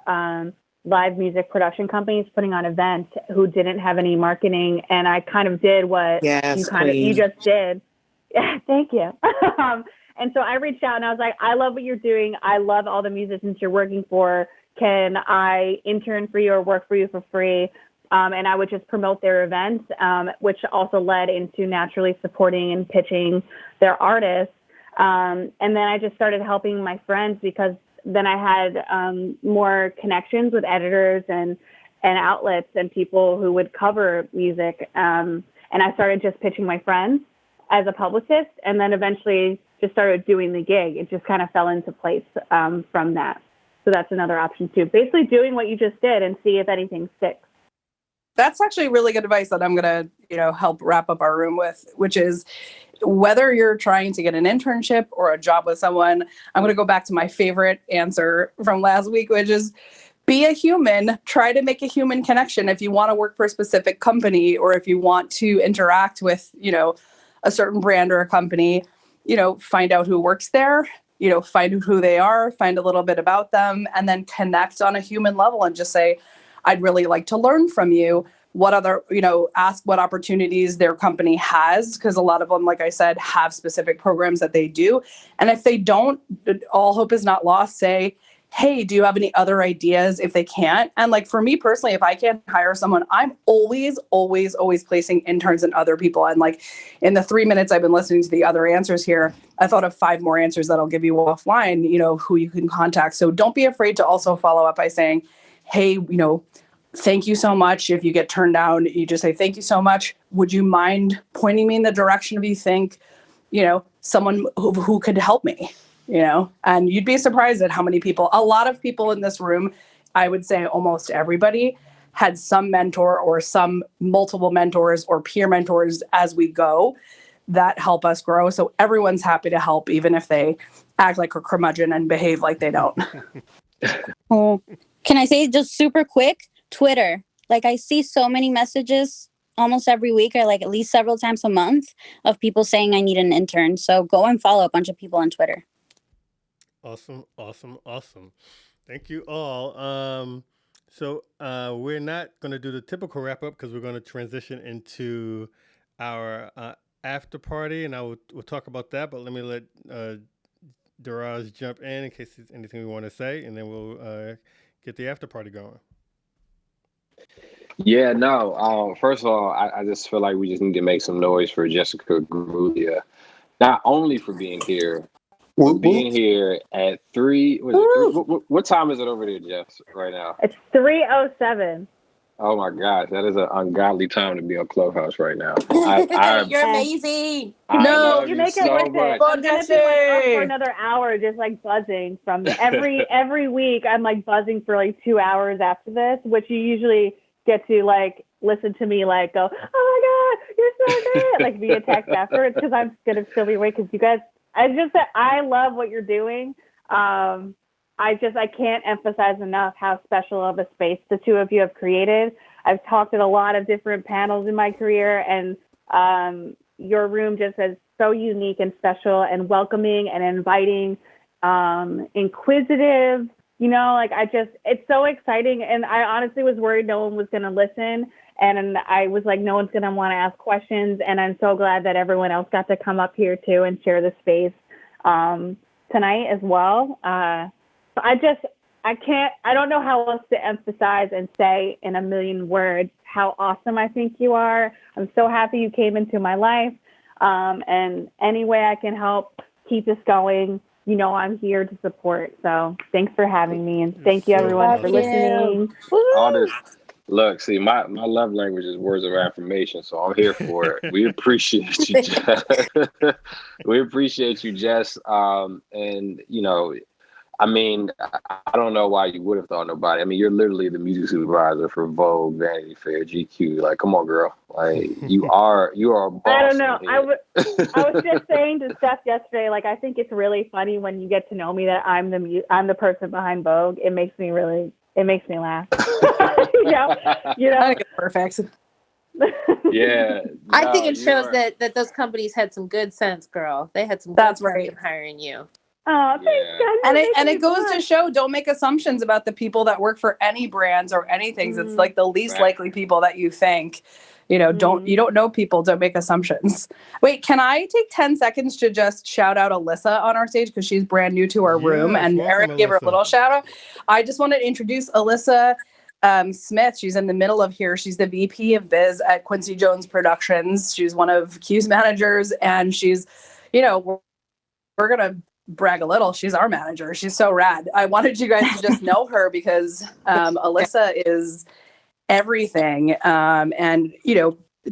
live music production companies putting on events who didn't have any marketing, and I kind of did what you just did. Yeah, thank you. And so I reached out and I was like, I love what you're doing. I love all the musicians you're working for. Can I intern for you or work for you for free? And I would just promote their events, which also led into naturally supporting and pitching their artists. And then I just started helping my friends because then I had more connections with editors and outlets and people who would cover music. And I started just pitching my friends as a publicist, and then eventually just started doing the gig. It just kind of fell into place from that. So that's another option too. Basically doing what you just did and see if anything sticks. That's actually really good advice that I'm going to, help wrap up our room with, which is whether you're trying to get an internship or a job with someone, I'm going to go back to my favorite answer from last week, which is be a human, try to make a human connection. If you want to work for a specific company or if you want to interact with, a certain brand or a company, find out who works there, find who they are, find a little bit about them, and then connect on a human level and just say, I'd really like to learn from you. What other, ask what opportunities their company has, because a lot of them, like I said, have specific programs that they do. And if they don't, all hope is not lost. Say, hey, do you have any other ideas if they can't? And like for me personally, if I can't hire someone, I'm always placing interns and other people. And like in the 3 minutes I've been listening to the other answers here, I thought of 5 more answers that I'll give you offline, who you can contact. So don't be afraid to also follow up by saying, hey, thank you so much. If you get turned down, you just say, thank you so much. Would you mind pointing me in the direction of you think, someone who could help me, and you'd be surprised at how many people, a lot of people in this room, I would say almost everybody had some mentor or some multiple mentors or peer mentors as we go that help us grow. So everyone's happy to help, even if they act like a curmudgeon and behave like they don't. Oh, can I say just super quick? Twitter. Like I see so many messages almost every week or like at least several times a month of people saying I need an intern. So go and follow a bunch of people on Twitter. Awesome. Thank you all. So we're not going to do the typical wrap up because we're going to transition into our after party, and we'll talk about that. But let me let Daraj jump in case there's anything we want to say, and then we'll get the after party going. Yeah, no. First of all, I just feel like we just need to make some noise for Jessica Gramuglia, not only for being here, but being here at 3. What time is it over there, Jess? Right now? It's 3:07. Oh my gosh, that is an ungodly time to be on Clubhouse right now. You're amazing. No, you make it worth it. Bon I'm gonna be up for another hour, just like buzzing from every week. I'm like buzzing for like 2 hours after this, which you usually get to like listen to me like go, oh my god, you're so good, like via text afterwards, because I'm gonna still be awake. Because you guys, I love what you're doing. I can't emphasize enough how special of a space the two of you have created. I've talked at a lot of different panels in my career, and your room just is so unique and special and welcoming and inviting, inquisitive, it's so exciting. And I honestly was worried no one was going to listen. And I was like, no one's going to want to ask questions. And I'm so glad that everyone else got to come up here too and share the space tonight as well. I don't know how else to emphasize and say in a million words how awesome I think you are. I'm so happy you came into my life. And any way I can help keep this going, I'm here to support. So thanks for having me, and thank you everyone for listening. All this. Look, see, my love language is words of affirmation, so I'm here for it. We appreciate you, Jess. We appreciate you, Jess. And I mean, I don't know why you would have thought nobody. I mean, you're literally the music supervisor for Vogue, Vanity Fair, GQ. Like, come on, girl. Like, you are a boss. I don't know. I was just saying to Steph yesterday, like, I think it's really funny when you get to know me that I'm the person behind Vogue. It makes me laugh. I think it's perfect. Yeah. I think it shows that those companies had some good sense, girl. They had some good sense in hiring you. Oh, thanks, And it goes to show, don't make assumptions about the people that work for any brands or anything. It's like the least likely people that you think. You don't know people, don't make assumptions. Wait, can I take 10 seconds to just shout out Alyssa on our stage because she's brand new to our room, and Eric gave her a little shout out. I just wanted to introduce Alyssa Smith. She's in the middle of here. She's the VP of Biz at Quincy Jones Productions. She's one of Q's managers, and she's, we're gonna brag a little. She's our manager. She's so rad. I wanted you guys to just know her because Alyssa is everything. And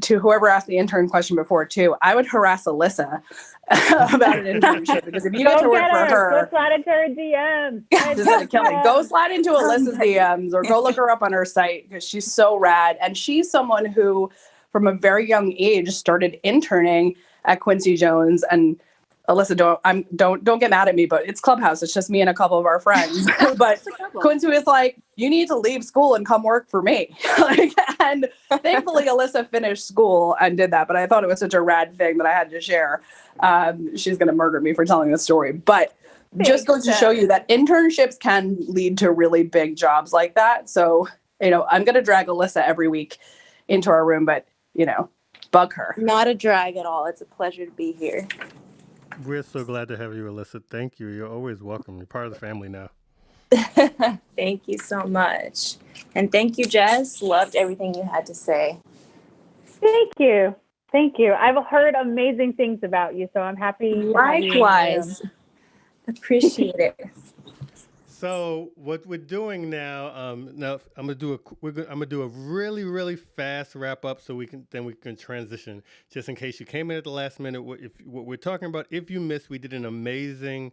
to whoever asked the intern question before too, I would harass Alyssa about an internship because if you get to work for her, go slide into her DMs. Just gonna kill me. Go slide into Alyssa's DMs or go look her up on her site because she's so rad. And she's someone who, from a very young age, started interning at Quincy Jones. And Alyssa, don't get mad at me, but it's Clubhouse. It's just me and a couple of our friends. But Quincy was like, you need to leave school and come work for me. And thankfully, Alyssa finished school and did that. But I thought it was such a rad thing that I had to share. She's going to murder me for telling this story. But just goes to show you that internships can lead to really big jobs like that. So, I'm going to drag Alyssa every week into our room, but, bug her. Not a drag at all. It's a pleasure to be here. We're so glad to have you, Alyssa. Thank you. You're always welcome. You're part of the family now. Thank you so much. And thank you, Jess. Loved everything you had to say. Thank you. I've heard amazing things about you, so I'm happy. Likewise. Appreciate it. So what we're doing now, I'm gonna do a really, really fast wrap up so we can transition. Just in case you came in at the last minute, what we're talking about, if you missed, we did an amazing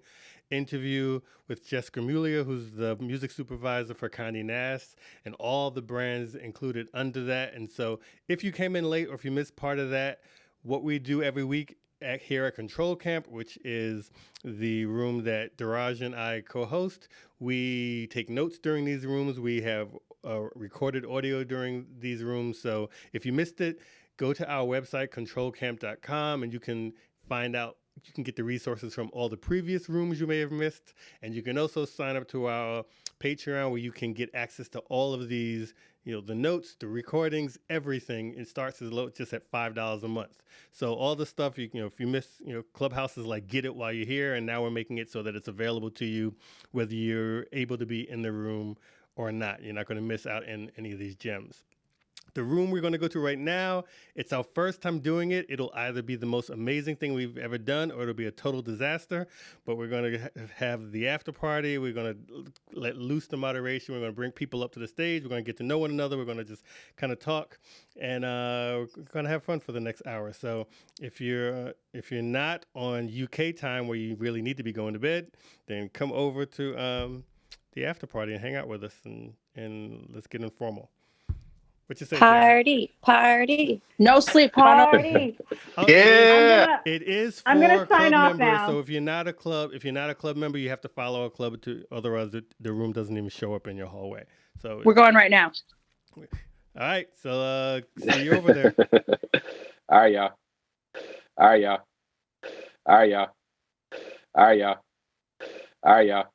interview with Jess Gramuglia, who's the music supervisor for Conde Nast, and all the brands included under that. And so if you came in late or if you missed part of that, what we do every week here at Control Camp, which is the room that Daraj and I co-host, we take notes during these rooms. We have recorded audio during these rooms. So if you missed it, go to our website, controlcamp.com, and you can find out. You can get the resources from all the previous rooms you may have missed. And you can also sign up to our Patreon where you can get access to all of these, the notes, the recordings, everything. It starts as low just at $5 a month. So all the stuff, if you miss, Clubhouse is like, get it while you're here. And now we're making it so that it's available to you, whether you're able to be in the room or not. You're not going to miss out on any of these gems. The room we're going to go to right now, it's our first time doing it. It'll either be the most amazing thing we've ever done or it'll be a total disaster. But we're going to have the after party. We're going to let loose the moderation. We're going to bring people up to the stage. We're going to get to know one another. We're going to just kind of talk. And we're going to have fun for the next hour. So if you're not on UK time where you really need to be going to bed, then come over to the after party and hang out with us and let's get informal. What you say, Party. No sleep. Party. Yeah. It is for I'm gonna sign club off members. now. So if you're not a club member, you have to follow a club otherwise the room doesn't even show up in your hallway. So we're going right now. All right. So see you over there. All right, y'all. All right, y'all. All right, y'all. All right, y'all. All right, y'all.